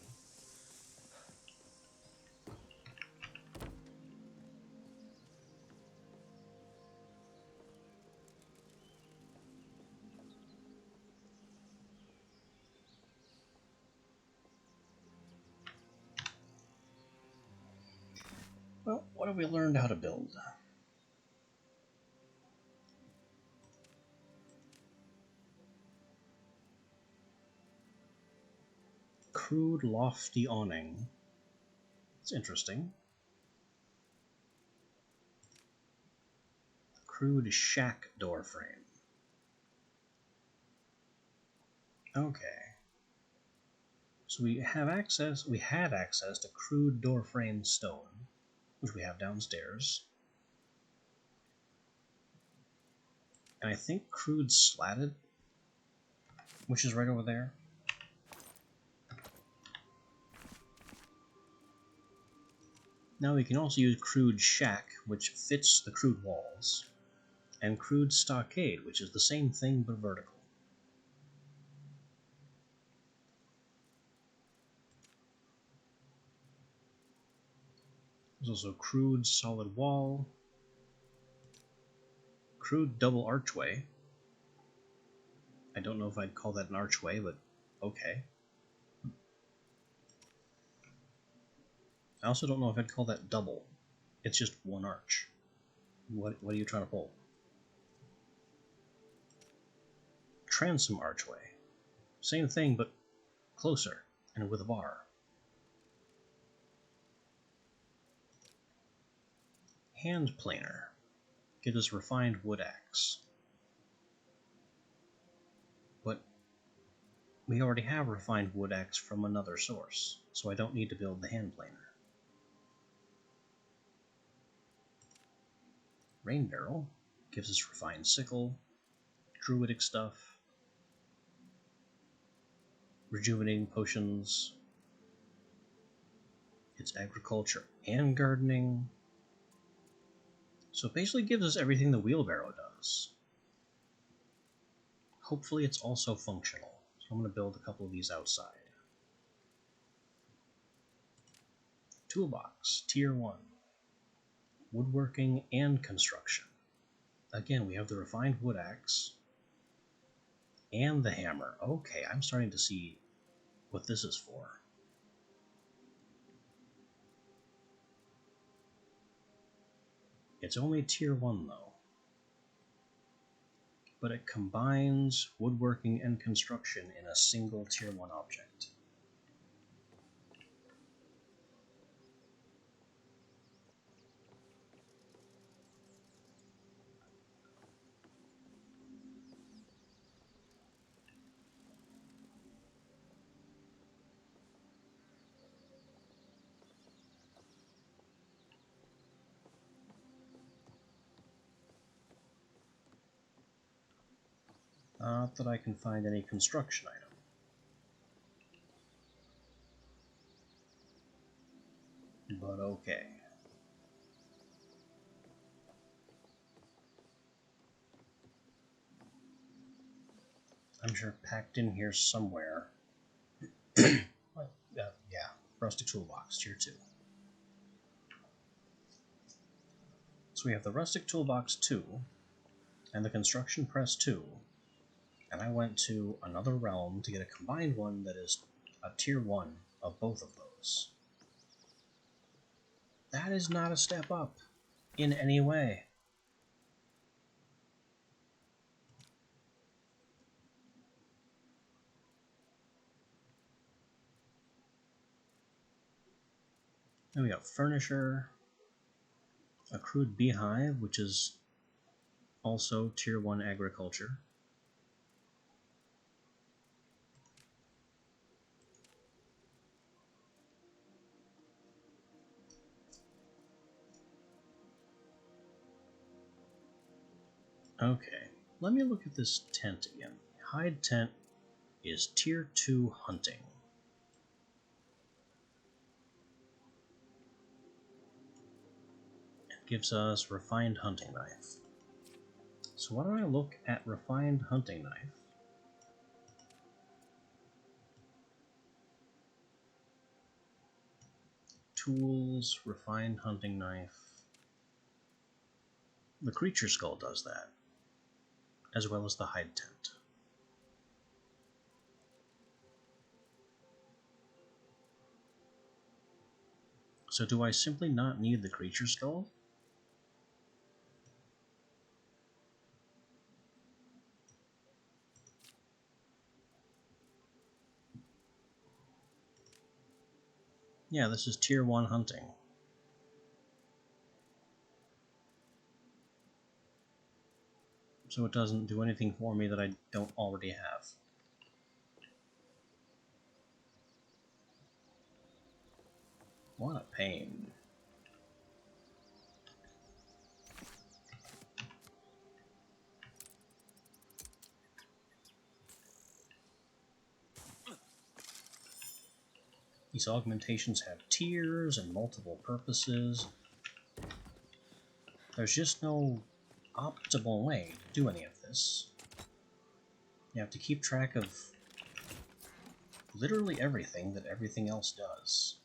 S1: Well, what have we learned how to build? Crude lofty awning. It's interesting. Crude shack door frame. Okay. So we had access to crude door frame stone, which we have downstairs. And I think crude slatted, which is right over there. Now we can also use crude shack, which fits the crude walls, and crude stockade, which is the same thing but vertical. There's also crude solid wall, crude double archway. I don't know if I'd call that an archway, but okay. I also don't know if I'd call that double. It's just one arch. What are you trying to pull? Transom archway. Same thing, but closer and with a bar. Hand planer. Gives us refined wood axe. But we already have refined wood axe from another source, so I don't need to build the hand planer. Rain barrel gives us refined sickle, druidic stuff, rejuvenating potions. It's agriculture and gardening. So it basically gives us everything the wheelbarrow does. Hopefully it's also functional. So I'm going to build a couple of these outside. Toolbox, Tier 1. Woodworking and construction. Again, we have the refined wood axe and the hammer. Okay, I'm starting to see what this is for. It's only Tier 1 though. But it combines woodworking and construction in a single Tier 1 object. Not that I can find any construction item. But okay. I'm sure packed in here somewhere. Yeah, rustic toolbox, Tier 2. So we have the rustic toolbox 2 and the construction press 2. And I went to another realm to get a combined one that is a Tier 1 of both of those. That is not a step up in any way. Then we got furniture, a crude beehive, which is also Tier 1 agriculture. Okay, let me look at this tent again. Hide tent is Tier 2 Hunting. It gives us Refined Hunting Knife. So why don't I look at Refined Hunting Knife? Tools, Refined Hunting Knife. The Creature Skull does that, as well as the Hide Tent. So do I simply not need the Creature Skull? Yeah, this is Tier 1 Hunting. So it doesn't do anything for me that I don't already have. What a pain. These augmentations have tiers and multiple purposes. There's just no optimal way to do any of this. You have to keep track of literally everything that everything else does.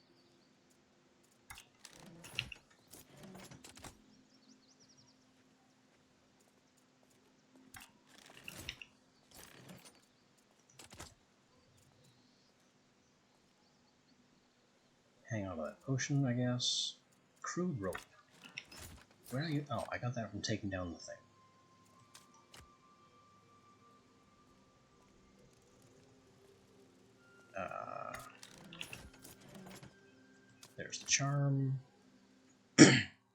S1: Hang on to that potion, I guess. Crude rope. Where are you? Oh, I got that from taking down the thing. There's the charm.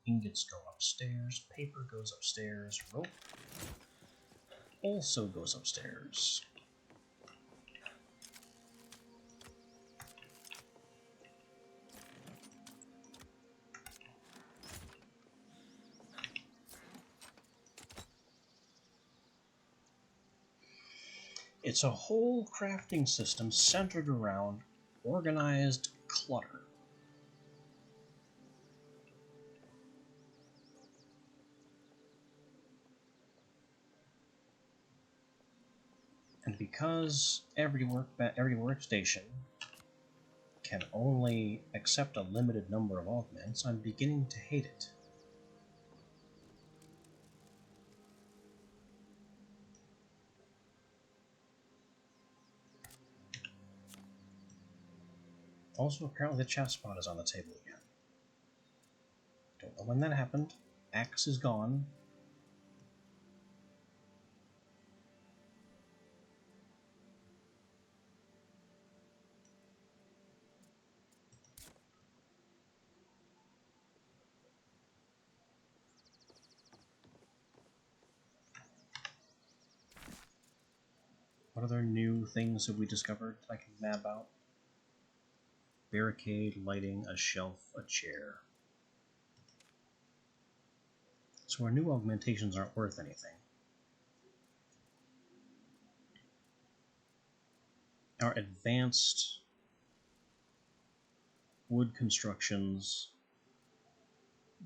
S1: Ingots go upstairs. Paper goes upstairs. Rope also goes upstairs. It's a whole crafting system centered around organized clutter. And because every workstation can only accept a limited number of augments, I'm beginning to hate it. Also, apparently the chest spot is on the table again. Don't know when that happened. Axe is gone. What other new things have we discovered that I can map out? Barricade, lighting, a shelf, a chair. So our new augmentations aren't worth anything. Our advanced wood constructions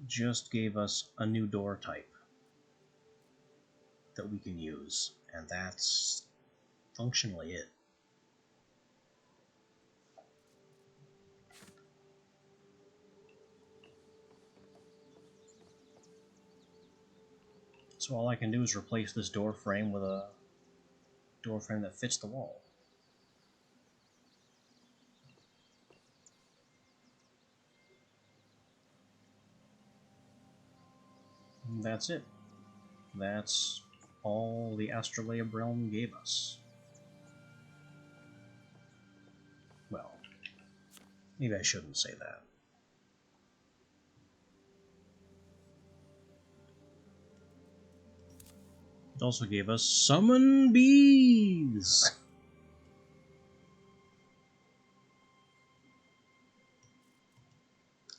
S1: just gave us a new door type that we can use, and that's functionally it. So all I can do is replace this door frame with a door frame that fits the wall. And that's it. That's all the Astrolabe realm gave us. Well, maybe I shouldn't say that. It also gave us summon bees!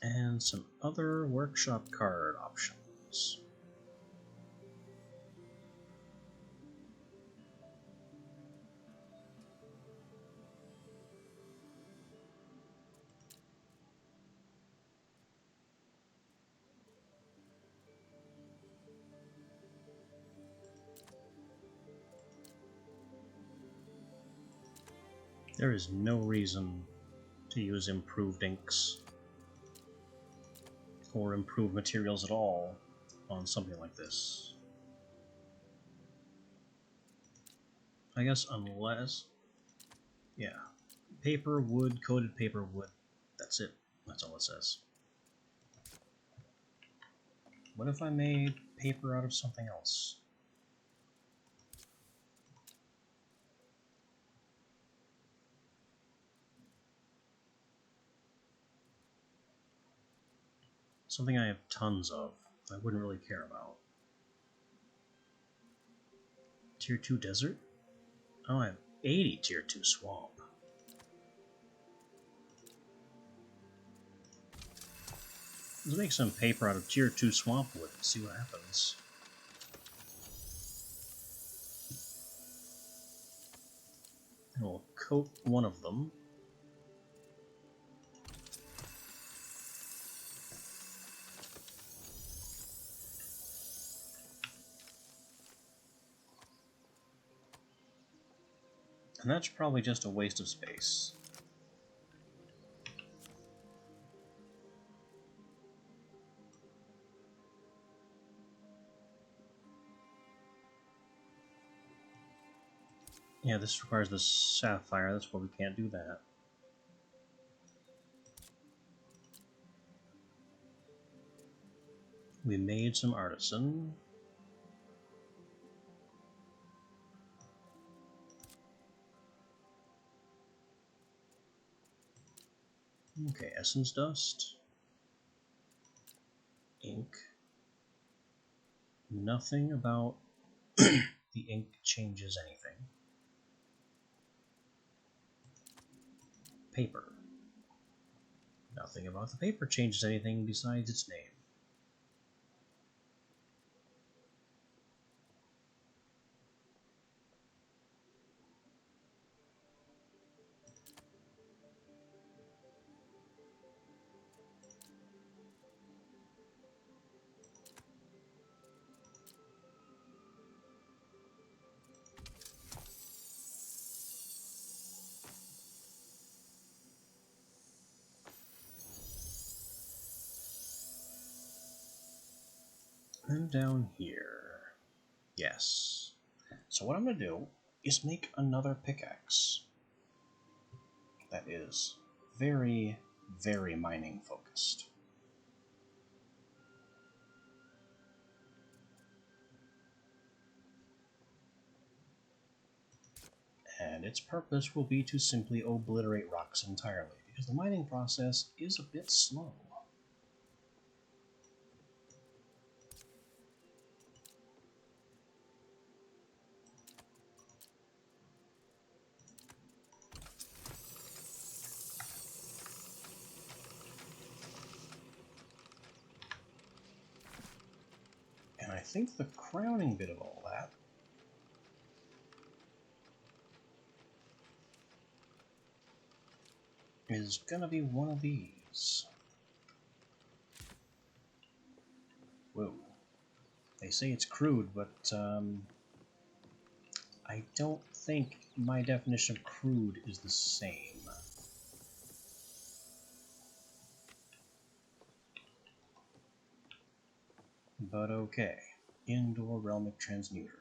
S1: And some other workshop card options. There is no reason to use improved inks or improved materials at all on something like this. I guess unless... yeah. Paper, wood, coated paper, wood. That's it. That's all it says. What if I made paper out of something else? Something I have tons of. I wouldn't really care about. Tier 2 desert? Oh, I have 80 Tier 2 swamp. Let's make some paper out of Tier 2 swamp wood and see what happens. And we'll coat one of them. And that's probably just a waste of space. Yeah, this requires the sapphire, that's why we can't do that. We made some artisan. Okay, essence dust. Ink. Nothing about the ink changes anything. Paper. Nothing about the paper changes anything besides its name. And down here. Yes. So what I'm going to do is make another pickaxe that is very, very mining focused. And its purpose will be to simply obliterate rocks entirely, because the mining process is a bit slow. And I think the crowning bit of all that is gonna be one of these. Whoa. They say it's crude, but I don't think my definition of crude is the same. But okay. Indoor realmic transmuter.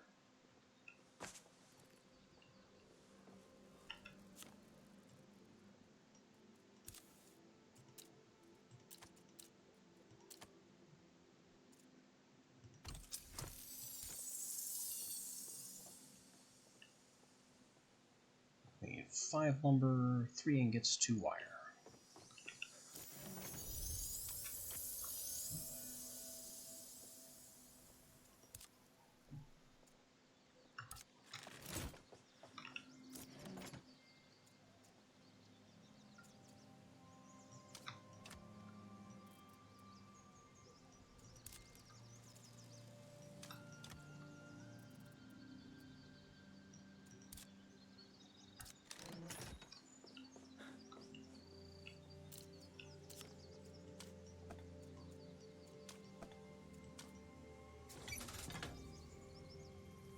S1: We need 5 lumber, 3 ingots, 2 wire.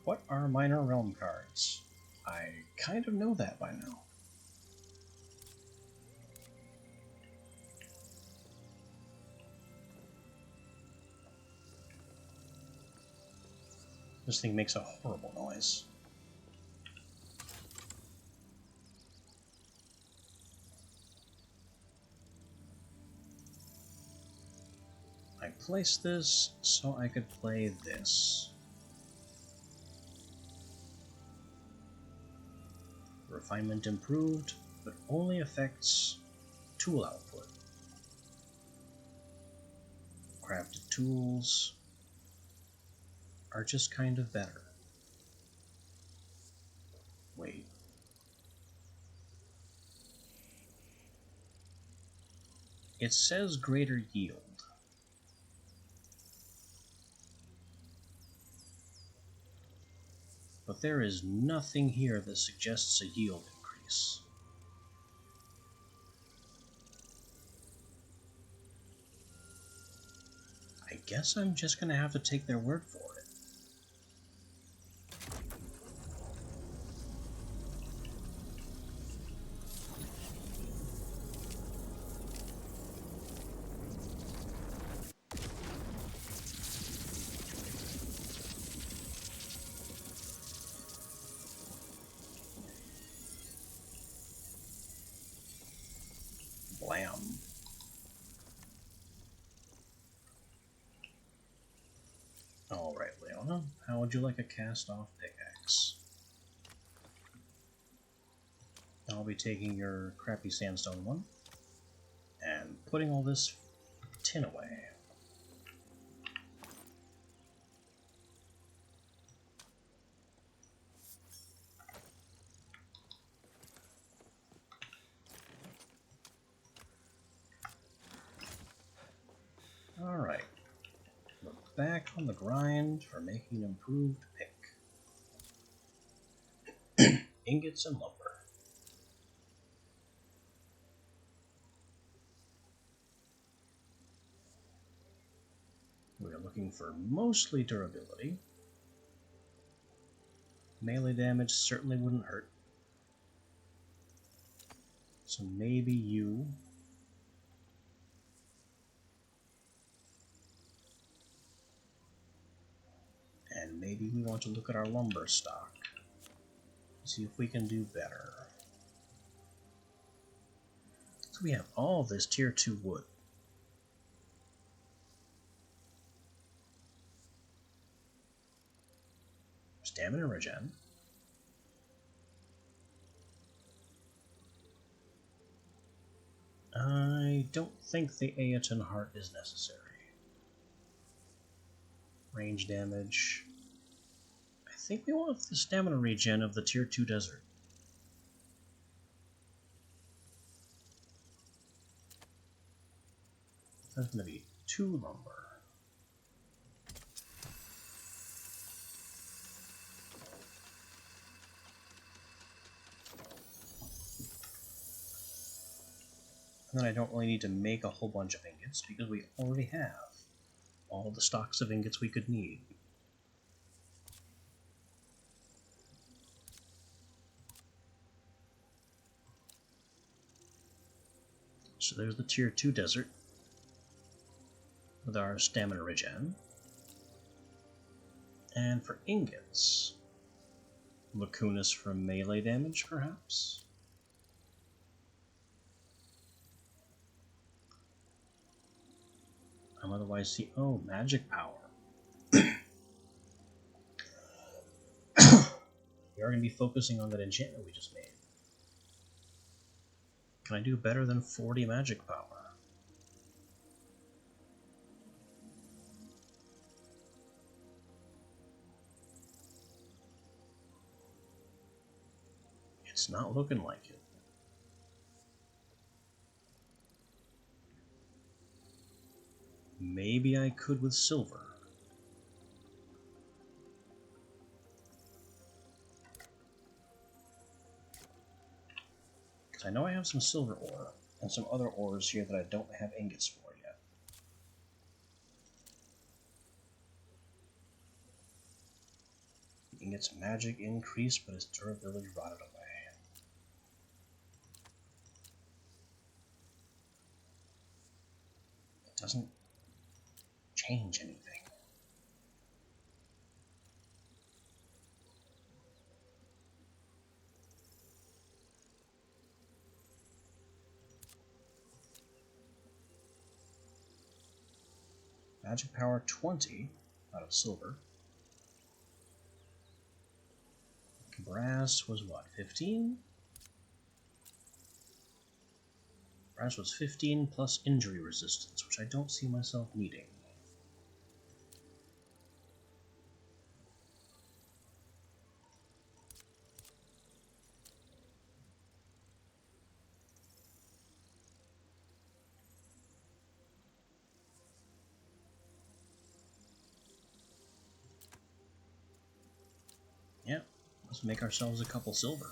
S1: What are minor realm cards? I kind of know that by now. This thing makes a horrible noise. I placed this so I could play this. Refinement improved, but only affects tool output. Crafted tools are just kind of better. Wait. It says greater yield. But there is nothing here that suggests a yield increase. I guess I'm just going to have to take their word for it. Blam. Alright, Leona, how would you like a cast-off pickaxe? I'll be taking your crappy sandstone one and putting all this tin away. Alright, we're back on the grind for making an improved pick. Ingots and lumber. We're looking for mostly durability. Melee damage certainly wouldn't hurt. So maybe you. And maybe we want to look at our lumber stock. See if we can do better. So we have all this tier 2 wood. Stamina regen. I don't think the Aeton Heart is necessary. Range damage. I think we want the stamina regen of the tier 2 desert. That's going to be 2 lumber. And then I don't really need to make a whole bunch of ingots because we already have all the stocks of ingots we could need. So there's the tier 2 desert with our stamina regen. And for ingots, Lacunas from melee damage, perhaps? I'm otherwise see. Oh, magic power. We are going to be focusing on that enchantment we just made. Can I do better than 40 magic power? It's not looking like it. Maybe I could with silver. Because I know I have some silver ore and some other ores here that I don't have ingots for yet. Ingots magic increased, but its durability rotted away. It doesn't change anything. magic power 20 out of silver. Brass was what, 15? Brass was 15 plus injury resistance, which I don't see myself needing. Yeah, let's make ourselves a couple silver.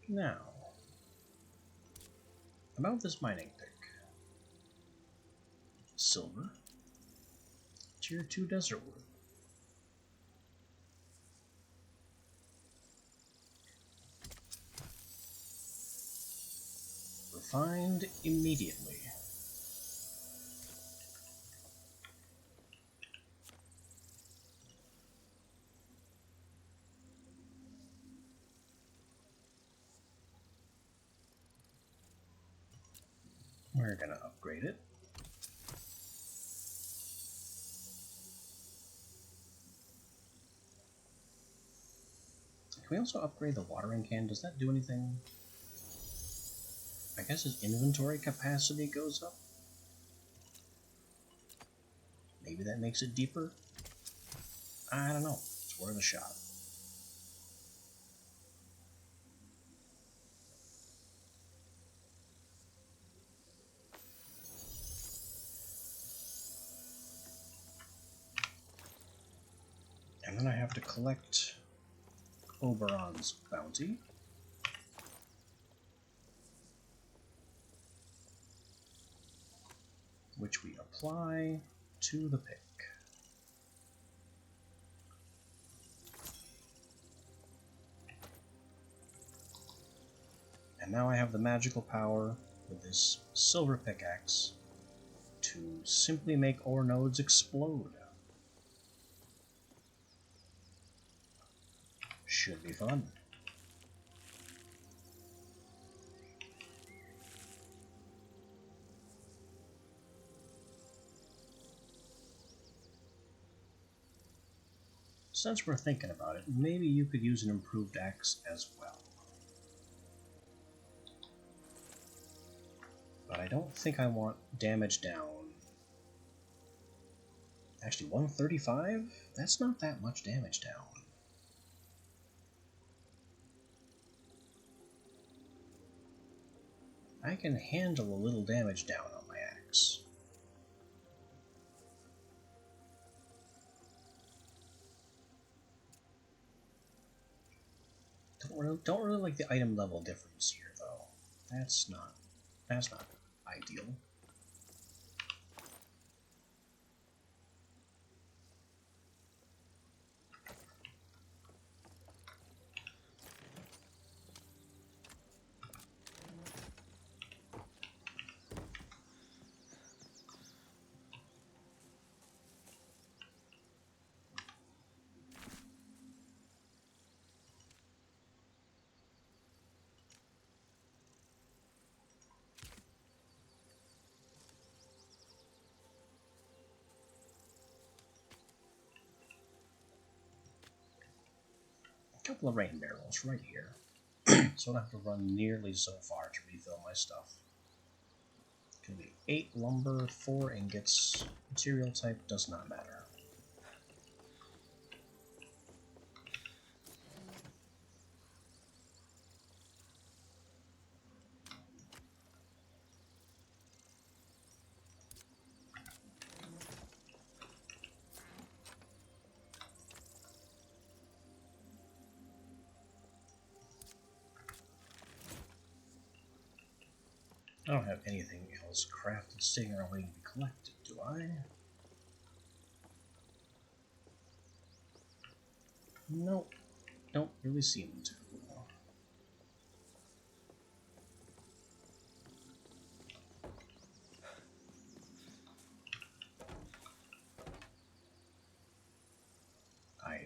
S1: Now, about this mining pick. Silver. Tier 2 desert wood. Refined immediately. We're gonna upgrade it. Can we also upgrade the watering can? Does that do anything? I guess his inventory capacity goes up. Maybe that makes it deeper? I don't know. It's worth a shot. And then I have to collect Oberon's bounty. Which we apply to the pick. And now I have the magical power with this silver pickaxe to simply make ore nodes explode. Should be fun. Since we're thinking about it, maybe you could use an improved axe as well. But I don't think I want damage down. Actually, 135? That's not that much damage down. I can handle a little damage down on my axe. Don't really like the item level difference here, though. That's not ideal. Couple of rain barrels right here, so I don't have to run nearly so far to refill my stuff. It's gonna be 8 lumber, 4 ingots. Material type does not matter. I don't have anything else crafted sitting around waiting to be collected, do I? Nope, don't really seem to.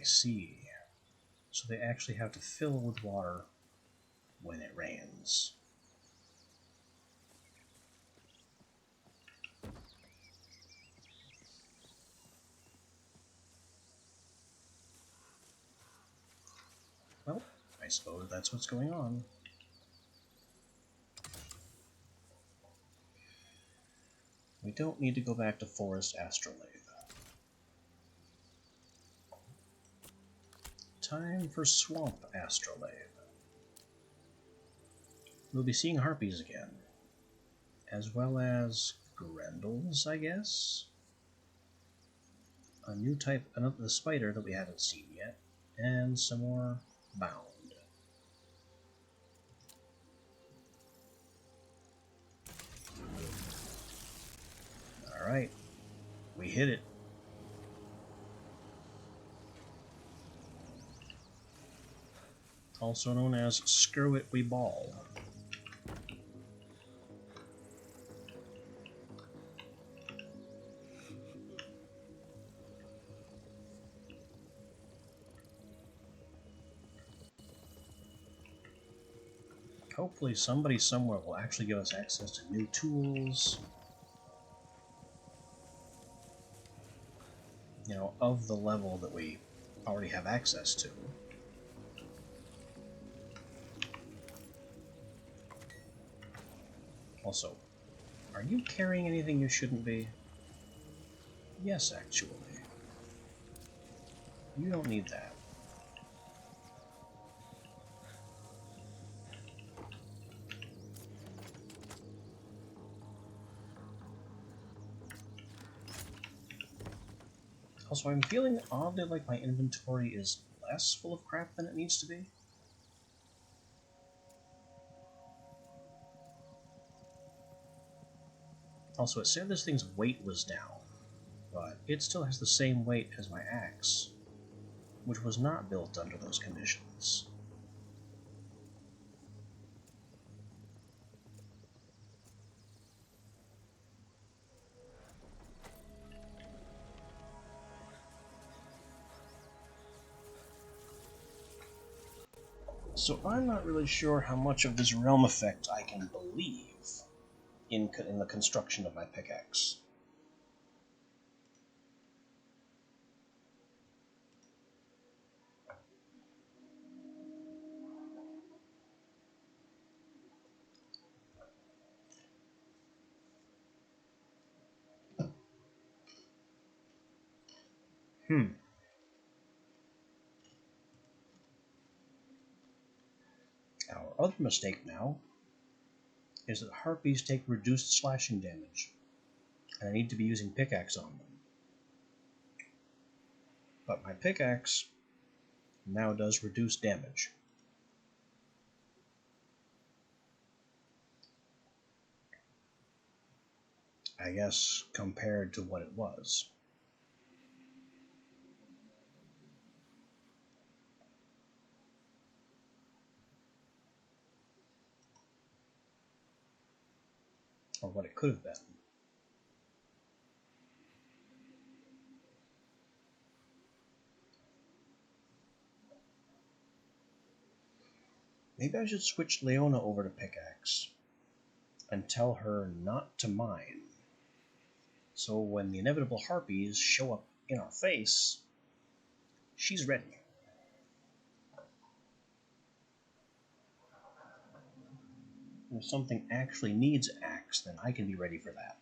S1: I see. So they actually have to fill with water when it rains. Well, I suppose that's what's going on. We don't need to go back to Forest Astrolabe. Time for Swamp Astrolabe. We'll be seeing harpies again, as well as grendels, I guess? A new type, the spider that we haven't seen yet, and some more bound. Alright, we hit it. Also known as Screw It We Ball. Hopefully somebody somewhere will actually give us access to new tools. You know, of the level that we already have access to. Also, are you carrying anything you shouldn't be? Yes, actually. You don't need that. Also, I'm feeling oddly like my inventory is less full of crap than it needs to be. Also, it said this thing's weight was down, but it still has the same weight as my axe, which was not built under those conditions. So I'm not really sure how much of this realm effect I can believe in the construction of my pickaxe. Our other mistake now is that harpies take reduced slashing damage, and I need to be using pickaxe on them. But my pickaxe now does reduce damage. I guess compared to what it was. Or what it could have been. Maybe I should switch Leona over to pickaxe and tell her not to mine. So when the inevitable harpies show up in our face, she's ready. If something actually needs axe, then I can be ready for that.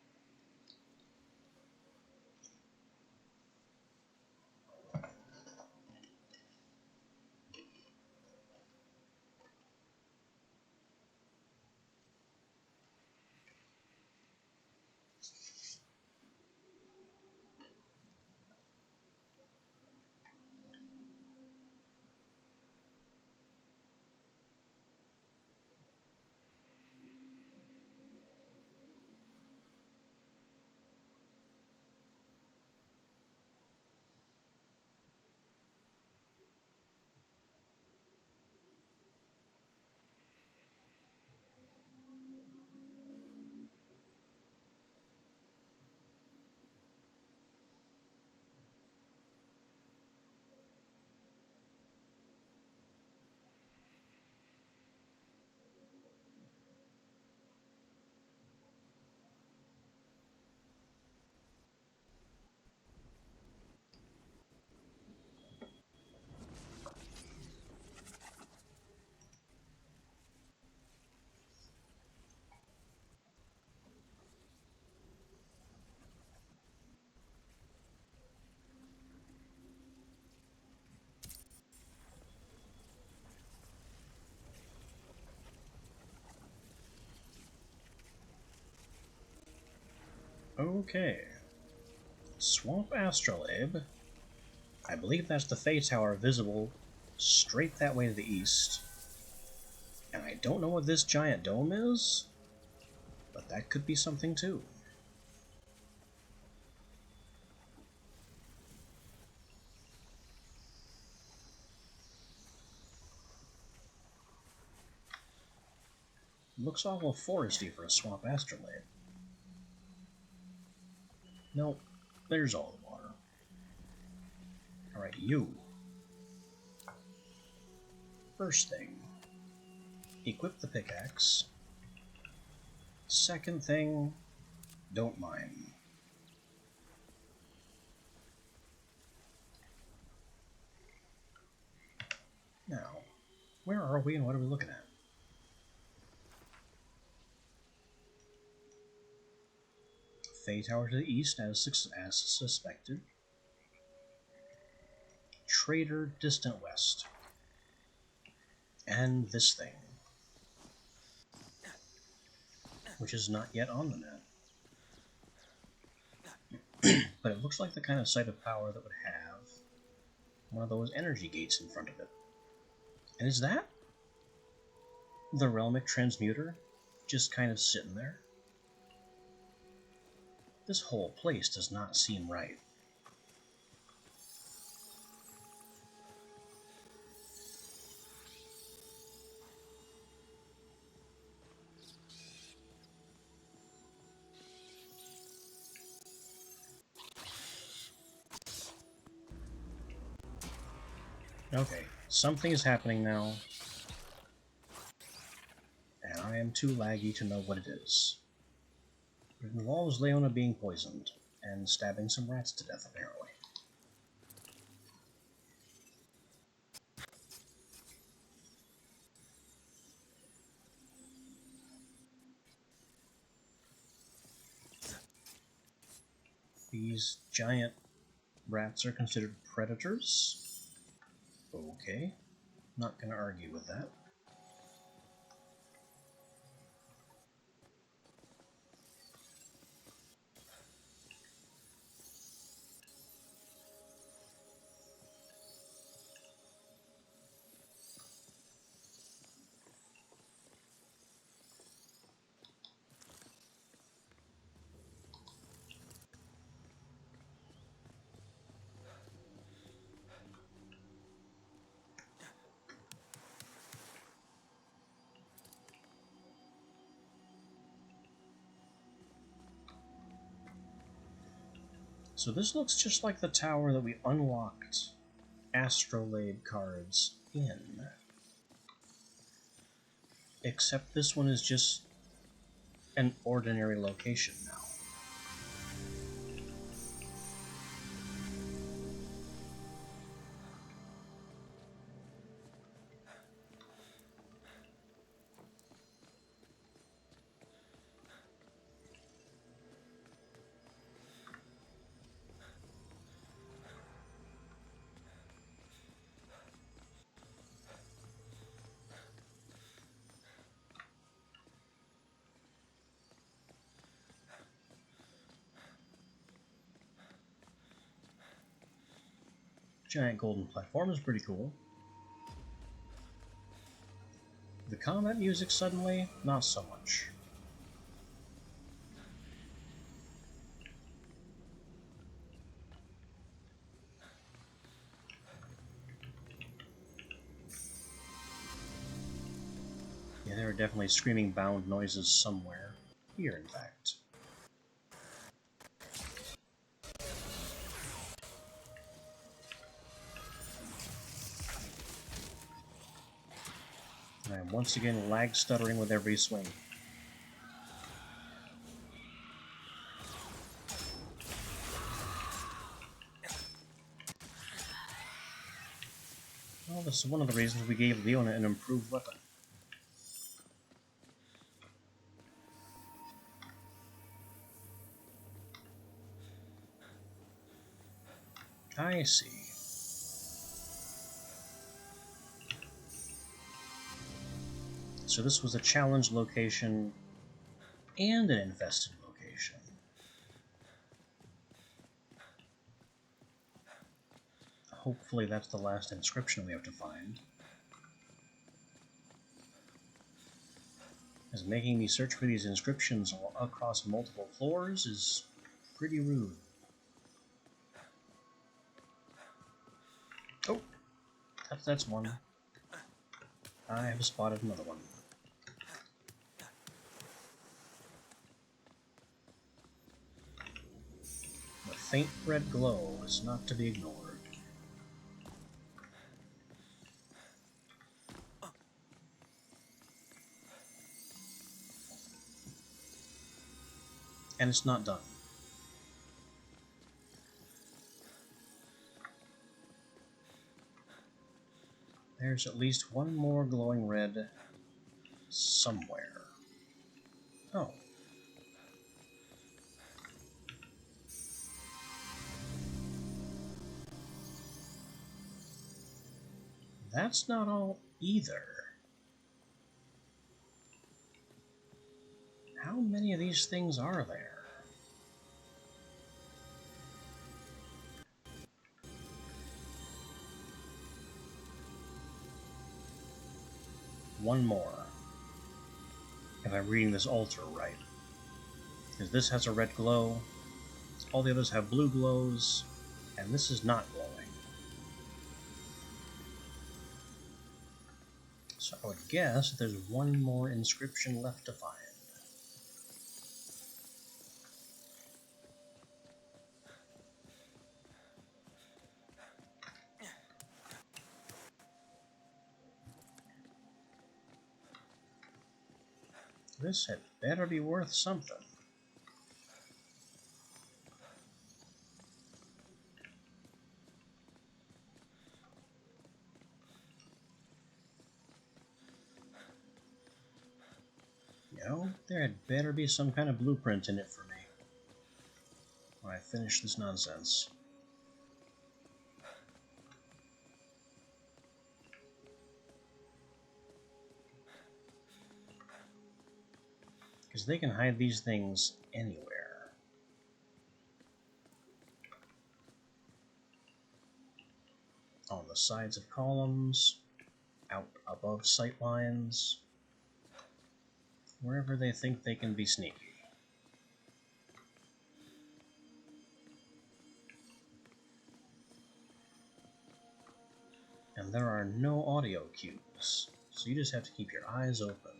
S1: Okay. Swamp Astrolabe. I believe that's the Fey Tower visible straight that way to the east. And I don't know what this giant dome is, but that could be something too. Looks awful foresty for a swamp astrolabe. Nope, there's all the water. Alright, you. First thing, equip the pickaxe. Second thing, don't mine. Now, where are we and what are we looking at? Fey Tower to the east, as suspected. Trader distant west. And this thing, which is not yet on the map. But it looks like the kind of site of power that would have one of those energy gates in front of it. And is that the Realmic Transmuter just kind of sitting there? This whole place does not seem right. Okay, something is happening now, and I am too laggy to know what it is. It involves Leona being poisoned, and stabbing some rats to death, apparently. These giant rats are considered predators? Okay, not gonna argue with that. So this looks just like the tower that we unlocked Astrolabe cards in. Except this one is just an ordinary location now. Giant golden platform is pretty cool. The combat music suddenly, not so much. Yeah, there are definitely screaming bound noises somewhere. Here, in fact. I am once again lag stuttering with every swing. Well, this is one of the reasons we gave Leona an improved weapon. I see. So this was a challenge location and an infested location. hopefully that's the last inscription we have to find. As making me search for these inscriptions across multiple floors is pretty rude. Oh, that's one. I have spotted another one. The faint red glow is not to be ignored. And it's not done. There's at least one more glowing red somewhere. Oh. That's not all either. How many of these things are there? One more. If I'm reading this altar right. Because this has a red glow, all the others have blue glows, and this is not glowing. So I would guess there's one more inscription left to find. This had better be worth something. You know, there had better be some kind of blueprint in it for me when I finish this nonsense. Because they can hide these things anywhere. On the sides of columns, out above sight lines, wherever they think they can be sneaky. And there are no audio cues, so you just have to keep your eyes open.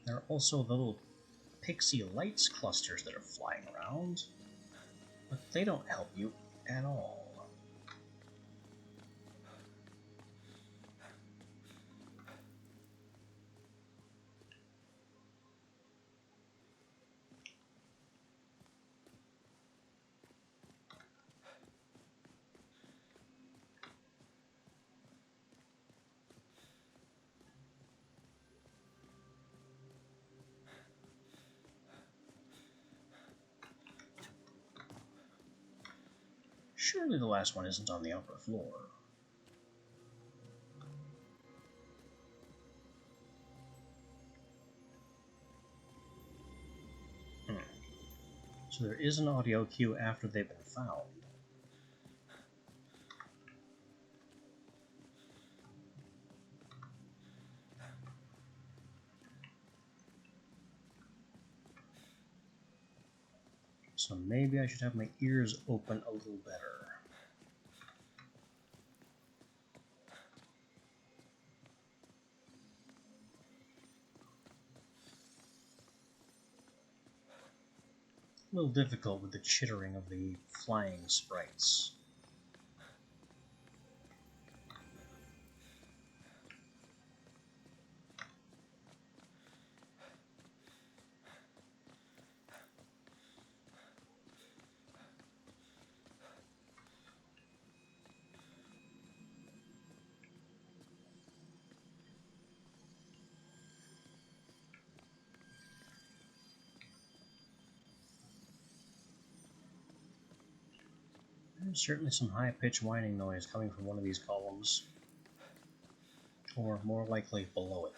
S1: There are also the little pixie lights clusters that are flying around, but they don't help you at all. Surely the last one isn't on the upper floor. So there is an audio cue after they've been found. So maybe I should have my ears open a little better. A little difficult with the chittering of the flying sprites. There's certainly some high-pitched whining noise coming from one of these columns, or more likely below it.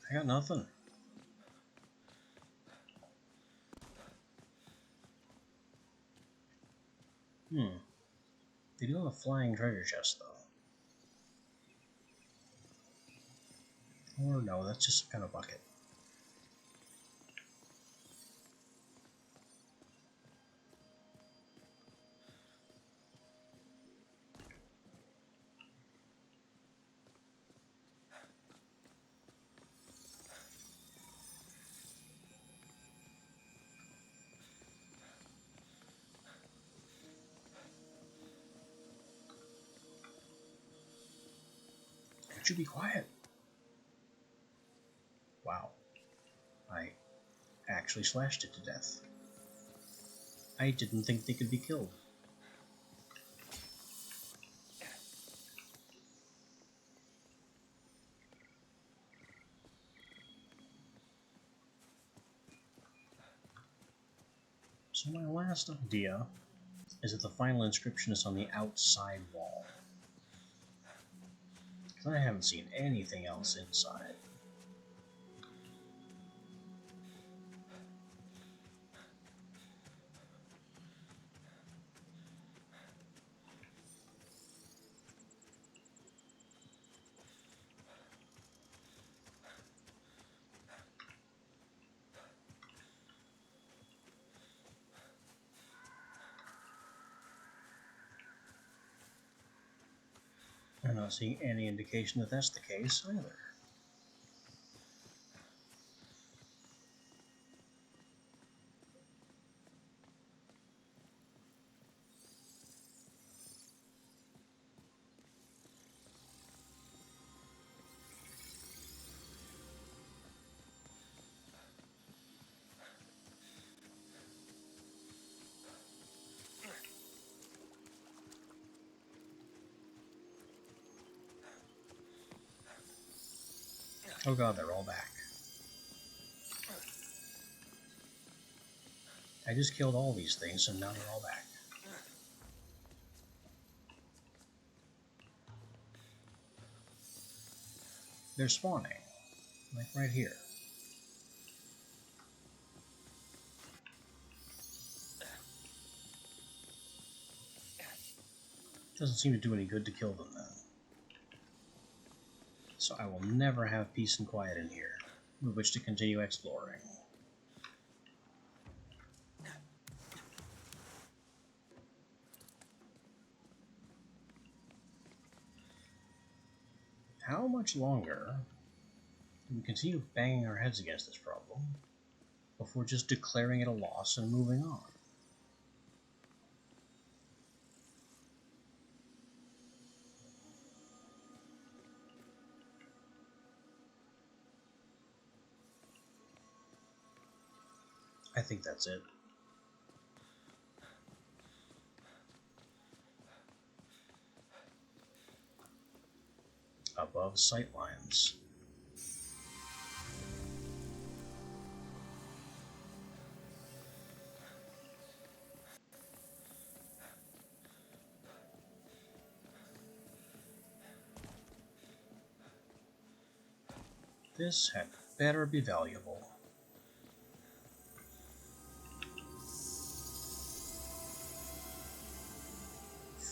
S1: I got nothing. They do have a flying treasure chest, though. Or no, that's just some kind of bucket. Would you be quiet? Wow. I actually slashed it to death. I didn't think they could be killed. So my last idea is that the final inscription is on the outside wall. Because I haven't seen anything else inside. I'm not seeing any indication that that's the case either. Oh god, they're all back. I just killed all these things, and now they're all back. They're spawning. Like right here. Doesn't seem to do any good to kill them then. So I will never have peace and quiet in here, with which to continue exploring. How much longer do we continue banging our heads against this problem before just declaring it a loss and moving on? I think that's it. Above sight lines. This had better be valuable.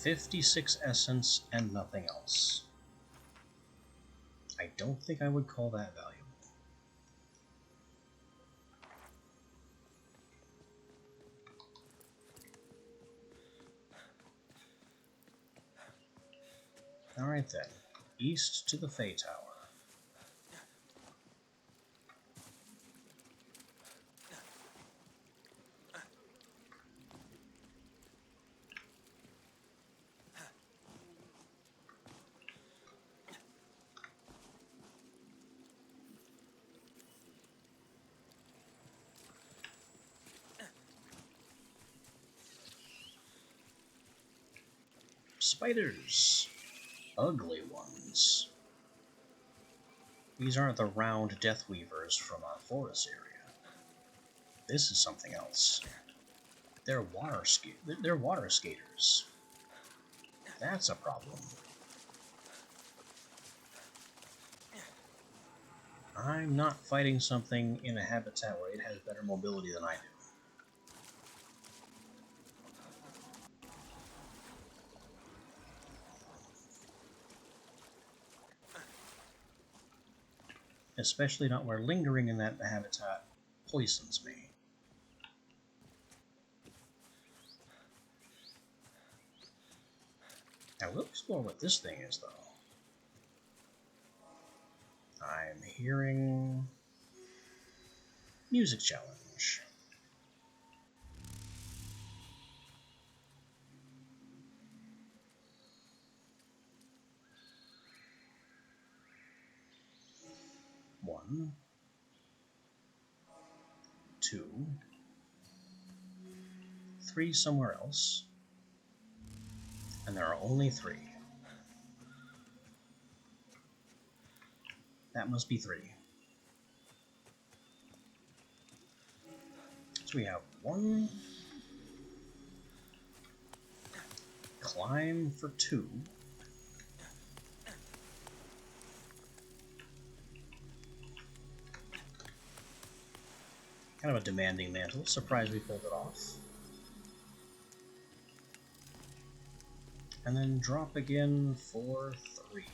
S1: $56 essence and nothing else. I don't think I would call that valuable. Alright then, east to the Fey Tower. Spiders! Ugly ones. These aren't the round Death Weavers from our forest area. This is something else. They're water skaters. That's a problem. I'm not fighting something in a habitat where it has better mobility than I do. Especially not where lingering in that habitat poisons me. I will explore what this thing is, though. I'm hearing music challenge. One, two, three somewhere else, and there are only three. That must be three. So we have one, climb for two, kind of a demanding mantle. Surprised we pulled it off. And then drop again for three.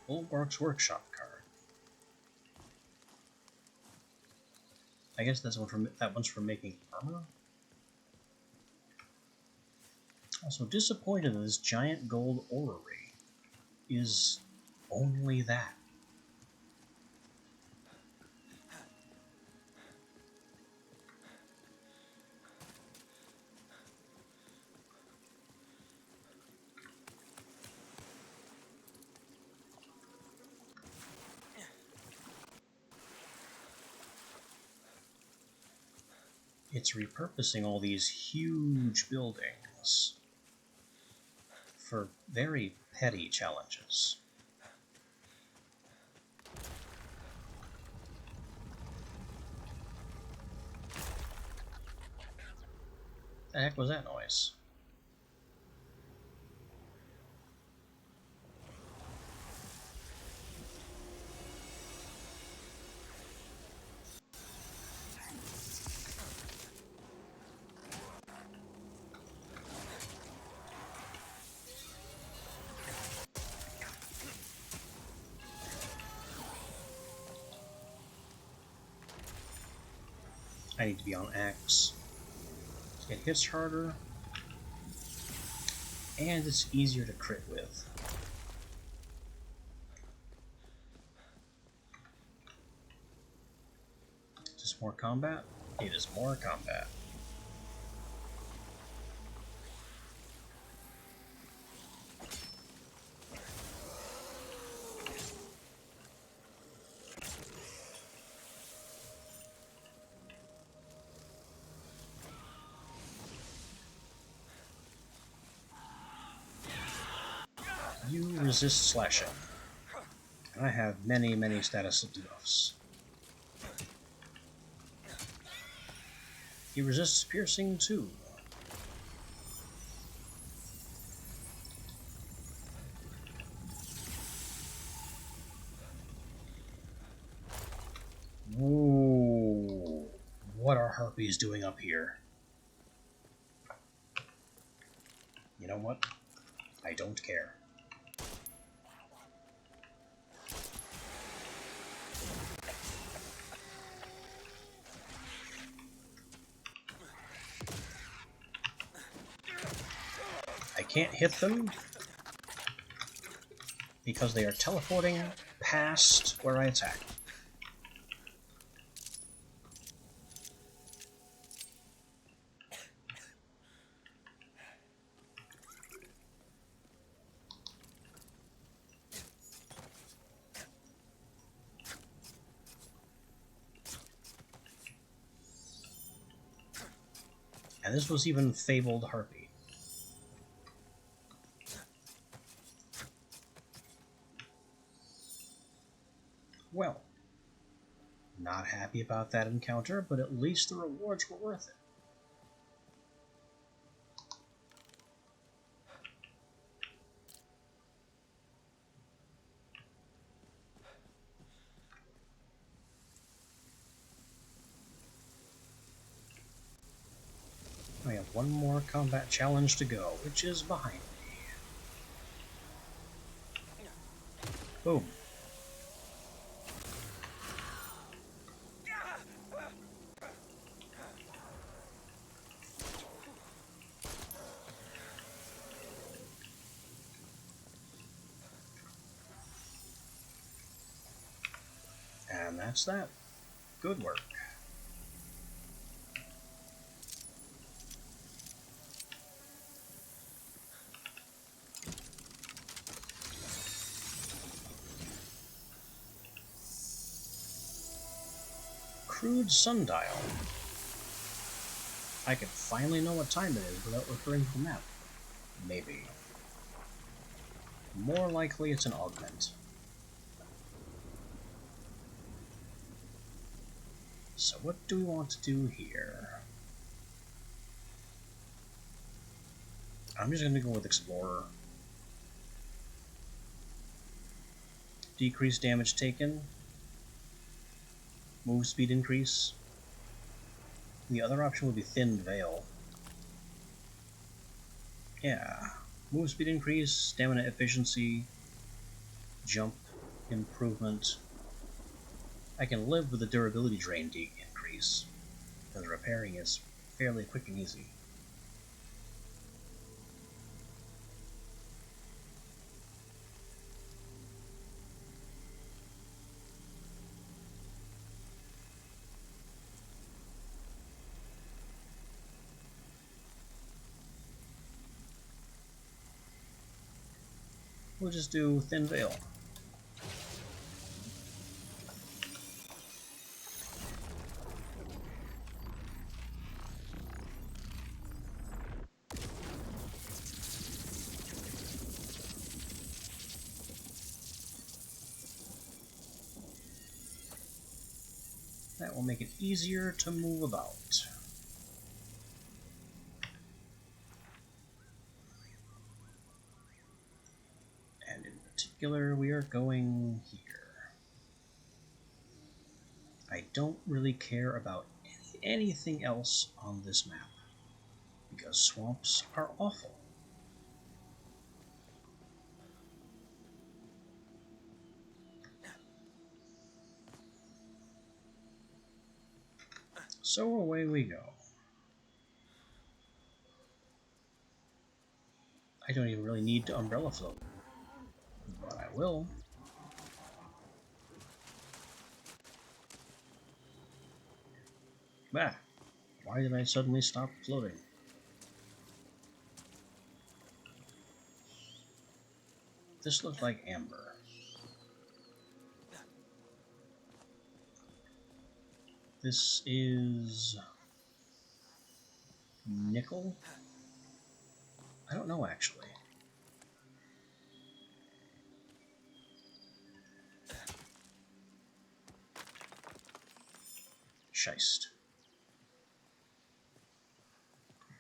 S1: Bulwark's Workshop card. I guess that one's for making armor. Also disappointed that this giant gold orrery is only that. It's repurposing all these huge buildings for very petty challenges. The heck was that noise? I need to be on X. It hits harder, and it's easier to crit with. Is this more combat? It is more combat. You resist slashing. And I have many, many status debuffs. He resists piercing too. Whoa. What are harpies doing up here? You know what? I don't care. I can't hit them because they are teleporting past where I attack. And this was even Fabled Harpy. Well, happy about that encounter, but at least the rewards were worth it. We have one more combat challenge to go, which is behind me. Boom. And that's that. Good work. Crude sundial. I can finally know what time it is without referring to the map. Maybe. More likely it's an augment. So what do we want to do here? I'm just going to go with Explorer. Decrease damage taken. Move speed increase. The other option would be Thin Veil. Yeah. Move speed increase, stamina efficiency, jump improvement. I can live with the durability drain increase, because repairing is fairly quick and easy. We'll just do Thin Veil. That will make it easier to move about. And in particular, we are going here. I don't really care about anything else on this map, because swamps are awful. So away we go. I don't even really need to umbrella float, but I will. Ah, why did I suddenly stop floating? This looks like amber. This is nickel? I don't know, actually. Scheist.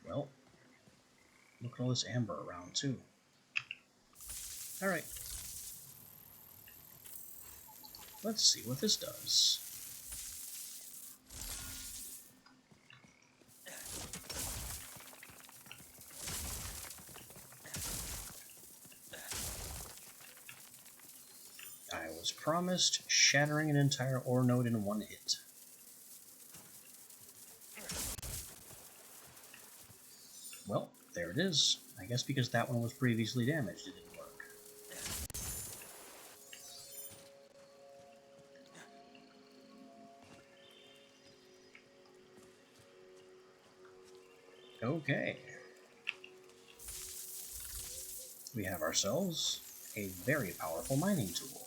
S1: Well, look at all this amber around, too. Alright. Let's see what this does. I was promised shattering an entire ore node in one hit. Well, there it is. I guess because that one was previously damaged, it didn't work. Okay. We have ourselves a very powerful mining tool.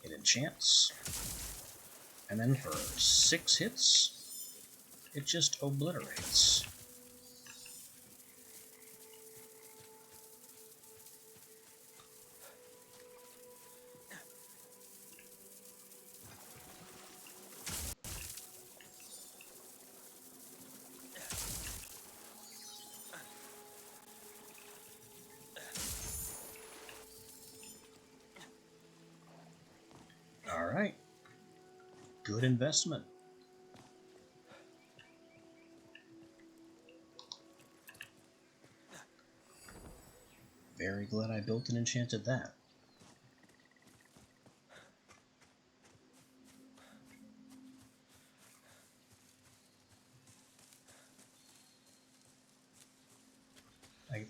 S1: It enchants, and then for 6 hits, it just obliterates. Good investment. Very glad I built and enchanted that.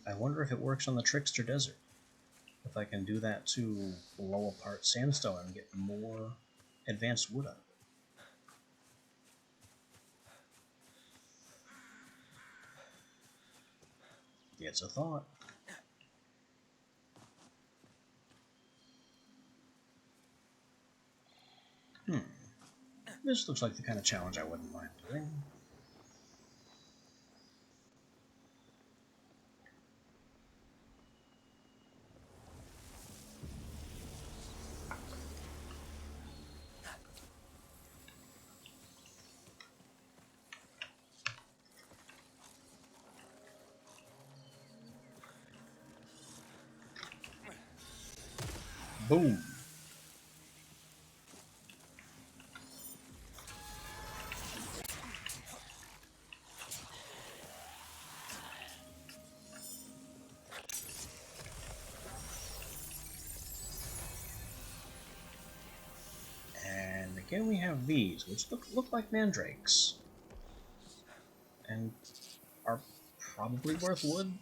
S1: I wonder if it works on the Trickster Desert. If I can do that to blow apart sandstone and get more advanced wood out of it. It's a thought. This looks like the kind of challenge I wouldn't mind doing. Boom. And again we have these, which look like mandrakes. And are probably worth wood.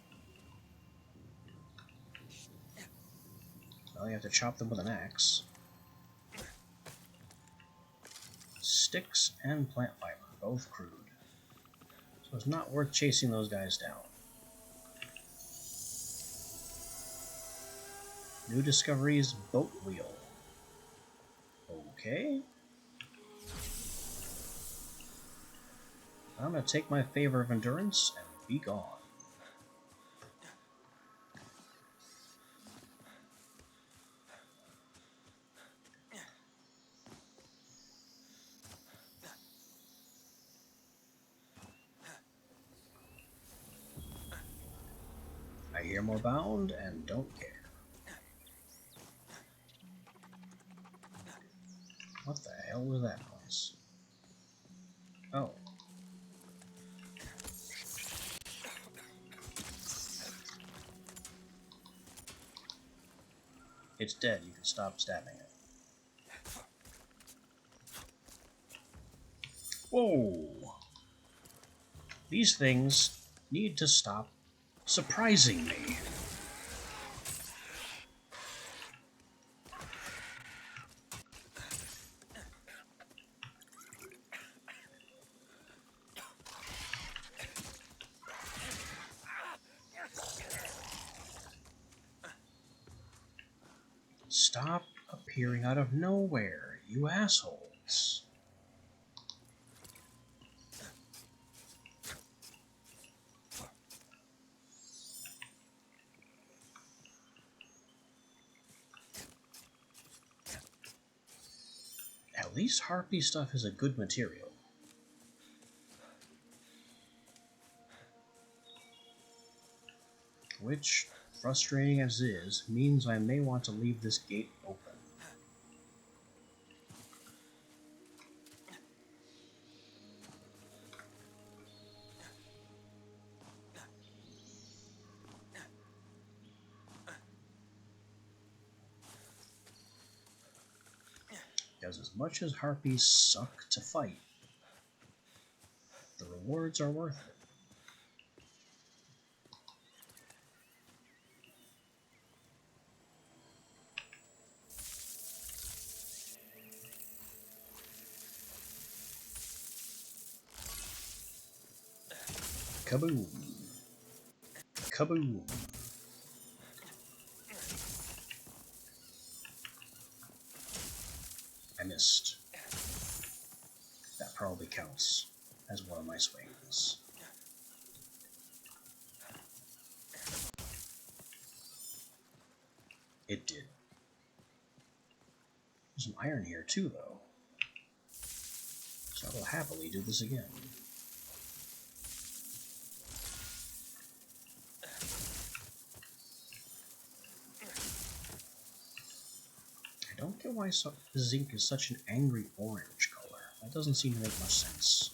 S1: Well, you have to chop them with an axe. Sticks and plant fiber, both crude. So it's not worth chasing those guys down. New discoveries, boat wheel. Okay. I'm going to take my favor of endurance and be gone. I hear more bound and don't care. What the hell was that noise? Oh. It's dead. You can stop stabbing it. Whoa! These things need to stop surprising me. Stop appearing out of nowhere, you assholes. At least harpy stuff is a good material. Which, frustrating as it is, means I may want to leave this gate open. Because as much as harpies suck to fight, the rewards are worth it. Kaboom! Kaboom! I missed. That probably counts as one of my swings. It did. There's some iron here too, though. So I will happily do this again. I don't get why zinc is such an angry orange color. That doesn't seem to make much sense.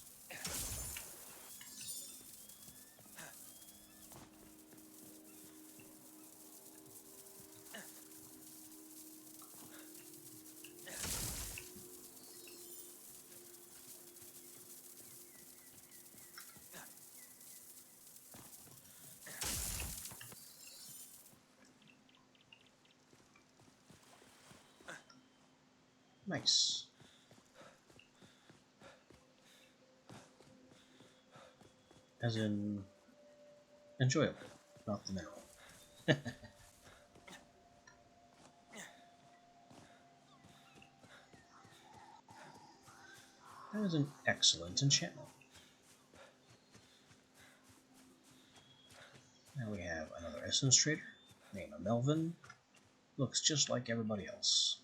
S1: Nice. As in, enjoyable, not the mineral. That is an excellent enchantment. Now we have another essence trader, name of Melvin. Looks just like everybody else.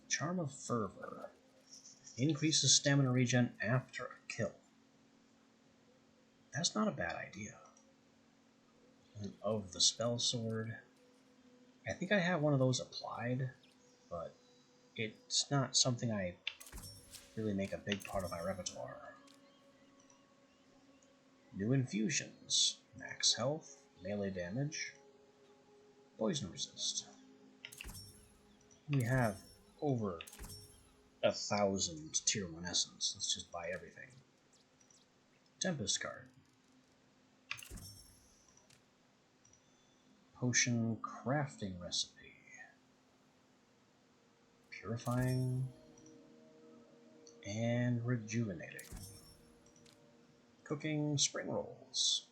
S1: Charm of Fervor. Increases stamina regen after a kill. That's not a bad idea. And of the spell sword, I think I have one of those applied, but it's not something I really make a big part of my repertoire. New infusions. Max health, melee damage, poison resist. We have over 1,000 tier 1 essence. Let's just buy everything. Tempest card. Potion crafting recipe. Purifying and rejuvenating. Cooking spring rolls.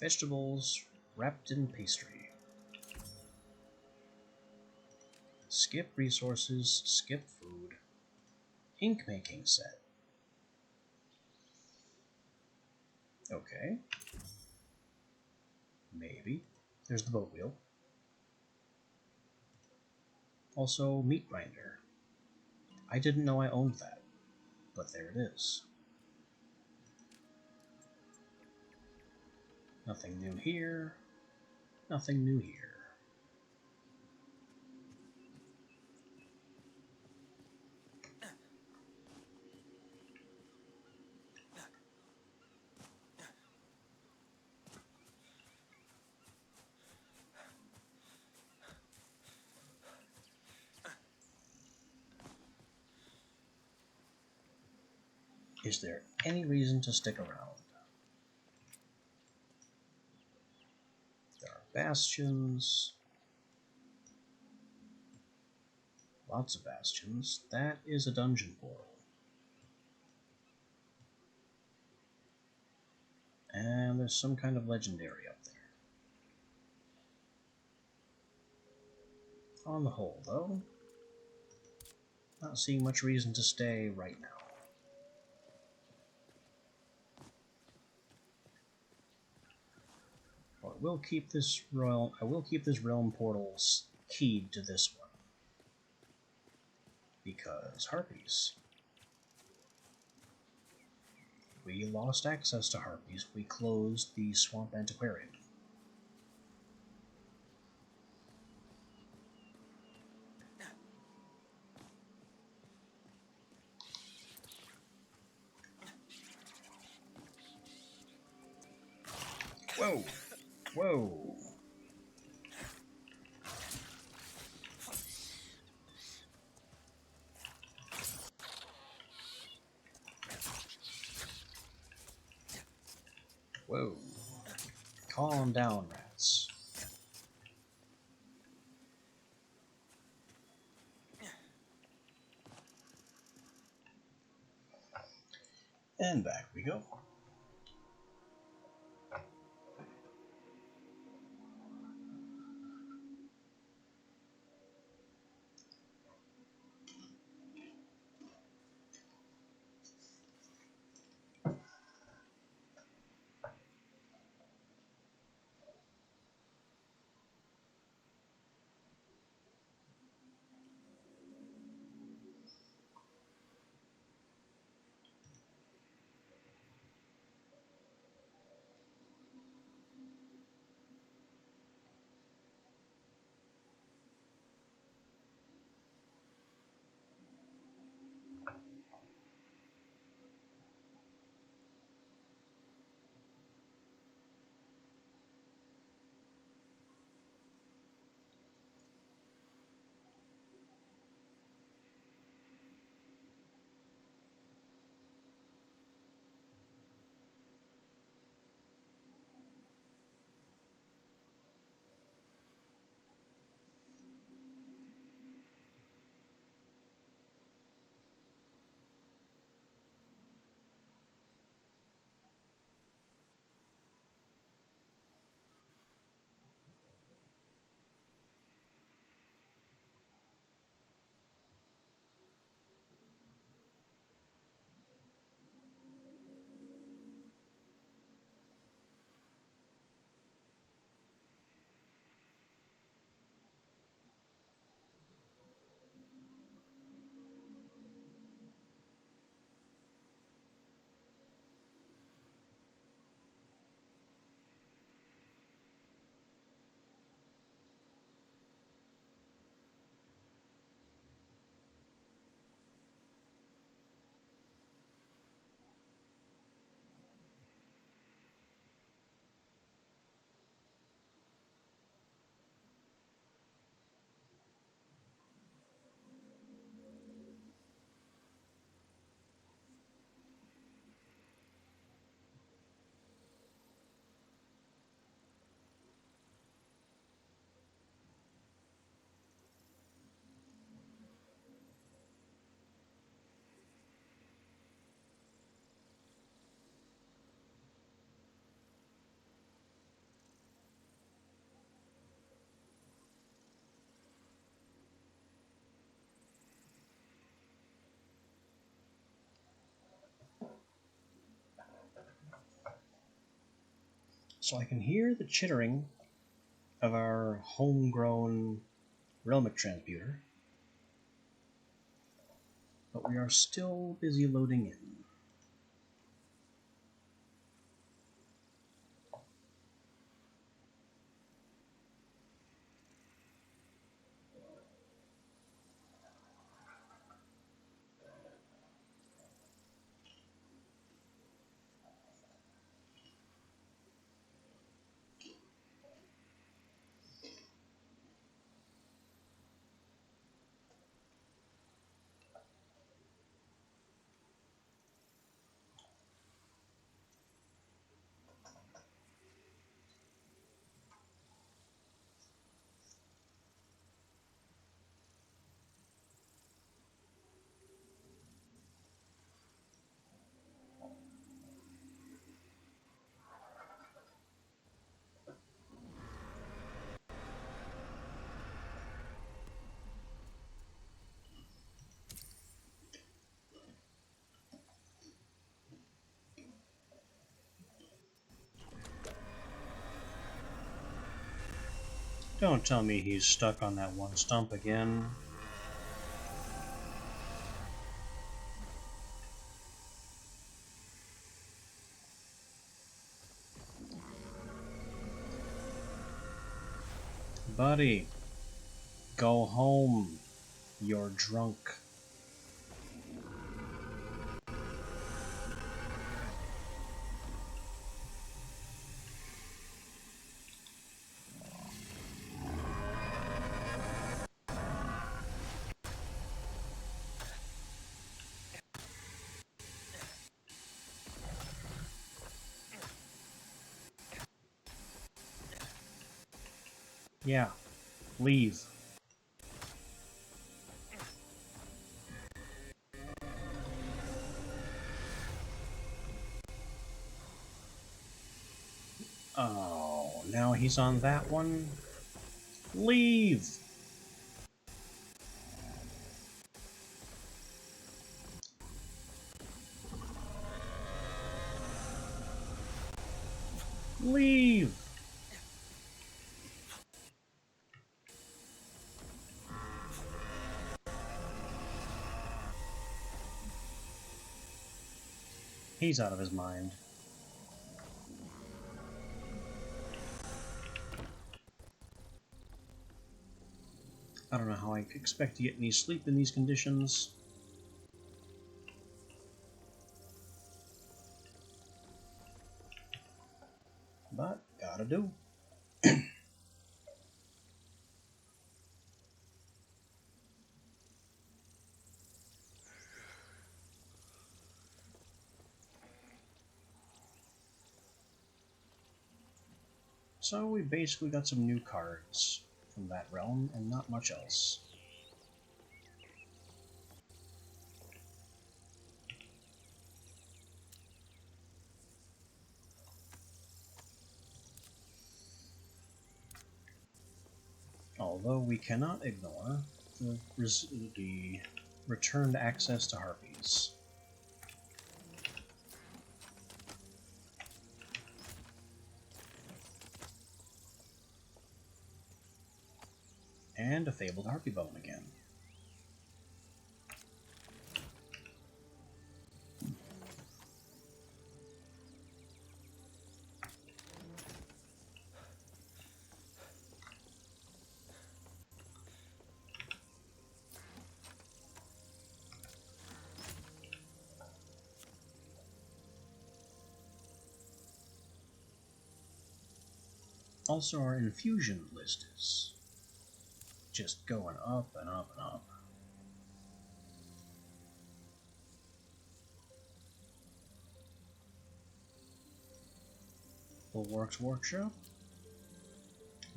S1: Vegetables wrapped in pastry. Skip resources, skip food. Ink making set. Okay. Maybe. There's the boat wheel. Also, meat grinder. I didn't know I owned that, but there it is. Nothing new here. Nothing new here. Is there any reason to stick around? There are bastions. Lots of bastions. That is a dungeon portal. And there's some kind of legendary up there. On the whole, though, not seeing much reason to stay right now. But I will keep this realm portal keyed to this one. Because harpies. We lost access to harpies. We closed the Swamp Antiquarian. Whoa! Whoa! Whoa. Calm down, rats. And back we go. So I can hear the chittering of our homegrown Realmic transmuter, but we are still busy loading in. Don't tell me he's stuck on that one stump again. Buddy, go home. You're drunk. Yeah, leave. Oh, now he's on that one? Leave! Leave! He's out of his mind. I don't know how I expect to get any sleep in these conditions. But, gotta do. So we basically got some new cards from that realm, and not much else. Although we cannot ignore the returned access to harpies. And a fabled harpy bone again. Also, our infusion list is just going up and up and up. Bulwark's Workshop.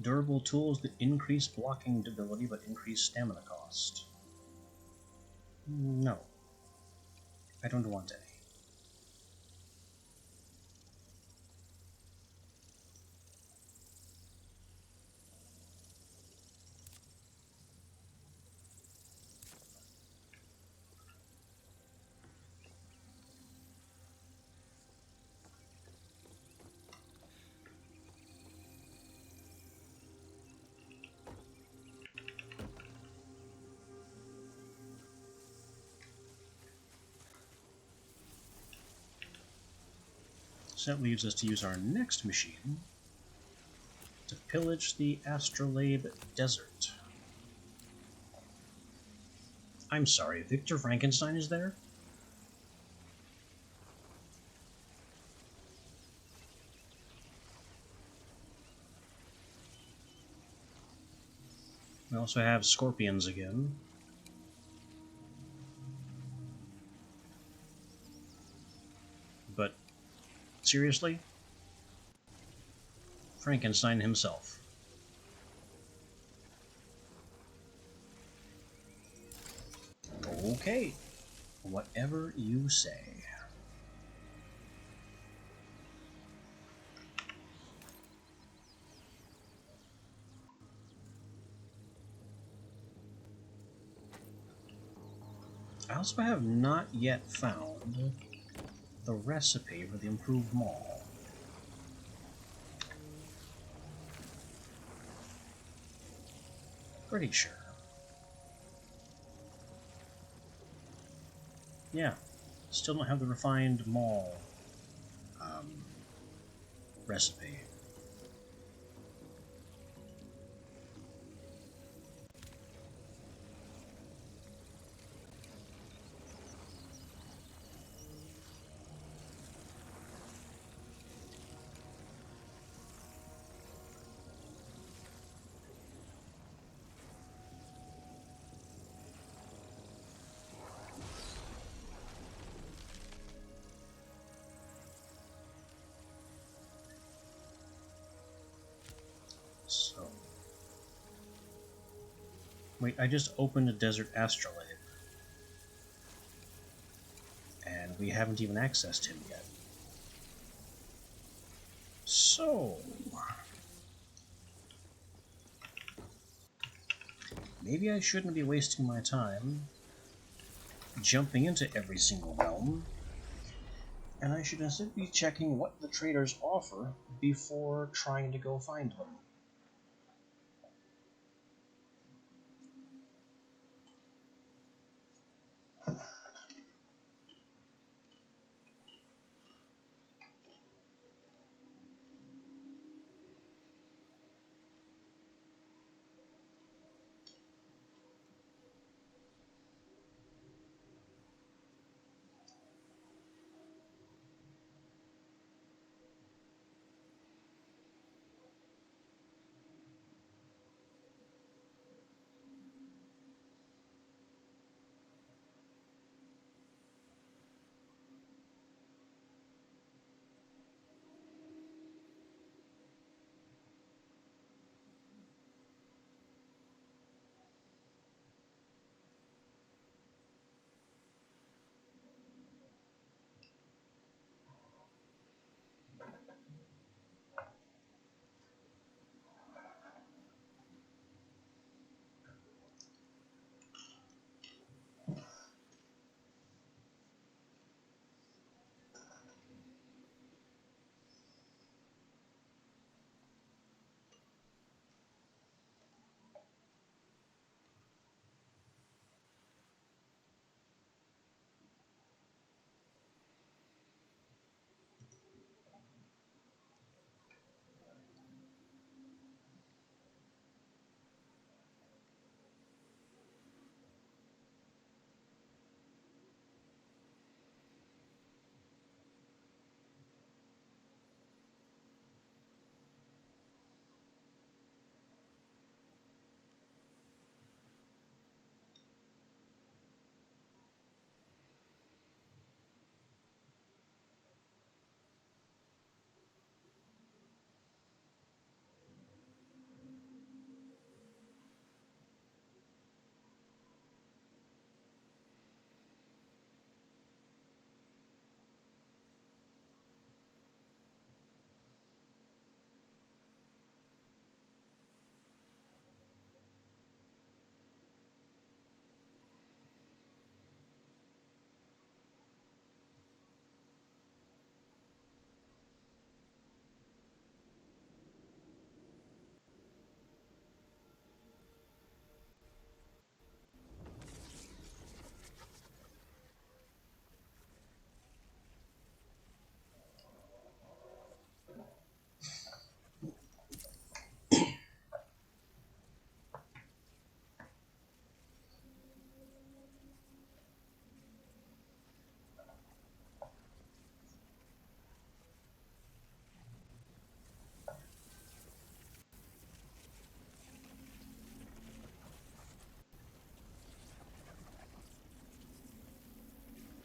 S1: Durable tools that increase blocking ability but increase stamina cost. No. I don't want any. So that leaves us to use our next machine to pillage the Astrolabe Desert. I'm sorry, Victor Frankenstein is there? We also have scorpions again. But seriously? Frankenstein himself. Okay, whatever you say. I also have not yet found the recipe for the improved mall. Pretty sure. Yeah, still don't have the refined mall recipe. So, wait, I just opened a Desert Astrolabe, and we haven't even accessed him yet. So, maybe I shouldn't be wasting my time jumping into every single realm, and I should instead be checking what the traders offer before trying to go find them.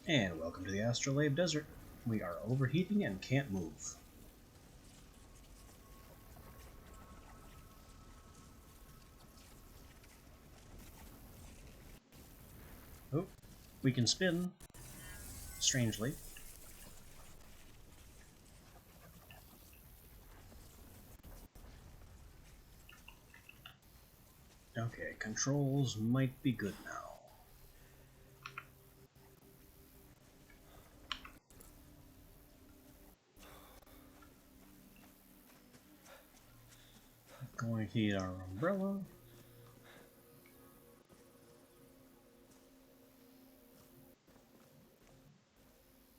S1: And welcome to the Astrolabe Desert. We are overheating and can't move. Oh, we can spin, strangely. Okay, controls might be good now. Going to need our umbrella.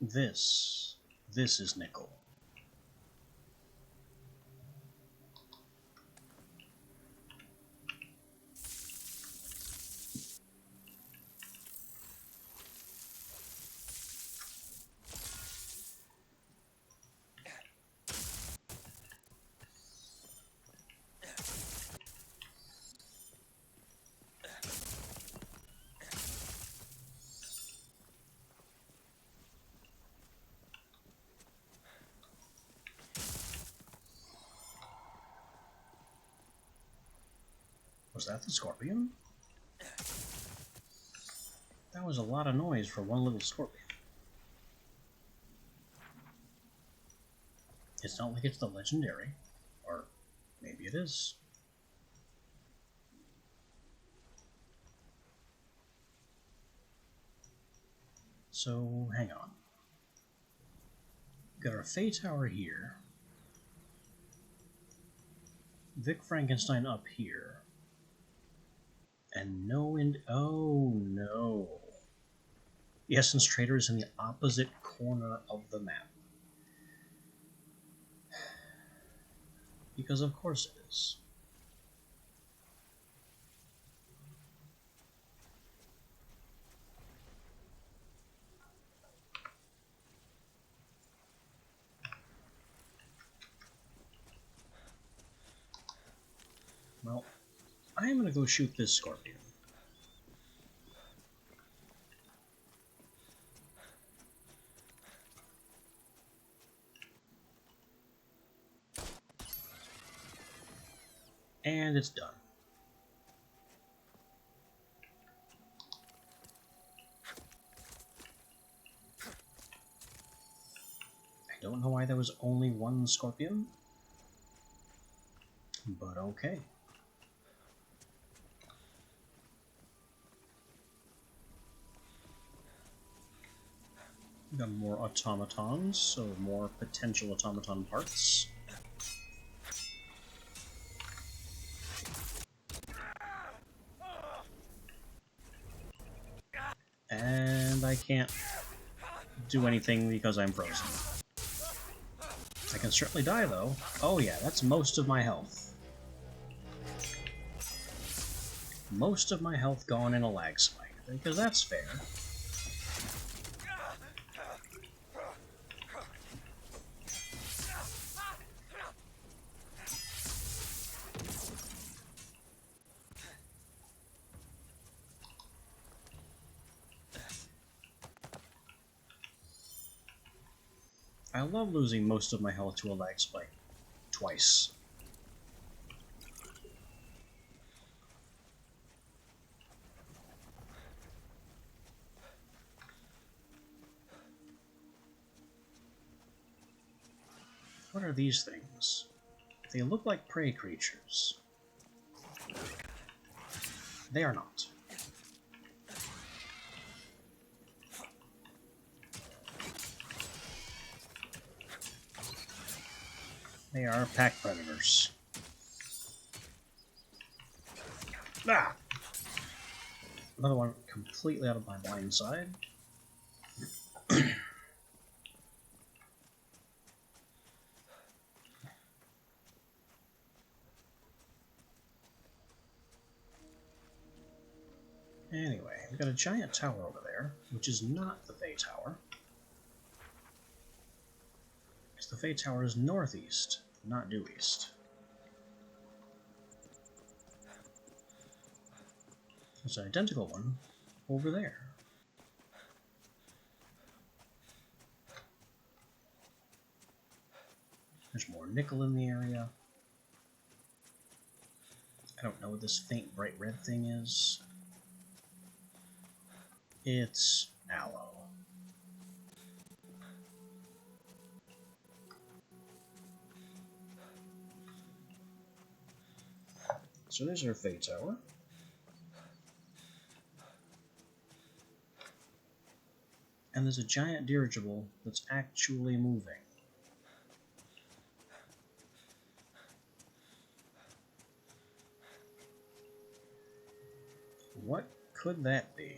S1: This is nickel. Was that the scorpion? That was a lot of noise for one little scorpion. It's not like it's the legendary. Or maybe it is. So, hang on. Got our Fey Tower here. Vic Frankenstein up here. And oh no. The Essence Trader is in the opposite corner of the map. Because of course it is. Well, I am going to go shoot this scorpion. And it's done. I don't know why there was only one scorpion, but okay. We got more automatons, so more potential automaton parts. And I can't do anything because I'm frozen. I can certainly die, though. Oh yeah, that's most of my health. Most of my health gone in a lag spike, because that's fair. I love losing most of my health to a lag spike. Twice. What are these things? They look like prey creatures. They are not. They are pack predators. Ah! Another one completely out of my blind side. Anyway, we've got a giant tower over there, which is not the Fey Tower. Because the Fey Tower is northeast, not due east. There's an identical one over there. There's more nickel in the area. I don't know what this faint bright red thing is. It's aloe. So there's our Fate Tower. And there's a giant dirigible that's actually moving. What could that be?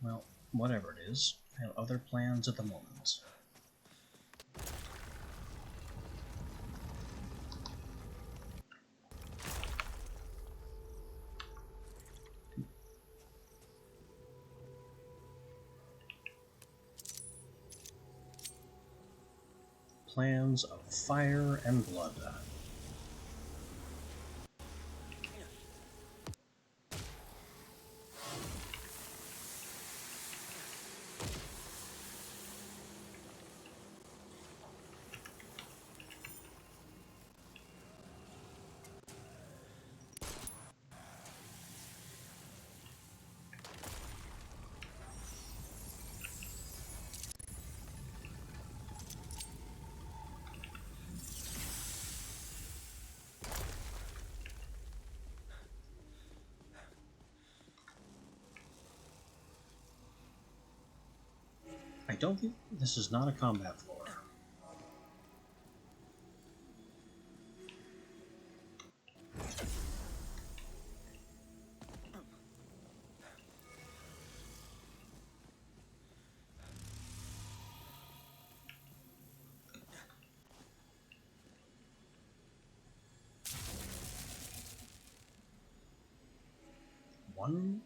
S1: Well, whatever it is, I have other plans at the moment. Plans of fire and blood. I don't think this is not a combat floor. One,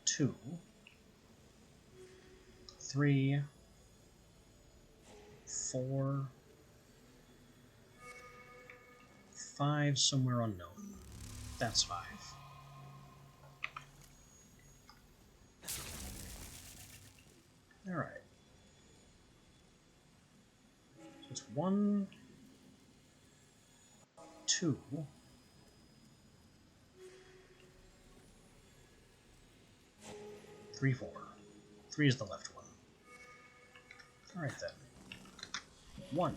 S1: two, three, four, five, somewhere unknown. That's five. Alright. So it's one, two, three, four. Three is the left one. Alright then. One.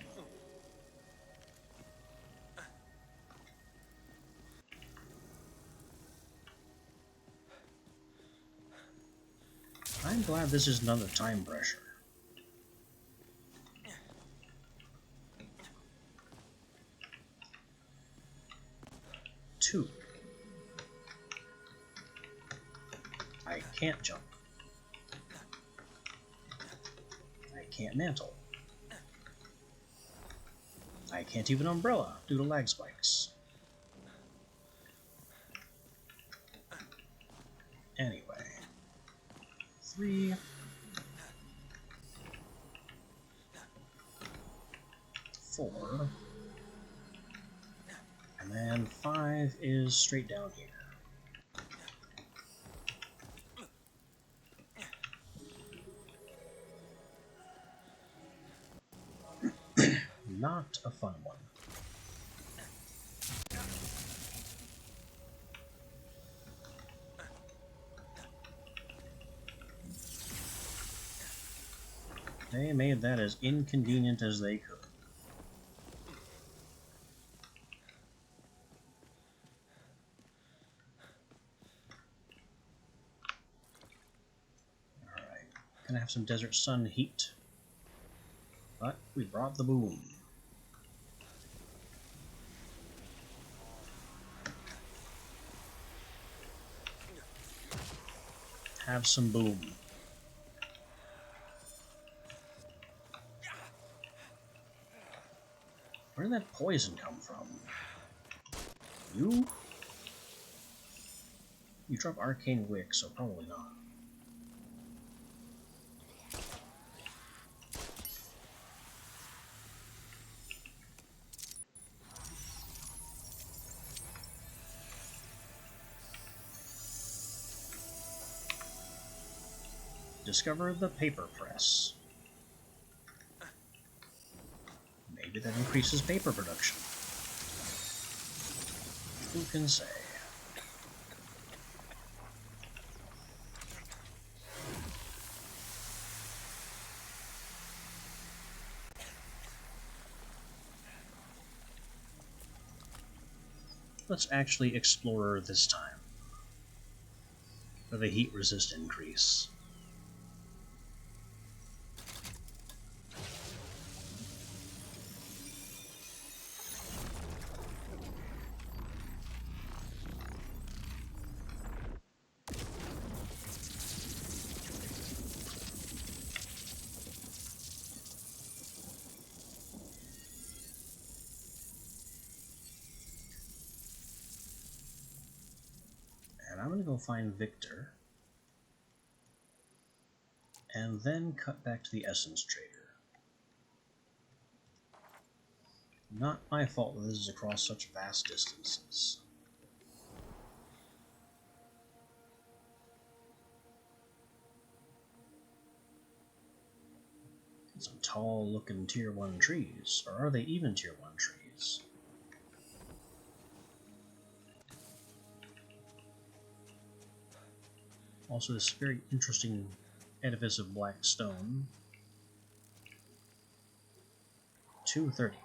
S1: I'm glad this is another time pressure. Two. I can't jump. I can't mantle. I can't even umbrella due to lag spikes. Anyway. 3, 4, and then 5 is straight down here. Not a fun one. They made that as inconvenient as they could. Alright, gonna have some desert sun heat. But we brought the boom. Have some boom. Where did that poison come from? You? You drop arcane wick, so probably not. Discover the paper press. Maybe that increases paper production. Who can say? Let's actually explore this time. For the heat resist increase. And I'm going to go find Victor. And then cut back to the Essence Trader. Not my fault that this is across such vast distances. Some tall-looking Tier 1 trees. Or are they even Tier 1 trees? Also, this very interesting edifice of black stone. 230.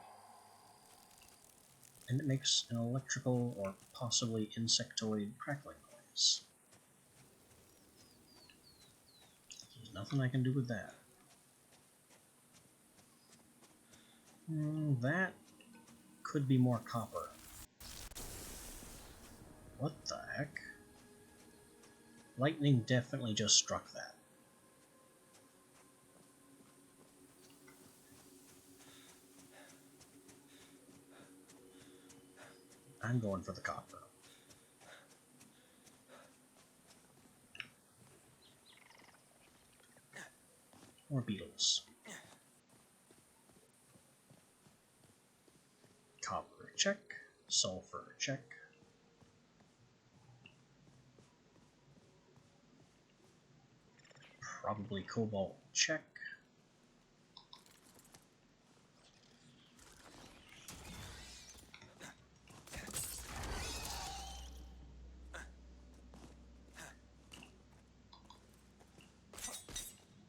S1: And it makes an electrical or possibly insectoid crackling noise. There's nothing I can do with that. That could be more copper. What the heck? Lightning definitely just struck that. I'm going for the copper. More beetles. Copper, check. Sulfur, check. Probably cobalt, check.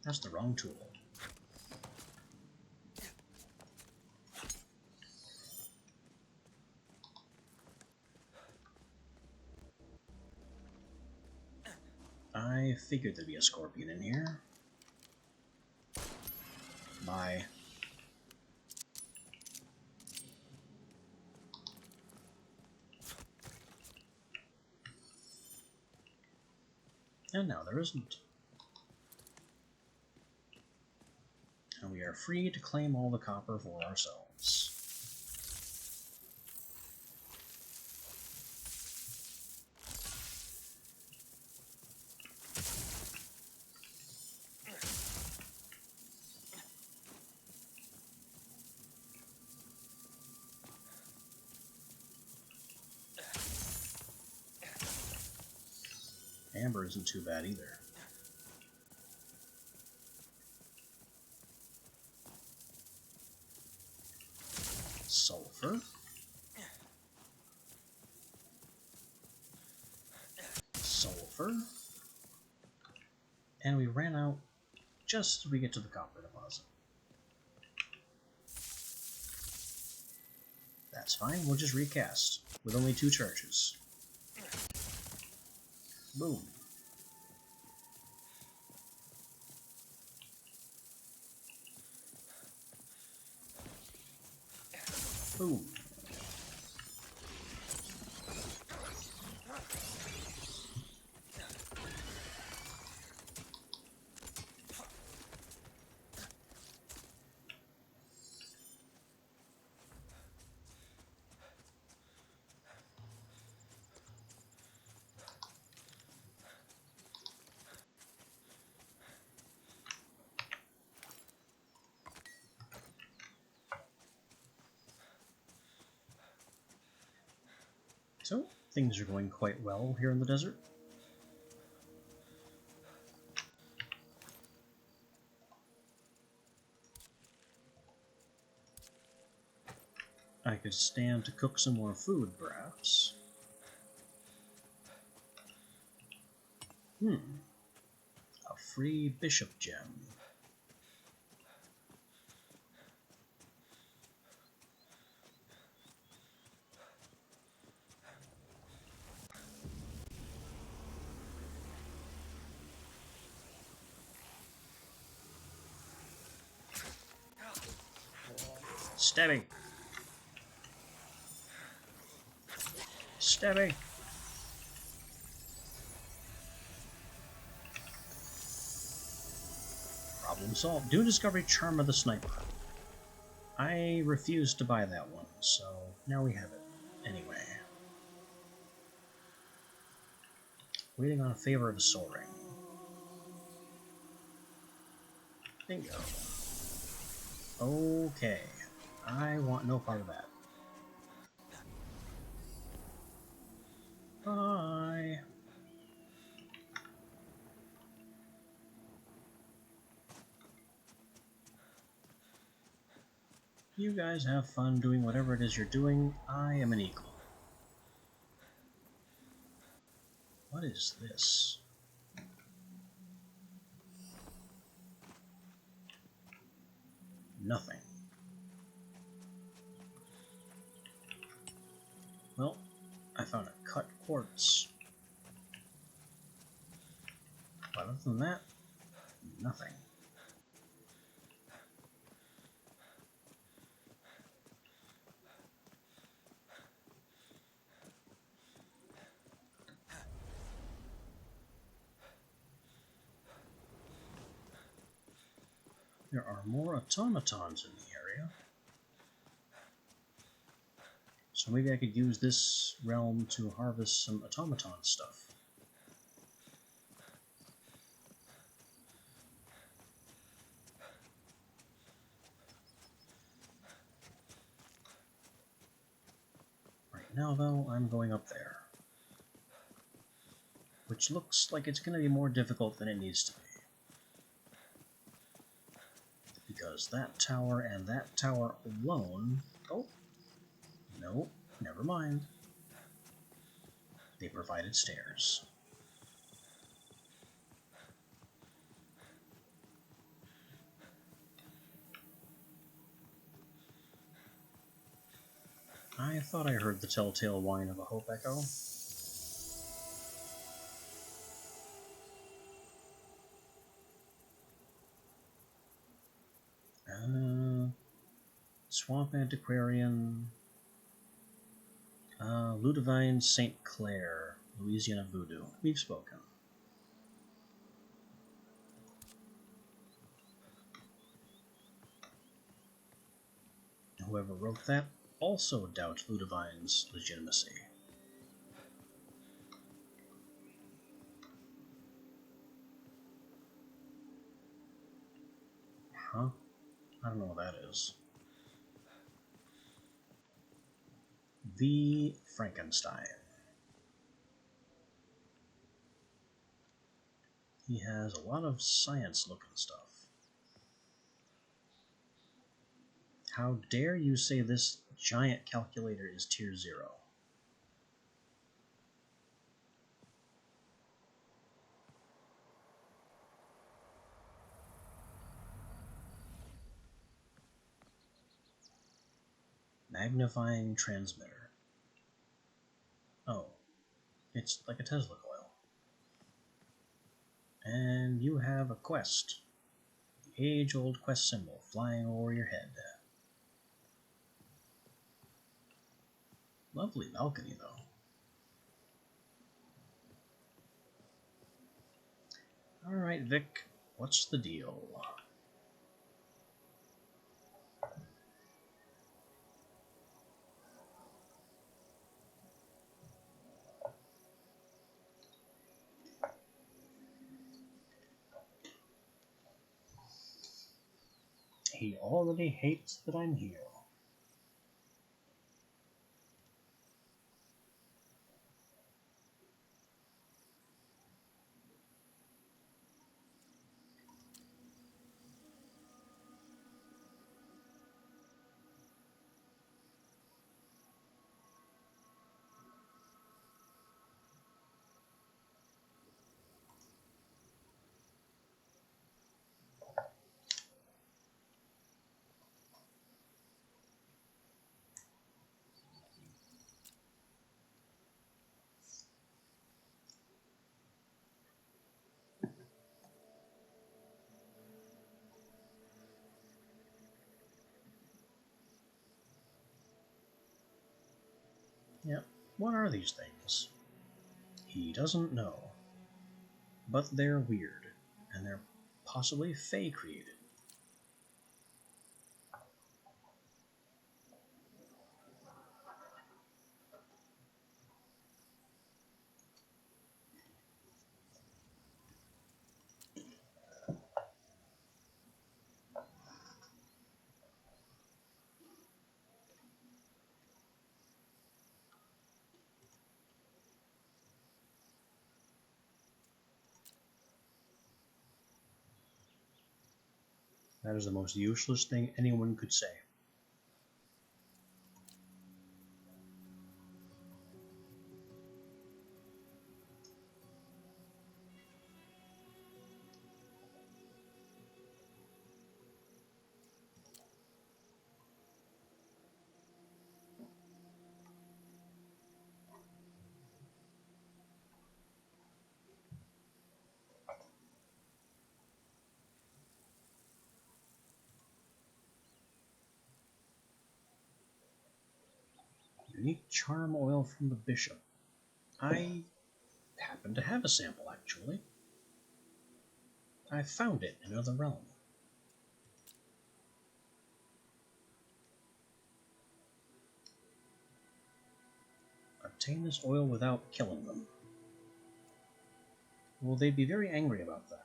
S1: That's the wrong tool. I figured there'd be a scorpion in here. Bye. And now there isn't. And we are free to claim all the copper for ourselves. Amber isn't too bad either. Sulfur. Sulfur. And we ran out just as we get to the copper deposit. That's fine, we'll just recast with only 2 charges. Boom. Boom. So, things are going quite well here in the desert. I could stand to cook some more food, perhaps. A free bishop gem. Stabbing! Stabbing! Problem solved. New discovery, Charm of the Sniper. I refused to buy that one, so now we have it. Anyway. Waiting on a favor of soaring. Bingo. Okay. I want no part of that. Bye. You guys have fun doing whatever it is you're doing. I am an eagle. What is this? Nothing. Well, I found a cut quartz. But other than that, nothing. There are more automatons in the area. So maybe I could use this realm to harvest some automaton stuff. Right now, though, I'm going up there. Which looks like it's going to be more difficult than it needs to be. Because that tower and that tower alone... Oh, no, never mind. They provided stairs. I thought I heard the telltale whine of a hope echo. Swamp Antiquarian, Ludovine St. Clair, Louisiana Voodoo. We've spoken. Whoever wrote that also doubts Ludovine's legitimacy. Huh? I don't know what that is. The Frankenstein. He has a lot of science-looking stuff. How dare you say this giant calculator is tier 0? Magnifying transmitter. Oh, it's like a Tesla coil. And you have a quest. The age-old quest symbol flying over your head. Lovely balcony, though. Alright, Vic, what's the deal? He already hates that I'm here. What are these things? He doesn't know. But they're weird, and they're possibly Fae created. That is the most useless thing anyone could say. Unique charm oil from the bishop. I happen to have a sample, actually. I found it in another realm. Obtain this oil without killing them. Well, they'd be very angry about that.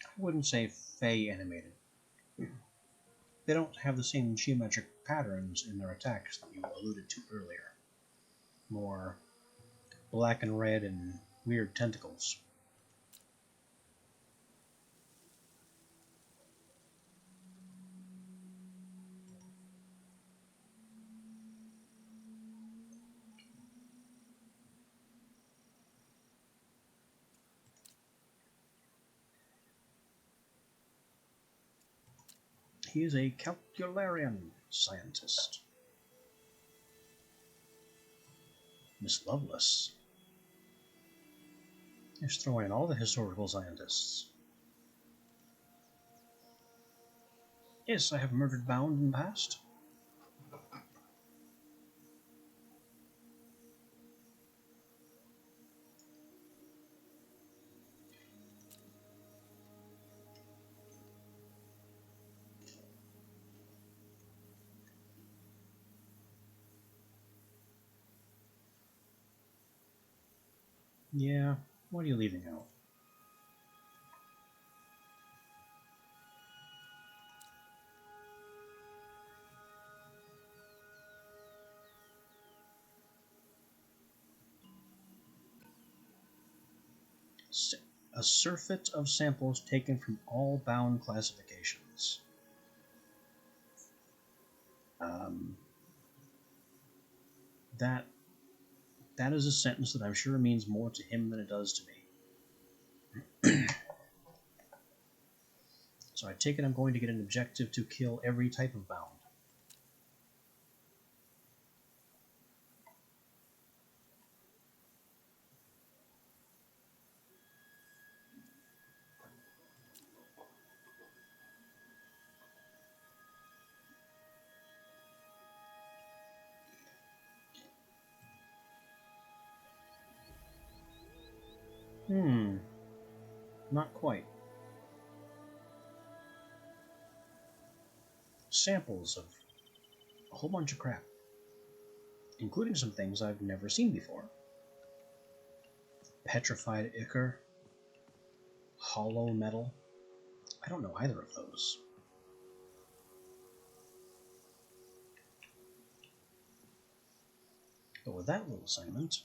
S1: I wouldn't say Fae animated. They don't have the same geometric patterns in their attacks that you alluded to earlier. More black and red and weird tentacles. He is a calcularian scientist. Miss Lovelace. Just throw in all the historical scientists. Yes, I have murdered Bound in the past. Yeah, what are you leaving out? A surfeit of samples taken from all Bound classifications. That is a sentence that I'm sure means more to him than it does to me. So I take it I'm going to get an objective to kill every type of Bound. Not quite. Samples of a whole bunch of crap, including some things I've never seen before. Petrified ichor, hollow metal. I don't know either of those. But with that little assignment,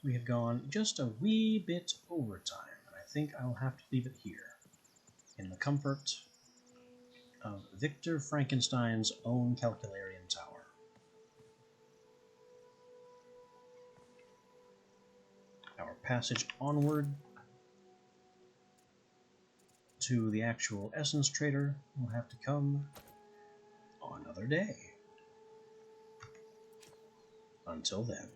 S1: we have gone just a wee bit over time, and I think I'll have to leave it here, in the comfort of Victor Frankenstein's own Calcularian Tower. Our passage onward to the actual Essence Trader will have to come on another day. Until then.